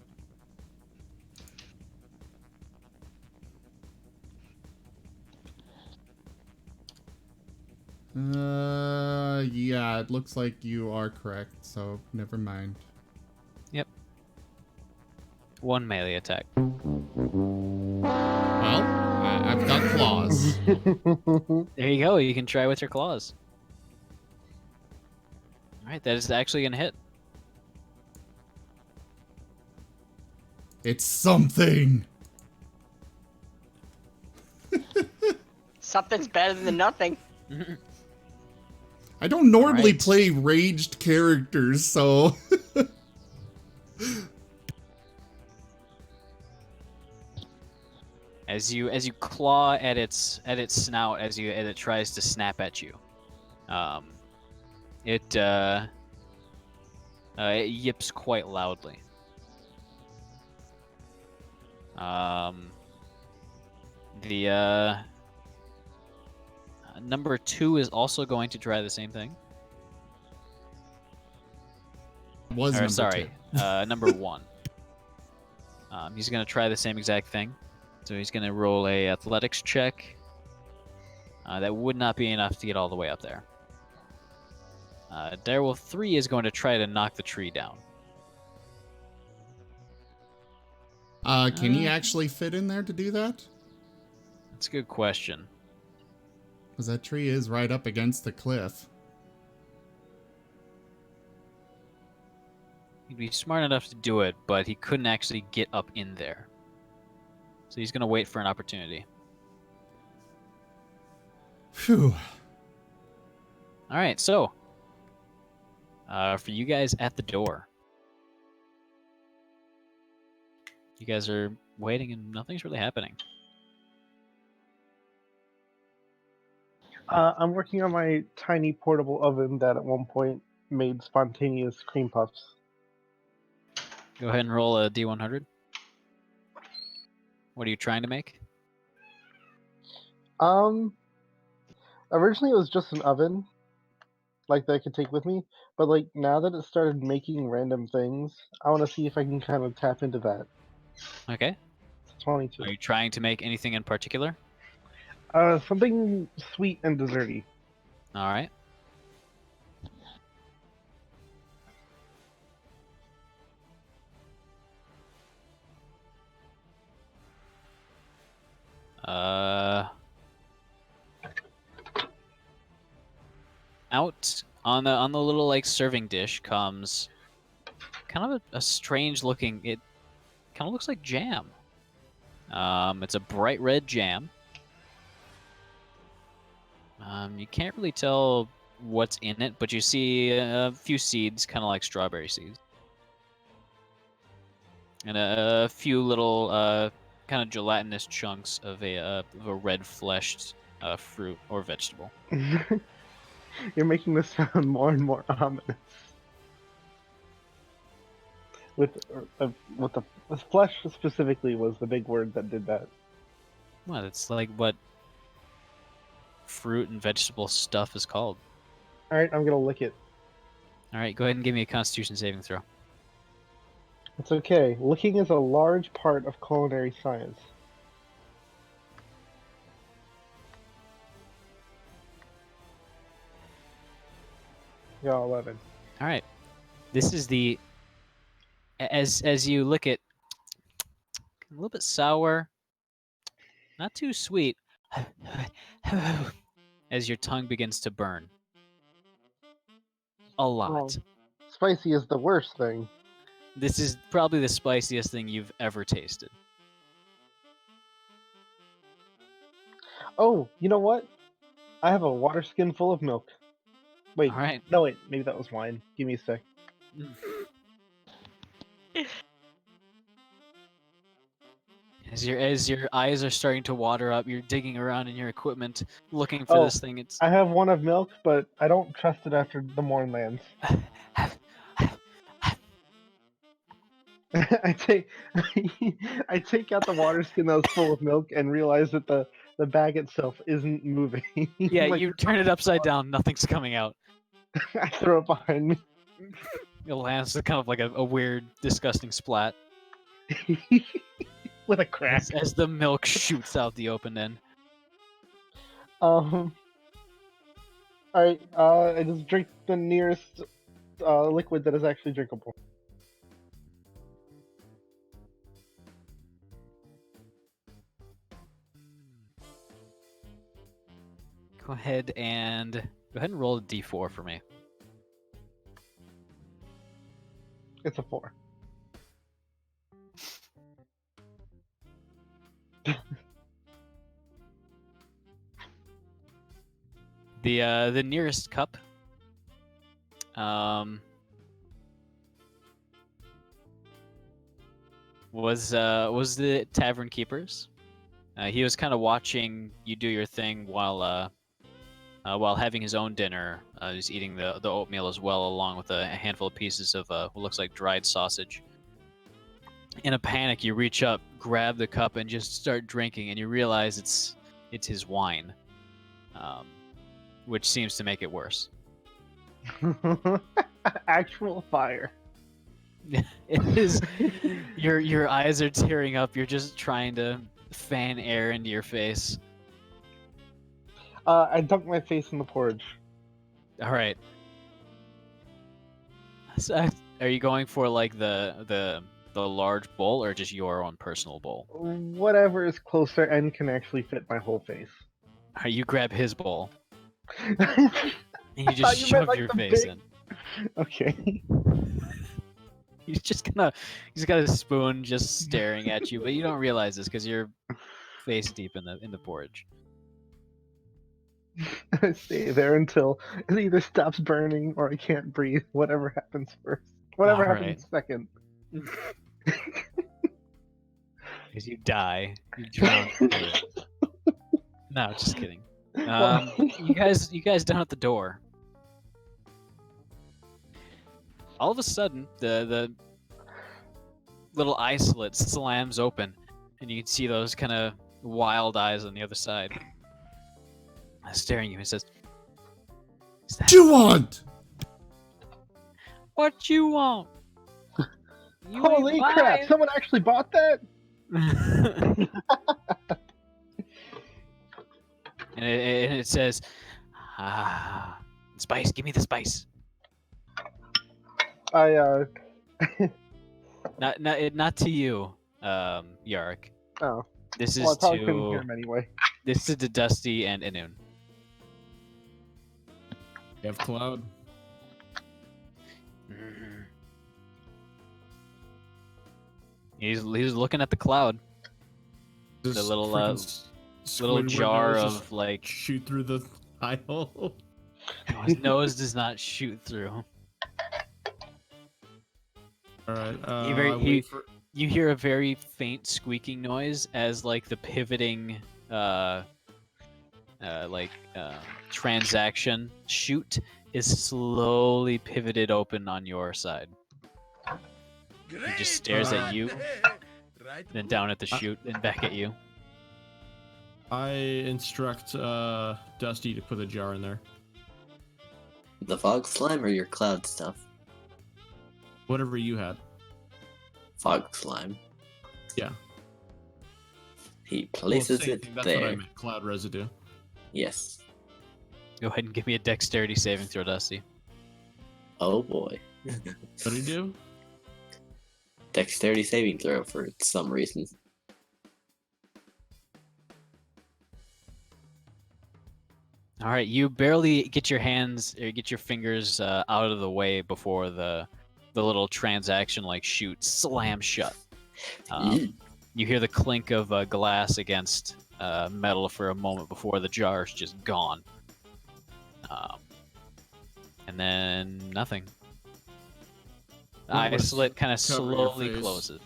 Yeah, it looks like you are correct, so never mind. Yep. One melee attack. Well, I've got claws. There you go. You can try with your claws. All right, that is actually gonna hit. It's something! Something's better than nothing. I don't normally Right. play raged characters, so... As you claw at its snout as it tries to snap at you, it yips quite loudly. The number 2 is also going to try the same thing. was Or, number sorry, 2. number 1. He's going to try the same exact thing. So he's going to roll a athletics check. That would not be enough to get all the way up there. Darewolf 3 is going to try to knock the tree down. Can he actually fit in there to do that? That's a good question. Because that tree is right up against the cliff. He'd be smart enough to do it, but he couldn't actually get up in there. So he's going to wait for an opportunity. Phew. All right, so for you guys at the door, you guys are waiting and nothing's really happening. I'm working on my tiny portable oven that at one point made spontaneous cream puffs. Go ahead and roll a D100. What are you trying to make? Originally it was just an oven, like that I could take with me. But like now that it started making random things, I want to see if I can kind of tap into that. Okay. It's 22. Are you trying to make anything in particular? Something sweet and desserty. All right. Out on the little like serving dish comes kind of a strange looking. It kind of looks like jam. It's a bright red jam. You can't really tell what's in it, but you see a few seeds, kind of like strawberry seeds, and a few little kind of gelatinous chunks of a red-fleshed fruit or vegetable. You're making this sound more and more ominous. With the flesh specifically was the big word that did that. Well, it's like what fruit and vegetable stuff is called. All right, I'm gonna lick it. All right, go ahead and give me a Constitution saving throw. It's okay. Licking is a large part of culinary science. Yeah, 11. All right, this is the as you lick it, a little bit sour, not too sweet. As your tongue begins to burn. A lot. Well, spicy is the worst thing. This is probably the spiciest thing you've ever tasted. Oh, you know what? I have a water skin full of milk. Wait, All right. no, wait, maybe that was wine. Give me a sec. As your eyes are starting to water up, you're digging around in your equipment, looking for this thing. It's I have one of milk, but I don't trust it after the Mornlands. I take out the water skin that was full of milk and realize that the bag itself isn't moving. yeah. Like, You turn it upside down, nothing's coming out. I throw it behind me. It lands kind of like a weird, disgusting splat With a crack. as the milk shoots out the open end. Alright, I just drink the nearest liquid that is actually drinkable. Go ahead and roll a d4 for me. It's a 4. The nearest cup was the tavern keeper's. He was kind of watching you do your thing while having his own dinner. He's eating the oatmeal as well, along with a handful of pieces of what looks like dried sausage. In a panic, you reach up, grab the cup, and just start drinking, and you realize it's his wine, which seems to make it worse. Actual fire. It is. Your eyes are tearing up. You're just trying to fan air into your face. I dunk my face in the porridge. All right. So, are you going for like the large bowl or just your own personal bowl? Whatever is closer and can actually fit my whole face. You grab his bowl and you just shove your face in. Okay. He's got a spoon just staring at you, but you don't realize this because you're face deep in the porridge. I stay there until it either stops burning or I can't breathe. Whatever happens first. Whatever happens second. Because you die. You drown. No, just kidding. You guys down at the door. All of a sudden, the little eye slit slams open, and you can see those kind of wild eyes on the other side, staring at you. He says, What you want? "What you want? You Holy ain't crap! buying." Someone actually bought that? And it says, spice. Give me the spice. I Not to you, Yark. oh. This Well, I is probably couldn't hear to him anyway. this is to Dusty and Inun. You have Cloud. He's looking at the cloud. The This little freaking little Squidward jar nose of just like shoot through the eye hole. his nose does not shoot through. All right. You hear a very faint squeaking noise as like the pivoting transaction chute is slowly pivoted open on your side. He just stares at you, Right. then down at the chute, and back at you. I instruct Dusty to put a jar in there. The fog slime or your cloud stuff? Whatever you had. Fog slime. Yeah. He places Same it thing, that's what I there. meant. Cloud residue. Yes. Go ahead and give me a dexterity saving throw, Dusty. Oh boy. What did he do? Dexterity saving throw for some reason. All right, you barely get your hands or get your fingers out of the way before the little transaction like chute slams shut. You hear the clink of glass against metal for a moment before the jar is just gone. And then nothing. The eye Let's slit kind of cover your slowly face. closes.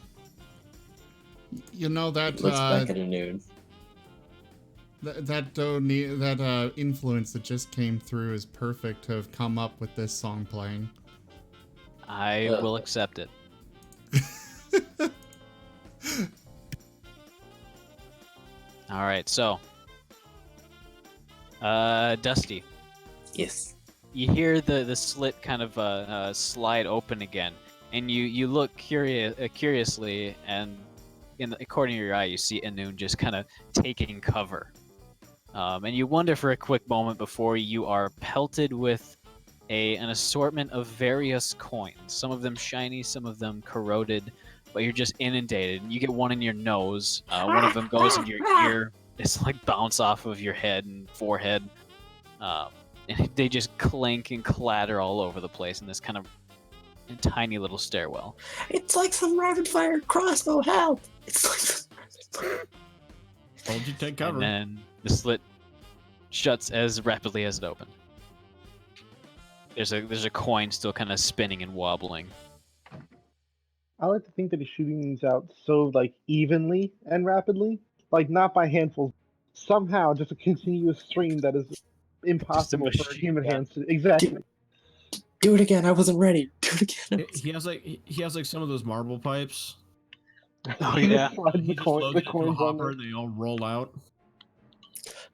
You know that Looks back at a noon. that influence that just came through is perfect to have come up with this song playing. I will accept it. All right, so Dusty, Yes. you hear the slit kind of slide open again, and you look curiously, and in the corner of your eye, you see Inun just kind of taking cover, and you wonder for a quick moment before you are pelted with an assortment of various coins. Some of them shiny, some of them corroded, but you're just inundated. You get one in your nose, one of them goes in your ear. It's like bounce off of your head and forehead. And they just clink and clatter all over the place in this kind of tiny little stairwell. It's like some rapid fire crossbow help. It's like some Told you take cover. And then the slit shuts as rapidly as it opened. There's a coin still kind of spinning and wobbling. I like to think that he's shooting these out so like evenly and rapidly, like not by handfuls. Somehow, just a continuous stream that is impossible for a machine human gun. hands to exactly. Do it again. I wasn't ready. Do it again. He has like some of those marble pipes. Oh He just yeah. slides He the, just coin, loads the it into a coins on hopper. there. They all roll out.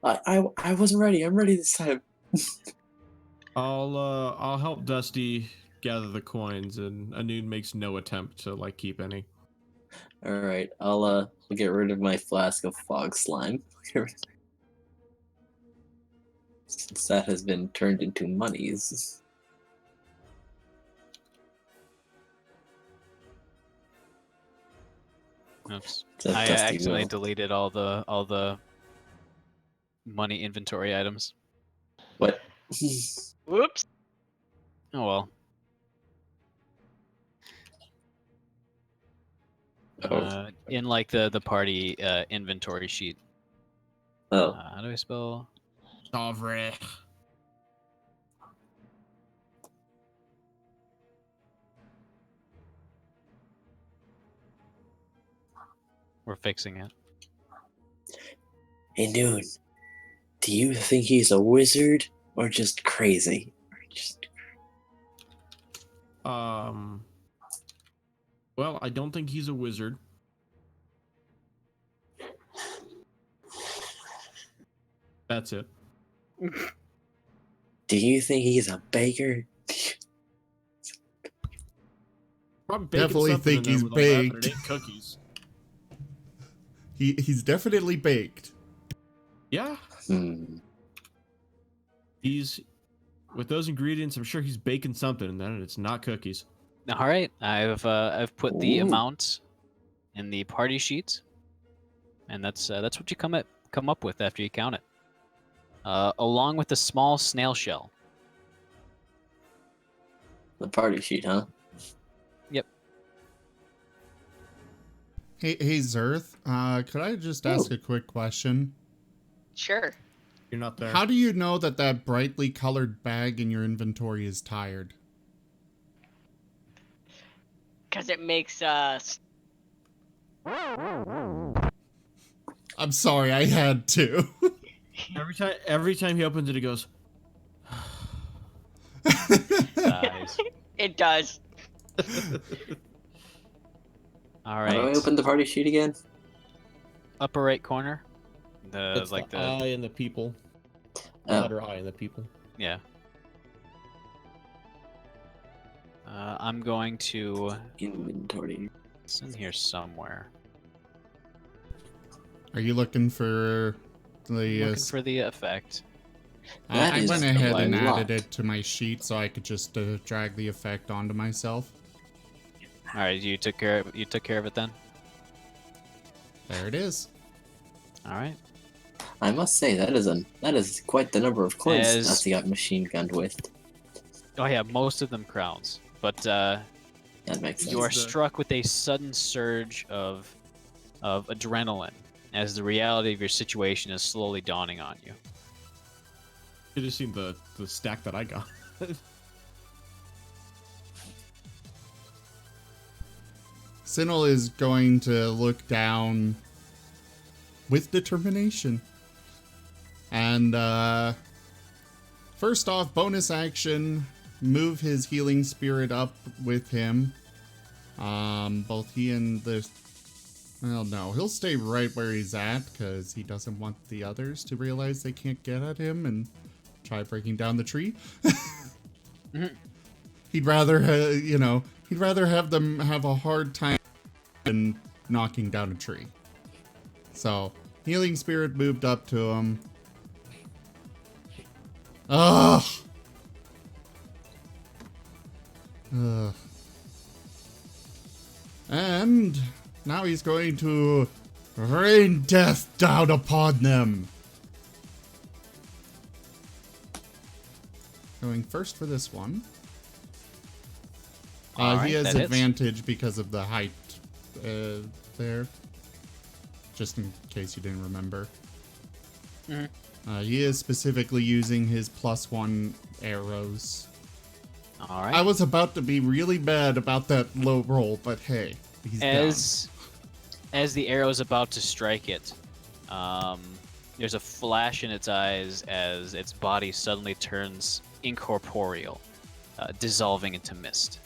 I wasn't ready. I'm ready this time. I'll help Dusty gather the coins, and Anun makes no attempt to like keep any. All right. I'll get rid of my flask of fog slime. Since that has been turned into monies. Oops. It's a I dusty accidentally mill. deleted all the money inventory items. What? Whoops. Oh well. In like the party inventory sheet. Oh. How do I spell? Savre. We're fixing it. Hey, dude. Do you think he's a wizard or just crazy? Well, I don't think he's a wizard. That's it. Do you think he's a baker? Probably baking Definitely something think in there he's with all that, but baked. it ain't cookies. He's definitely baked. Yeah. He's with those ingredients. I'm sure he's baking something, and then it's not cookies. All right, I've put the Ooh. amount in the party sheet, and that's what you come up with after you count it, along with a small snail shell. The party sheet, huh? Yep. Hey, Zerth, could I just ask a quick question? Sure. You're not there. How do you know that that brightly colored bag in your inventory is tired? Because it makes I'm sorry, I had to. Every time he opens it, he goes. Size. It does. All How do I right. open the party sheet again? Upper right corner. That's Like the the I and the people. The Oh. letter I and the people. yeah. I'm going to. Inventory. It's in here somewhere. Are you looking for the? Looking for the effect. That I is went ahead a and lot. added it to my sheet so I could just drag the effect onto myself. All right, you took care of it then. There it is. All right. I must say that is quite the number of coins As- that he got machine gunned with. Oh yeah, most of them crowns, but That makes sense. you are The- struck with a sudden surge of adrenaline as the reality of your situation is slowly dawning on you. You just seen the stack that I got. Sinel is going to look down with determination. And first off, bonus action, move his healing spirit up with him. Both he and the... Well, no, he'll stay right where he's at because he doesn't want the others to realize they can't get at him and try breaking down the tree. He'd rather, he'd rather have them have a hard time than knocking down a tree. So, healing spirit moved up to him. Ugh. Ugh. And now he's going to rain death down upon them. Going first for this one. Alright, He has that hits. advantage because of the height there. Just in case you didn't remember. He is specifically using his +1 arrows. All right. I was about to be really bad about that low roll, but hey, he's down. As the arrow is about to strike it, there's a flash in its eyes as its body suddenly turns incorporeal, dissolving into mist.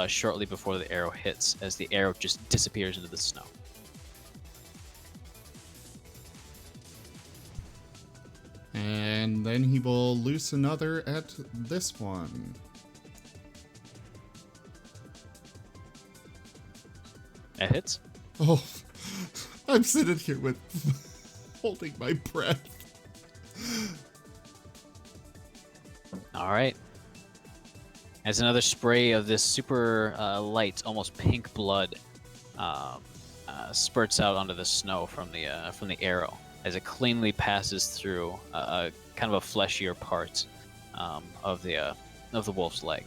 Shortly before the arrow hits, as the arrow just disappears into the snow. And then he will loose another at this one. That hits. Oh, I'm sitting here with holding my breath. All right. As another spray of this super light, almost pink blood spurts out onto the snow from the arrow, as it cleanly passes through a kind of a fleshier part of the wolf's leg.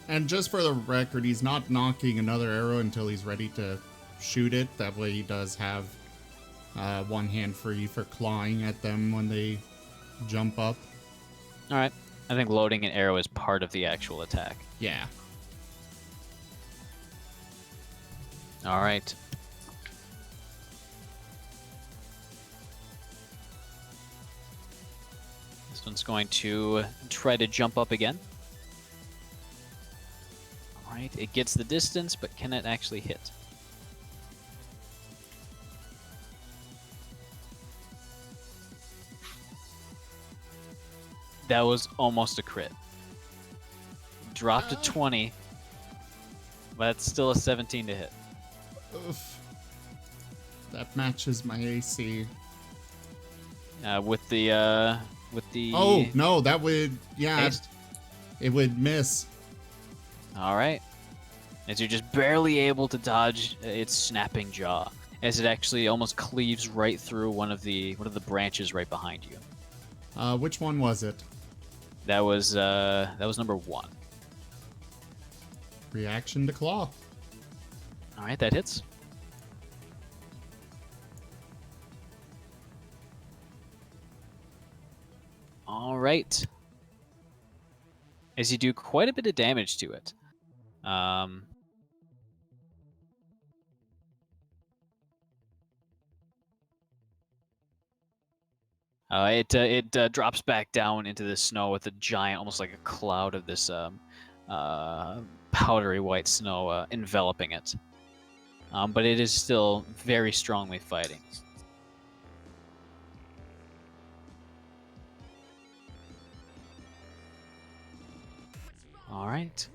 And just for the record, he's not knocking another arrow until he's ready to shoot it. That way he does have one hand free for clawing at them when they jump up. All right. I think loading an arrow is part of the actual attack. Yeah. All right. This one's going to try to jump up again. Alright, it gets the distance, but can it actually hit? That was almost a crit. Dropped to 20, but it's still a 17 to hit. Oof. That matches my AC. With the Oh, no, that would, yeah, haste. it would miss. All right. As you're just barely able to dodge its snapping jaw, as it actually almost cleaves right through one of the branches right behind you. Which one was it? That was number 1. Reaction to claw. All right, that hits. All right. As you do quite a bit of damage to it. It drops back down into the snow with a giant, almost like a cloud of this powdery white snow enveloping it. But it is still very strongly fighting. All right.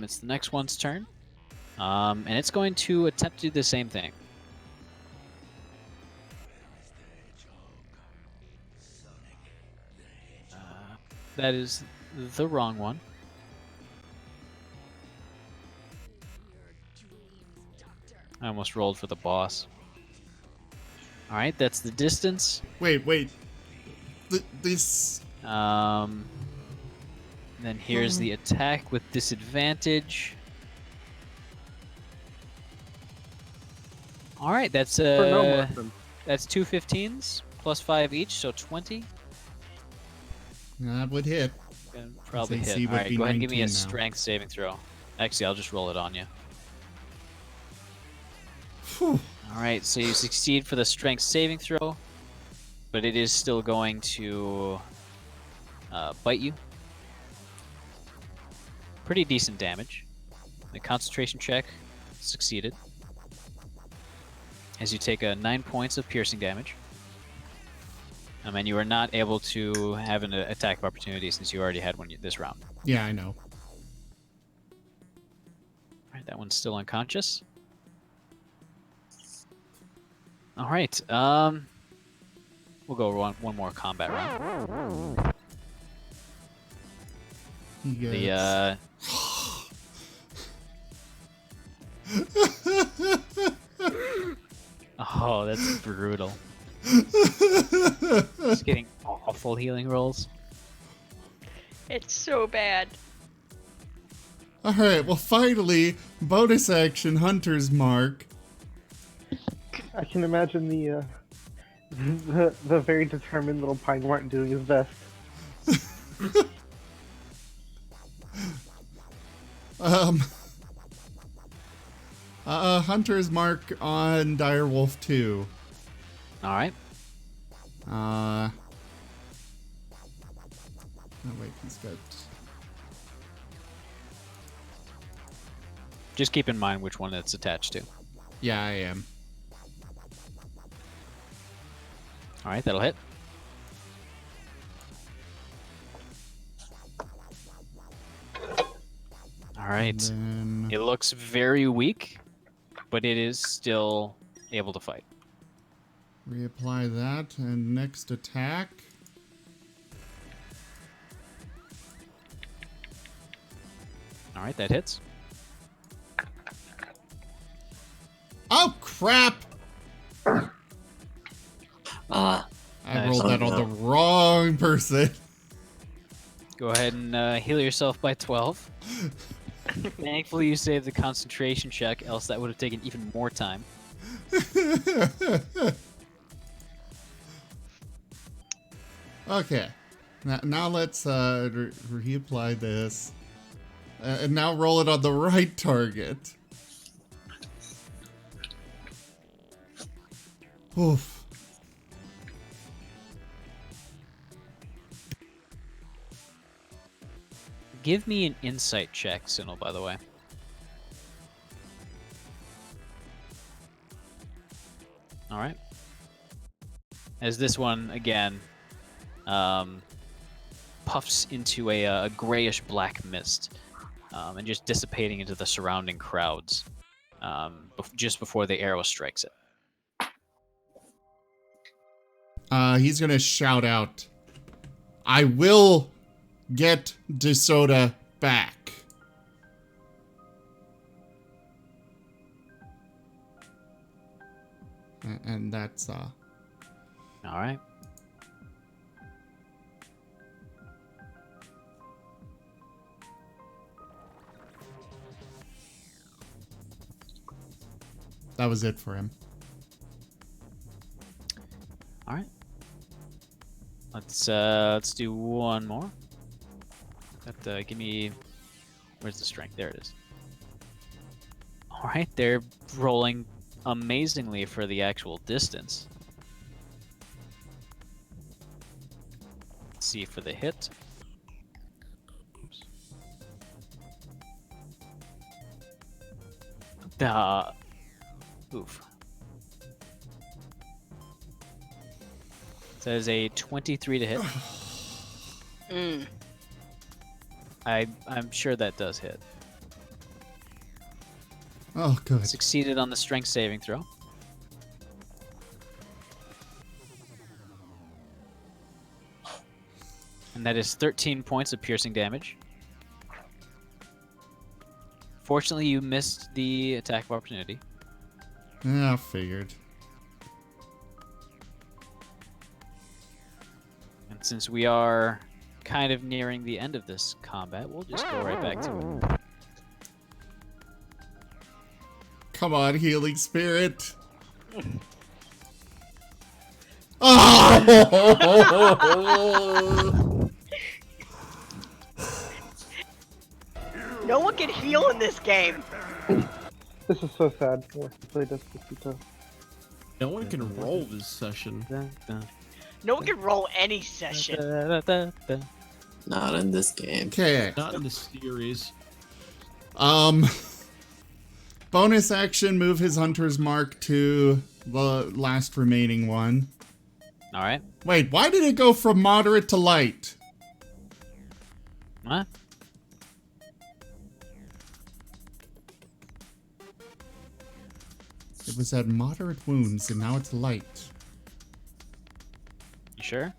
It's the next one's turn. And it's going to attempt to do the same thing. That is the wrong one. I almost rolled for the boss. All right, that's the distance. Wait. This... Then here's the attack with disadvantage. All right, that's For no weapon. that's 2 15s plus 5 each, so 20. That would hit. And probably AC hit. All would right, be go ahead and give me a 19 now. strength saving throw. Actually, I'll just roll it on you. Whew. All right, so you succeed for the strength saving throw, but it is still going to bite you. Pretty decent damage. The concentration check succeeded. As you take 9 points of piercing damage. And you are not able to have an attack of opportunity since you already had one this round. Yeah, I know. Alright, that one's still unconscious. Alright, we'll go one more combat round. He gets... The, oh, that's brutal. Just getting awful healing rolls. It's so bad. Alright, well finally, bonus action Hunter's Mark. I can imagine the very determined little Pine Martin doing his best. Hunter's Mark on Direwolf 2. Alright. Oh wait, he's got... Just keep in mind which one it's attached to. Yeah, I am. Alright, that'll hit. Alright. Then... It looks very weak, but it is still able to fight. Reapply that, and next attack. Alright, that hits. Oh, crap! Ah, I rolled Oh, that on no. the wrong person. Go ahead and heal yourself by 12. Thankfully, you saved the concentration check, else that would have taken even more time. Okay. Now let's reapply this. And now roll it on the right target. Oof. Give me an insight check, Sinnoh, by the way. All right. As this one, again, puffs into a grayish black mist and just dissipating into the surrounding crowds just before the arrow strikes it. He's gonna shout out, "I will get DeSoda back." And that's All right. that was it for him. All right. Let's do one more. Give me. Where's the strength? There it is. All right, they're rolling amazingly for the actual distance. Let's see for the hit. Oops. Oof. That is a 23 to hit. I'm sure that does hit. Oh, good. Succeeded on the strength saving throw. And that is 13 points of piercing damage. Fortunately, you missed the attack of opportunity. Yeah, I figured. And since we are kind of nearing the end of this combat, we'll just go right back to it. Come on, healing spirit. Oh! No one can heal in this game. This is so sad. I have to play Despacito. No one can roll this session. No one can roll any session. Not in this game. Okay. Not in the series. Bonus action, move his hunter's mark to the last remaining one. All right. Wait, why did it go from moderate to light? What? It was at moderate wounds, and now it's light. You sure?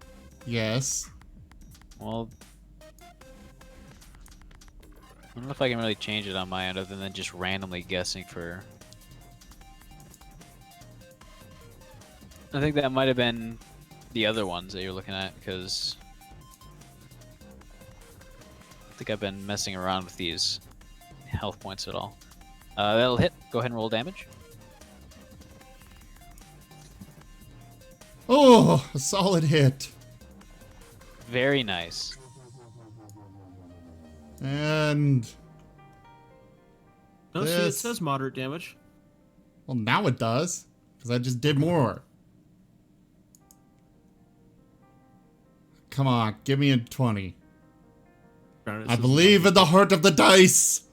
Yes. Well, I don't know if I can really change it on my end other than just randomly guessing for... I think that might have been the other ones that you're looking at, because I think I've been messing around with these health points at all. That'll hit. Go ahead and roll damage. Oh, a solid hit. Very nice. And... No, see, it this- says moderate damage. Well, now it does, because I just did more. Come on, give me a 20. I believe in the heart of the dice!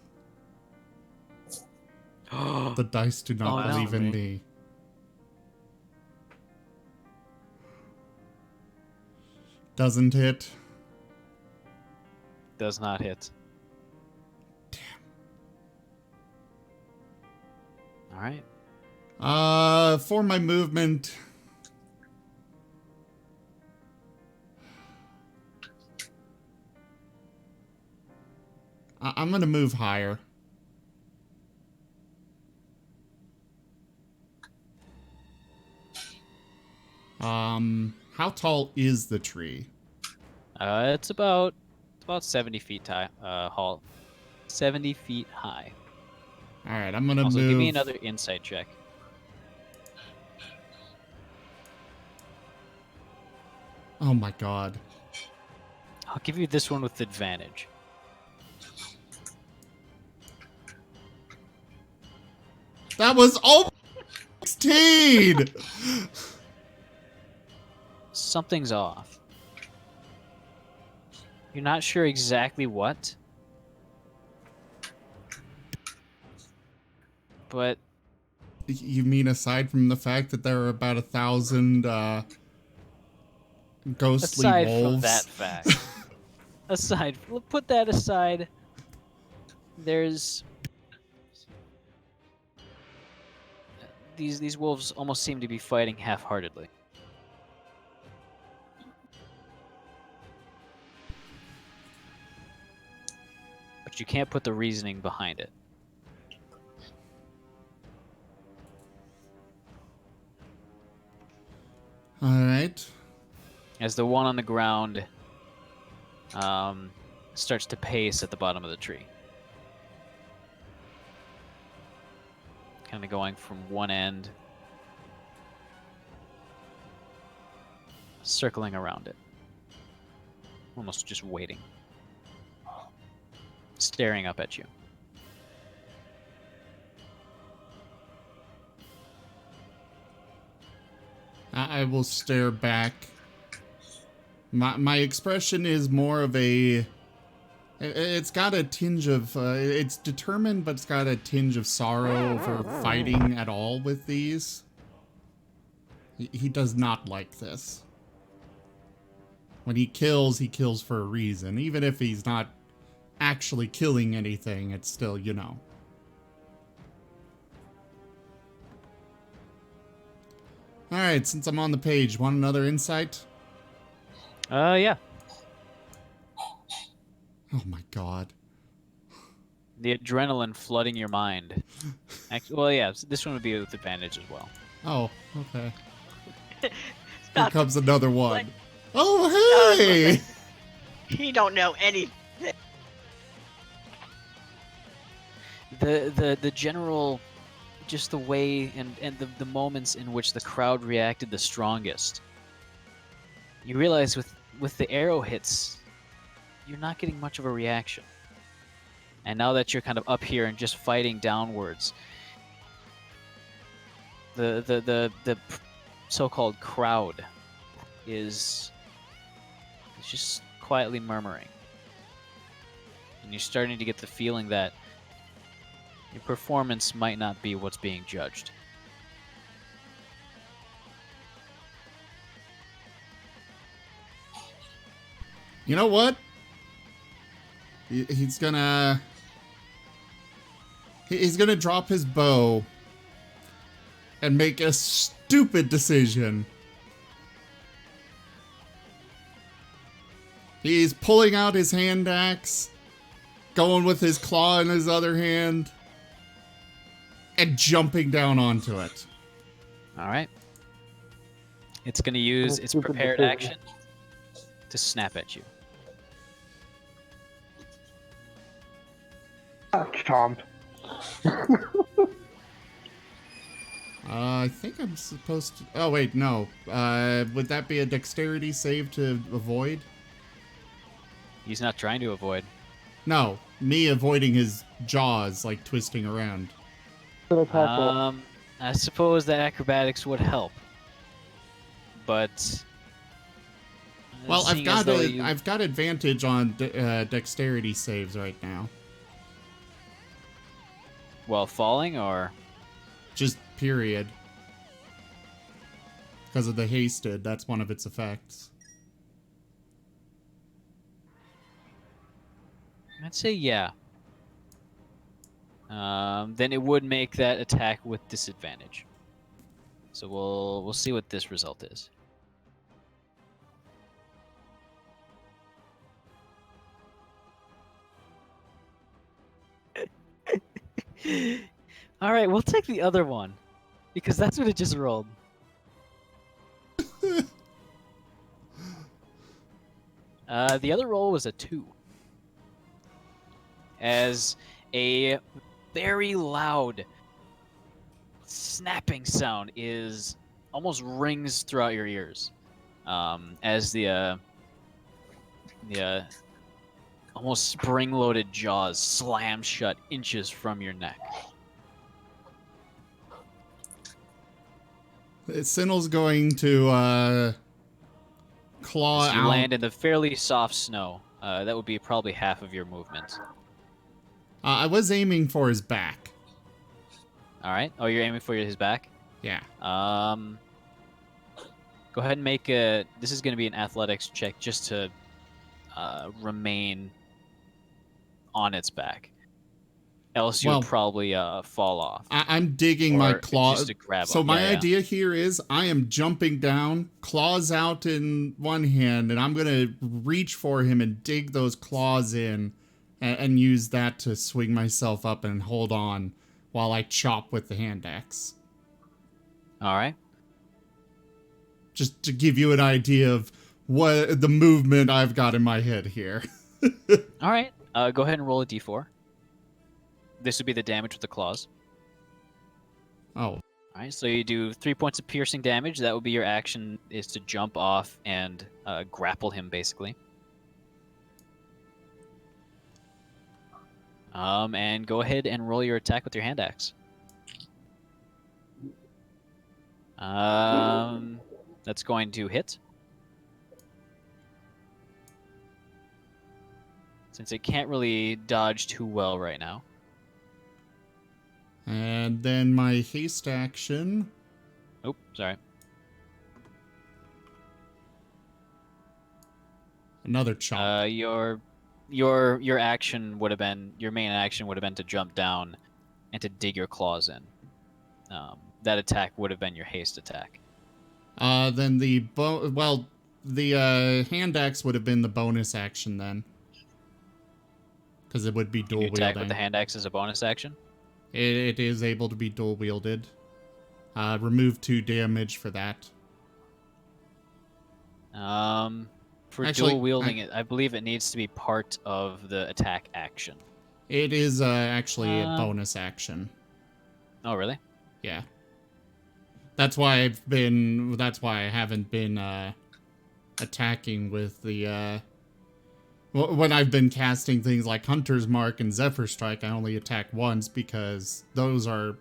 The dice do not Oh, no. believe in me. Doesn't hit. Does not hit. All right. For my movement... I'm gonna move higher. How tall is the tree? It's about 70 feet high. 70 feet high. All right, I'm gonna Also, move. give me another insight check. Oh my god. I'll give you this one with advantage. That was almost 16! Something's off. You're not sure exactly what, But You mean aside from the fact that there are about 1,000 ghostly aside wolves? from that fact, put that aside. There's these wolves almost seem to be fighting half-heartedly. But you can't put the reasoning behind it. All right. As the one on the ground starts to pace at the bottom of the tree. Kind of going from one end, circling around it. Almost just waiting. Staring up at you. I will stare back. My expression is more of a... It's got a tinge of... it's determined, but it's got a tinge of sorrow for fighting at all with these. He does not like this. When he kills for a reason. Even if he's not actually killing anything, it's still, you know. Alright, since I'm on the page, want another insight? Yeah. Oh my god. The adrenaline flooding your mind. Well, yeah, this one would be with advantage as well. Oh, okay. Here Stop. comes another one. Like- Oh, hey! He don't know anything. The general, just the way and the moments in which the crowd reacted the strongest. You realize with the arrow hits, you're not getting much of a reaction. And now that you're kind of up here and just fighting downwards, the so-called crowd is just quietly murmuring. And you're starting to get the feeling that your performance might not be what's being judged. You know what? He's gonna drop his bow and make a stupid decision. He's pulling out his hand axe, going with his claw in his other hand, and jumping down onto it. All right. It's going to use its Stupid prepared decision. action to snap at you. Chomp. I think I'm supposed to... Oh, wait, no. Would that be a dexterity save to avoid? He's not trying to avoid. No, me avoiding his jaws, like, twisting around. I suppose the acrobatics would help. But... Well, seeing as though you- I've got advantage on dexterity saves right now. While falling, or... Just period. Because of the hasted, that's one of its effects. I'd say yeah. Then it would make that attack with disadvantage. So we'll see what this result is. All right, we'll take the other one because that's what it just rolled. The other roll was a 2. As a very loud snapping sound is almost rings throughout your ears, as the almost spring-loaded jaws slam shut inches from your neck. Sinel's going to claw As you out. land in the fairly soft snow, that would be probably half of your movement. I was aiming for his back. All right. Oh, you're aiming for his back. Yeah. Go ahead and make a. This is going to be an athletics check just to remain on its back. Else you'll probably fall off. I'm digging my claw. Just to grab so him. my idea here is I am jumping down, claws out in one hand, and I'm gonna reach for him and dig those claws in, and use that to swing myself up and hold on while I chop with the hand axe. All right. Just to give you an idea of what the movement I've got in my head here. All right. Go ahead and roll a d4. This would be the damage with the claws. Oh. All right. So you do 3 points of piercing damage. That would be your action, is to jump off and grapple him, basically. And go ahead and roll your attack with your hand axe. That's going to hit. Since it can't really dodge too well right now. And then my haste action. Oh, sorry. Another chop. Your action would have been, your main action would have been to jump down and to dig your claws in. That attack would have been your haste attack. Then the hand axe would have been the bonus action then. Because it would be dual wielding. Attack with the hand axe as a bonus action? It is able to be dual wielded. Remove 2 damage for that. For Actually, dual wielding, I believe it needs to be part of the attack action. It is actually a bonus action. Oh, really? Yeah. That's why I haven't been attacking with the when I've been casting things like Hunter's Mark and Zephyr Strike, I only attack once because those are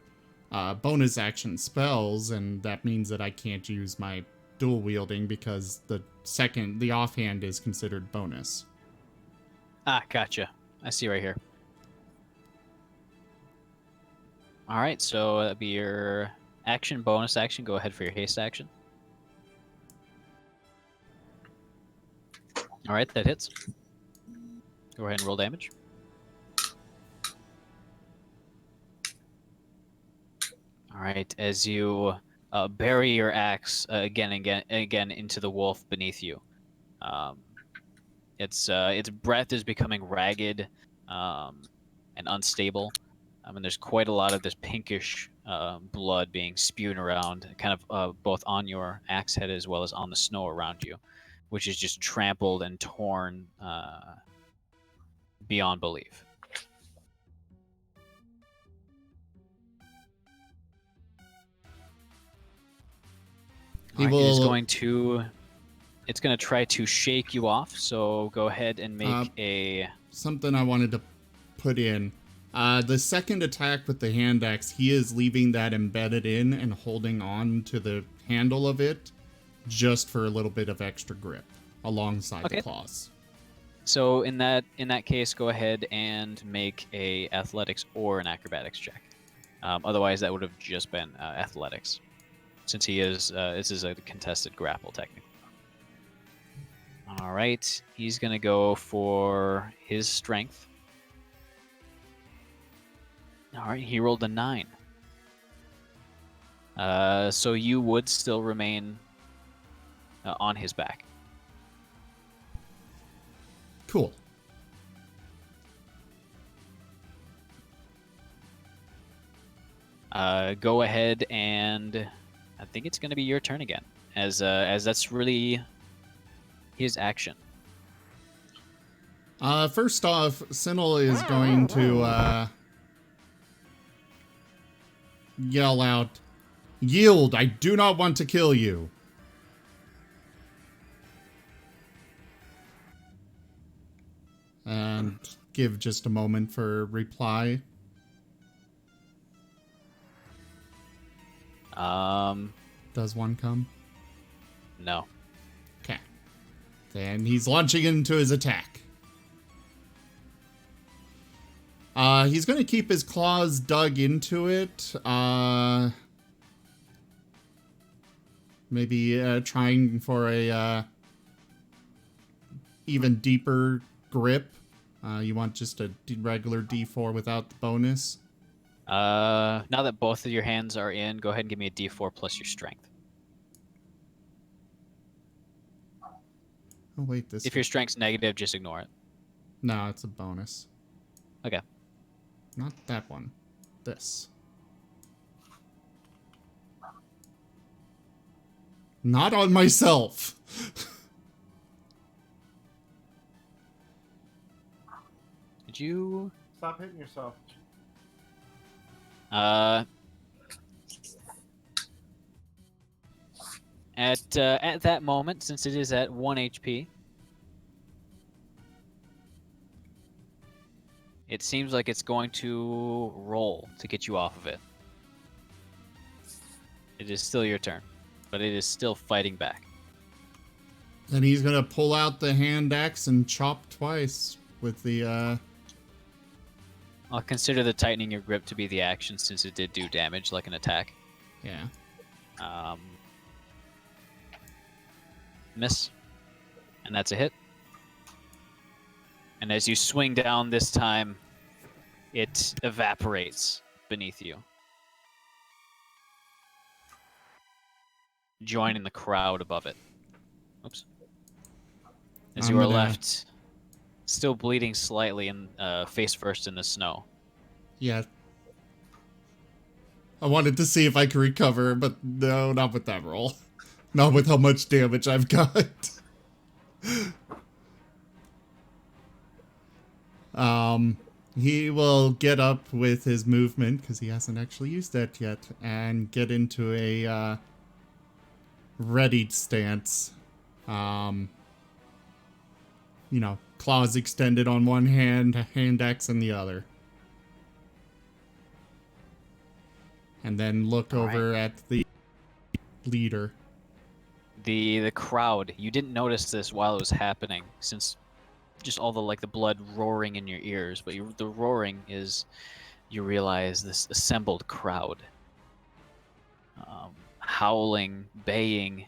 bonus action spells, and that means that I can't use my dual wielding because the offhand is considered bonus. Ah, gotcha. I see right here. All right, so that'd be your action, bonus action. Go ahead for your haste action. All right, that hits. Go ahead and roll damage. All right, as you bury your axe again into the wolf beneath you. Its breath is becoming ragged and unstable. And there's quite a lot of this pinkish blood being spewed around, kind of both on your axe head as well as on the snow around you, which is just trampled and torn beyond belief. It's going to try to shake you off, so go ahead and make something I wanted to put in. The second attack with the hand axe, he is leaving that embedded in and holding on to the handle of it just for a little bit of extra grip alongside the claws. So in that case, go ahead and make a athletics or an acrobatics check. Otherwise, that would have just been athletics, since this is a contested grapple technically. All right, he's gonna go for his strength. All right, he rolled a 9. So you would still remain on his back. Cool. Go ahead and I think it's going to be your turn again, as that's really his action. First off, Sinel is going to yell out, "Yield! I do not want to kill you." And give just a moment for reply. Does one come? No. Okay. Then he's launching into his attack. He's gonna keep his claws dug into it. Maybe trying for a even deeper grip. You want just a regular D4 without the bonus? Now that both of your hands are in, go ahead and give me a D4 plus your strength. Oh wait, this. If your strength's negative, just ignore it. No, it's a bonus. Okay. Not that one. This. Not on myself. Did you? Stop hitting yourself. At that moment, since it is at 1 HP, it seems like it's going to roll to get you off of it. It is still your turn, but it is still fighting back. Then he's gonna pull out the hand axe and chop twice with the I'll consider the tightening your grip to be the action since it did do damage like an attack. Yeah. Miss. And that's a hit. And as you swing down this time, it evaporates beneath you. Joining the crowd above it. Oops. As you are left still bleeding slightly and face first in the snow. Yeah. I wanted to see if I could recover, but no, not with that roll. Not with how much damage I've got. He will get up with his movement, because he hasn't actually used that yet, and get into a readied stance. You know, claws extended on one hand, hand axe in the other. And then look over at the leader. The crowd, you didn't notice this while it was happening, since just all the blood roaring in your ears, but the roaring is, you realize, this assembled crowd. Howling, baying,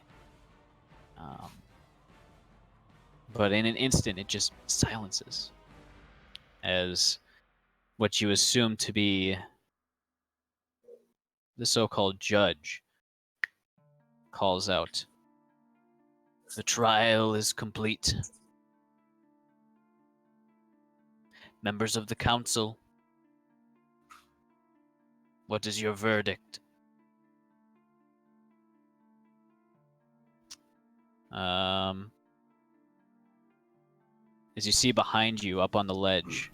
but in an instant it just silences as what you assume to be the so-called judge calls out, "The trial is complete. Members of the council, what is your verdict?" As you see behind you, up on the ledge,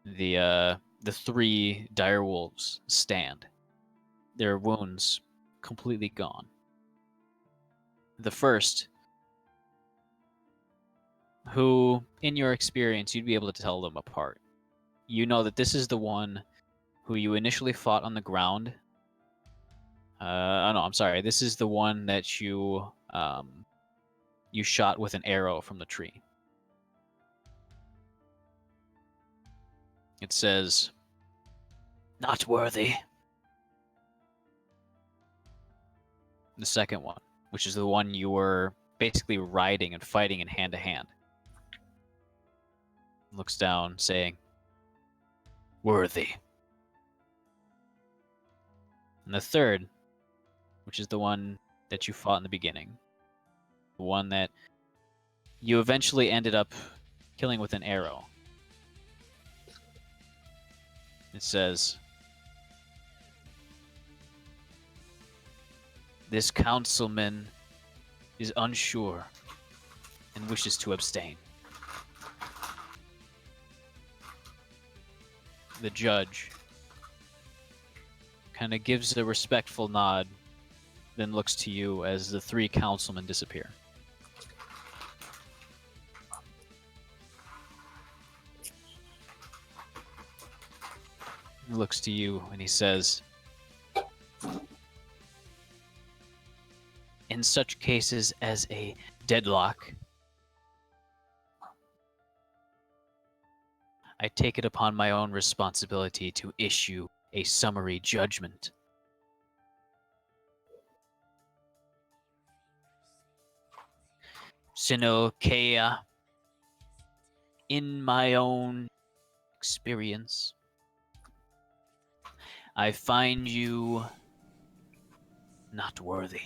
the three direwolves stand, their wounds completely gone. The first, who, in your experience, you'd be able to tell them apart. You know that this is the one who you initially fought on the ground. Oh no, I'm sorry. This is the one that you shot with an arrow from the tree. It says, "Not worthy." The second one, which is the one you were basically riding and fighting in hand to hand, looks down, saying, "Worthy." And the third, which is the one that you fought in the beginning, the one that you eventually ended up killing with an arrow. It says, "This councilman is unsure and wishes to abstain." The judge kind of gives a respectful nod, then looks to you as the three councilmen disappear. He looks to you and he says, "In such cases as a deadlock, I take it upon my own responsibility to issue a summary judgment. Sinokea, in my own experience, I find you not worthy.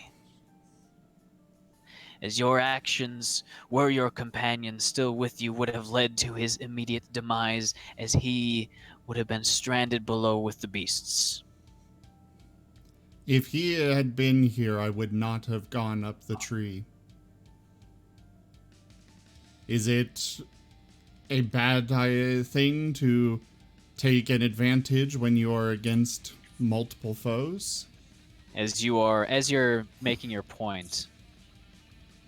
As your actions, were your companion still with you, would have led to his immediate demise, as he would have been stranded below with the beasts. If he had been here, I would not have gone up the tree. Is it a bad thing to take an advantage when you are against multiple foes? As you're making your point,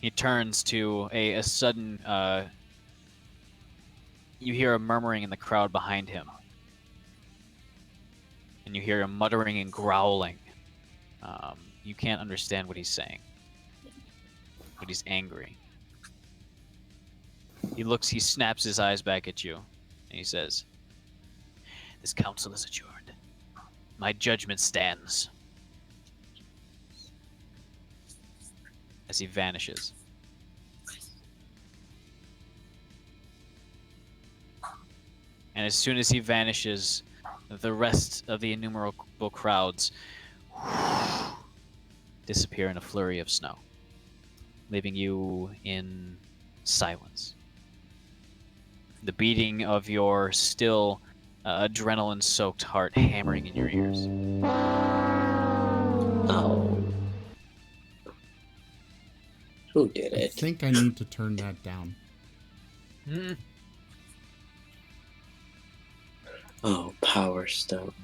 he turns to a sudden, you hear a murmuring in the crowd behind him. And you hear him muttering and growling. You can't understand what he's saying. But he's angry. He snaps his eyes back at you, and he says, "This council is adjourned. My judgment stands." As he vanishes. And as soon as he vanishes, the rest of the innumerable crowds disappear in a flurry of snow, leaving you in silence. The beating of your still adrenaline-soaked heart hammering in your ears. Oh. Who did I it? think I need to turn that down. Oh, Power Stone.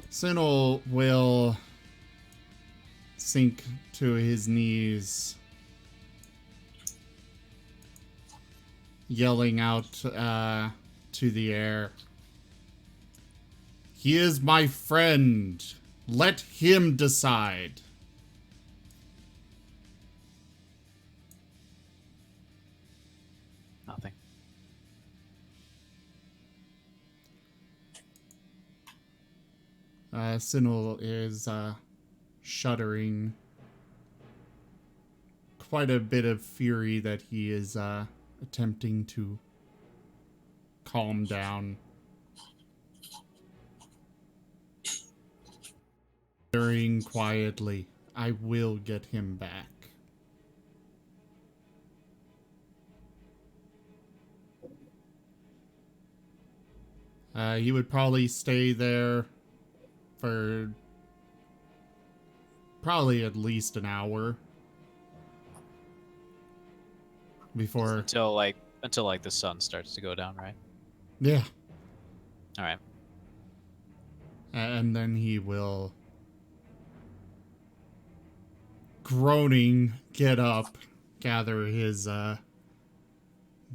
Sinnoh will sink to his knees, yelling out to the air, "He is my friend. Let him decide." Nothing. Sinnoh is shuddering. Quite a bit of fury that he is attempting to calm down. Muttering quietly, "I will get him back." He would probably stay there for probably at least an hour before. Until the sun starts to go down, right? Yeah. All right. And then he will, groaning, get up, gather his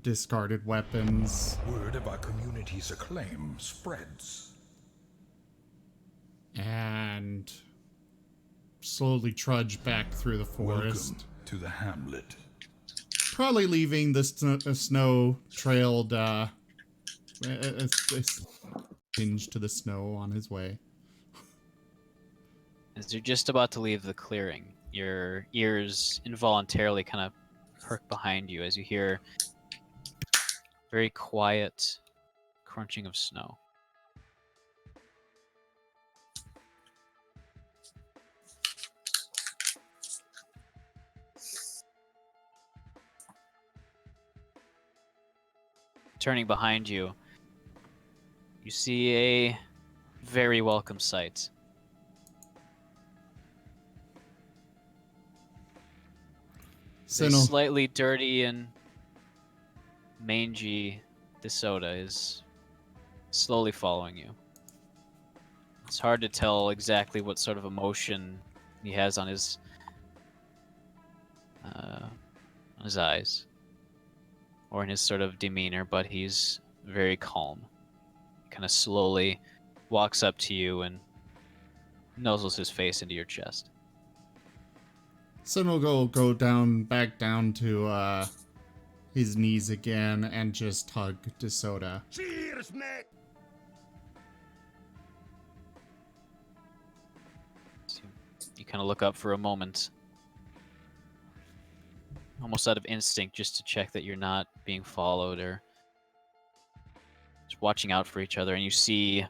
discarded weapons, Word of our community's acclaim spreads. and slowly trudge back through the forest. Welcome to the hamlet. Probably leaving the snow-trailed tinge to the snow on his way. As you're just about to leave the clearing, your ears involuntarily kind of perk behind you as you hear very quiet crunching of snow. Turning behind you, you see a very welcome sight. The Sinnoh, slightly dirty and mangy DeSoda is slowly following you. It's hard to tell exactly what sort of emotion he has on his eyes or in his sort of demeanor, but he's very calm. Kind of slowly walks up to you and nuzzles his face into your chest. Sin will go back down to his knees again and just hug DeSoda. Cheers, mate! You kind of look up for a moment, almost out of instinct, just to check that you're not being followed or just watching out for each other, and you see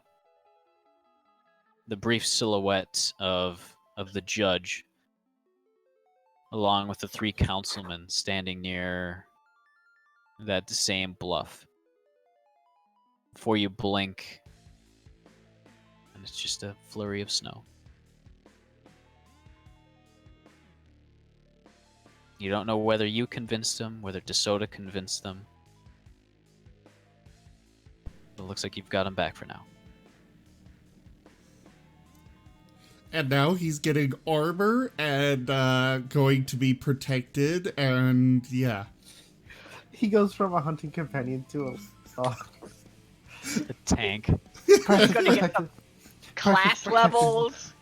the brief silhouette of the judge, along with the 3 councilmen standing near that same bluff. Before you blink, and it's just a flurry of snow. You don't know whether you convinced them, whether DeSoda convinced them. It looks like you've got him back for now. And now he's getting armor and going to be protected, and yeah. He goes from a hunting companion to a A tank. Gonna get some class levels.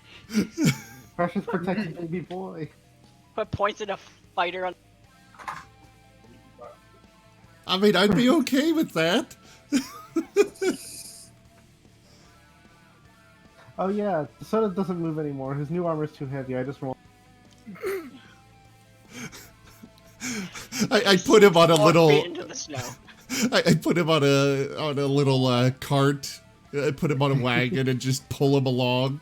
Precious protected baby boy. Put points in a fighter on. I mean, I'd be okay with that. Oh yeah, the soda doesn't move anymore. His new armor's too heavy. I just roll. I put him on a little. Into the snow. I put him on a little cart. I put him on a wagon and just pull him along.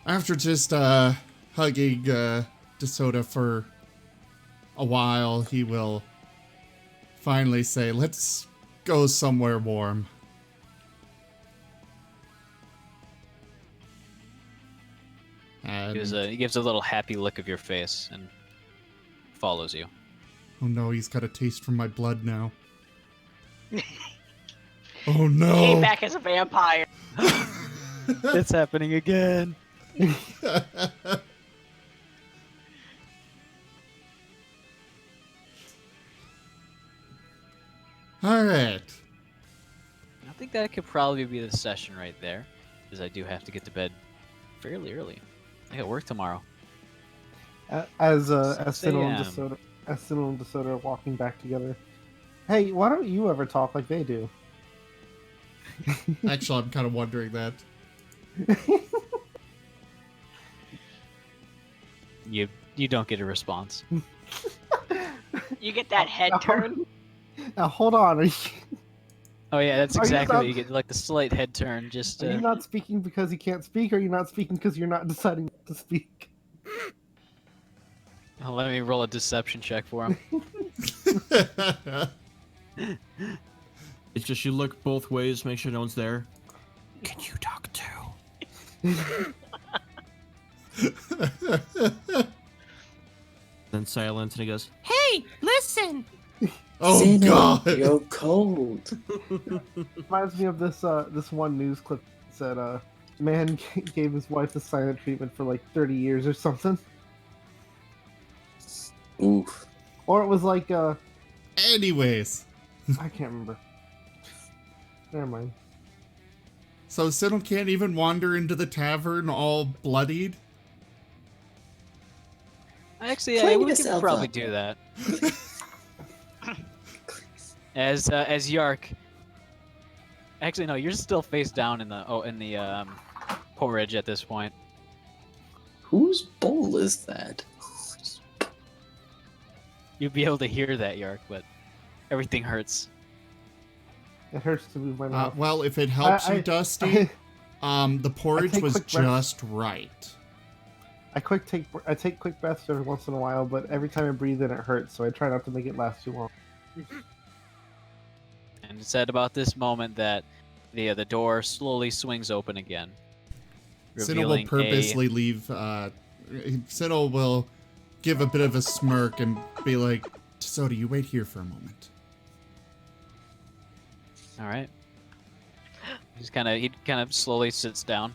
After just hugging DeSoda for a while, he will finally say, "Let's go somewhere warm." And He gives a little happy lick of your face and follows you. oh no, he's got a taste from my blood now. Oh no! Came back as a vampire. It's happening again. All right. I think that could probably be the session right there, because I do have to get to bed fairly early. I got work tomorrow. As 6 Sinnoh and a.m.. DeSoda, as Sinnoh and DeSoda are walking back together. Hey, why don't you ever talk like they do? Actually, I'm kind of wondering that. You don't get a response. You get that head turn. Now hold on. Are you, Oh yeah, that's Are you exactly not- what you get, like the slight head turn. Just are you not speaking because you can't speak, or are you not speaking because you're not deciding to speak? let me roll a deception check for him. It's just you look both ways, make sure no one's there. Can you talk too? Then silence, and he goes, "Hey, listen!" Oh Sinnoh, god! you're cold. Reminds me of this one news clip that said man gave his wife the silent treatment for like 30 years or something. Oof. Or it was like Anyways, I can't remember. Never mind. so Sinnoh can't even wander into the tavern all bloodied? Actually, Clean we could yourself probably up. do that. As Yark. Actually, no, you're still face down in the porridge at this point. Whose bowl is that? You'd be able to hear that, Yark, but everything hurts. It hurts to move my mouth. Well, if it helps you, Dusty, the porridge take was quick breaths. just right. I take quick breaths every once in a while, but every time I breathe in, it hurts. So I try not to make it last too long. And it's at about this moment that the door slowly swings open again. Sinnoh will revealing purposely leave. Sinnoh will give a bit of a smirk and be like, "Soda, you wait here for a moment." All right. He kind of slowly sits down.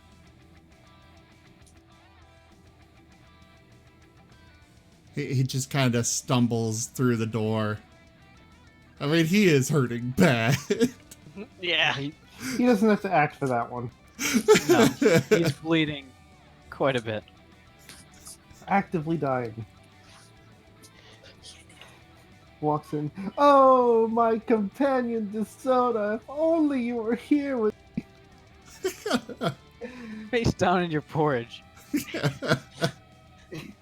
He just kind of stumbles through the door. I mean, he is hurting bad. Yeah. He doesn't have to act for that one. No, he's bleeding quite a bit. Actively dying. Walks in. Oh, my companion DeSoda, if only you were here with Face down in your porridge.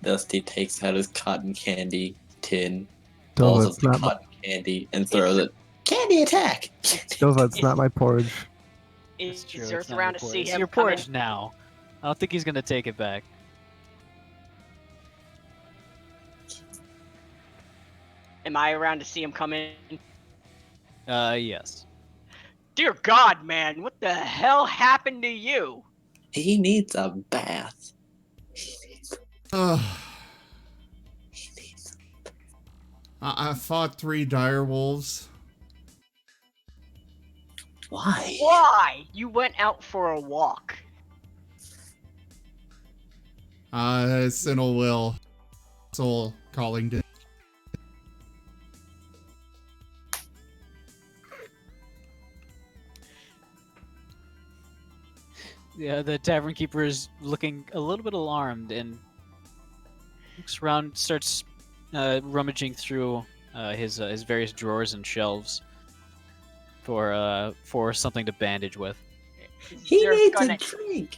Dusty takes out his cotton candy tin, balls up the cotton candy, and throws it. Candy attack! Dova, it's not my porridge. Is True, Earth it's not around your to see porridge. It's him your come in? porridge now. I don't think he's gonna take it back. Am I around to see him come in? Yes. Dear God, man, what the hell happened to you? He needs a bath. I fought 3 dire wolves. Why? Why? You went out for a walk. Sinel will. Soul calling to. Yeah, the tavern keeper is looking a little bit alarmed and looks around, starts rummaging through his various drawers and shelves for something to bandage with. He Zer's needs gonna, a drink.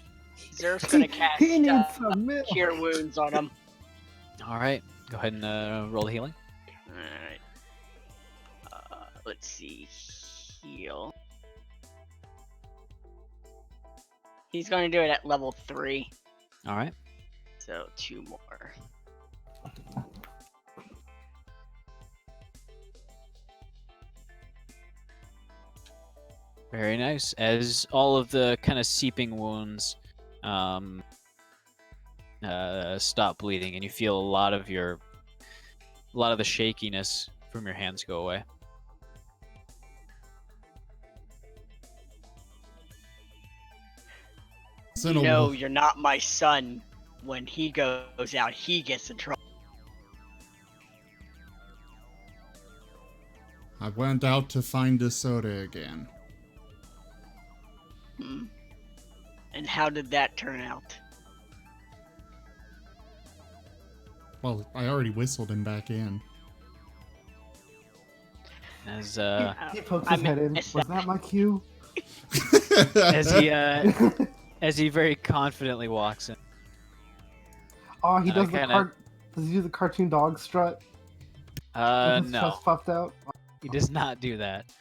Zer's gonna cast He needs some milk. cure wounds on him. All right, go ahead and roll healing. Alright. Let's see. Heal. He's gonna do it at level 3. All right. So 2 more. Very nice. As all of the kind of seeping wounds stop bleeding, and you feel a lot of the shakiness from your hands go away. You know you're not my son. When he goes out, he gets in trouble. I went out to find a soda again. And how did that turn out? Well, I already whistled him back in. As He pokes his head in. Was that my cue? as he very confidently walks in. Oh, he does kinda- Does he do the cartoon dog strut? With his No, chest puffed out. he does not do that.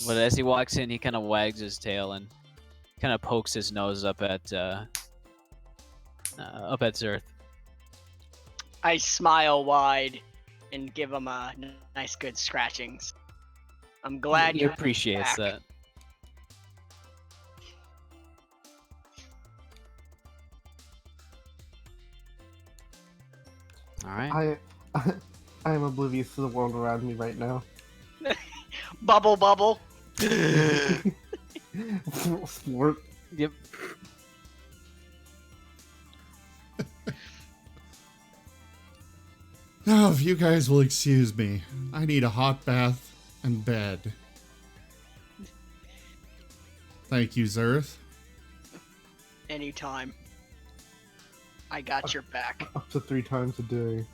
But as he walks in, he kind of wags his tail and kind of pokes his nose up at Zerth. I smile wide and give him a nice good scratchings. I'm glad He you appreciates that. All right. I am oblivious to the world around me right now. Bubble bubble. Sport. Yep. Now, if you guys will excuse me, I need a hot bath and bed. Thank you, Zerth. Anytime. I got your back. Up to 3 times a day.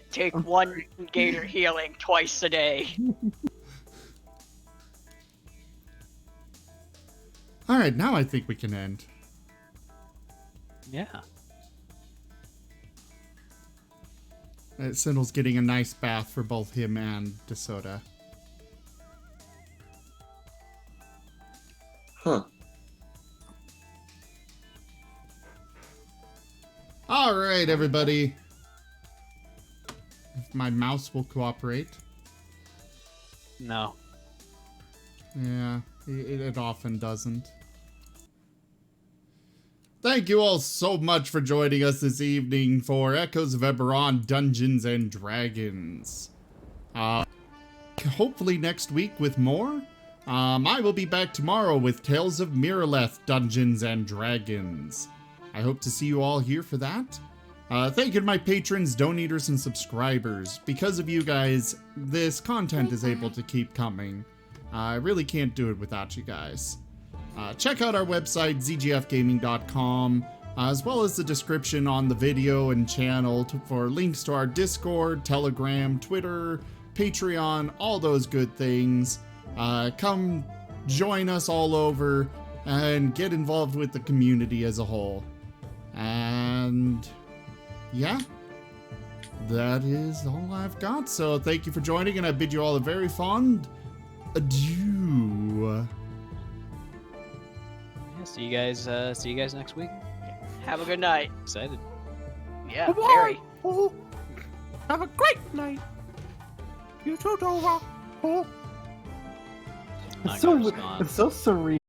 Take 1 gator healing twice a day. Alright, now I think we can end. Yeah. Sindel's getting a nice bath for both him and DeSoda. Huh. Alright, everybody. If my mouse will cooperate. No. Yeah, it often doesn't. Thank you all so much for joining us this evening for Echoes of Eberron Dungeons and Dragons. Hopefully next week with more. I will be back tomorrow with Tales of Miraleth Dungeons and Dragons. I hope to see you all here for that. Thank you to my patrons, donators, and subscribers. Because of you guys, this content is able to keep coming. I really can't do it without you guys. Check out our website, zgfgaming.com, as well as the description on the video and channel for links to our Discord, Telegram, Twitter, Patreon, all those good things. Come join us all over and get involved with the community as a whole. And yeah, that is all I've got. So thank you for joining, and I bid you all a very fond adieu. Yeah, see you guys next week. Have a good night. Excited. Yeah, very. Oh, have a great night. You too, Dova. Oh. Not gonna respond. It's so surreal.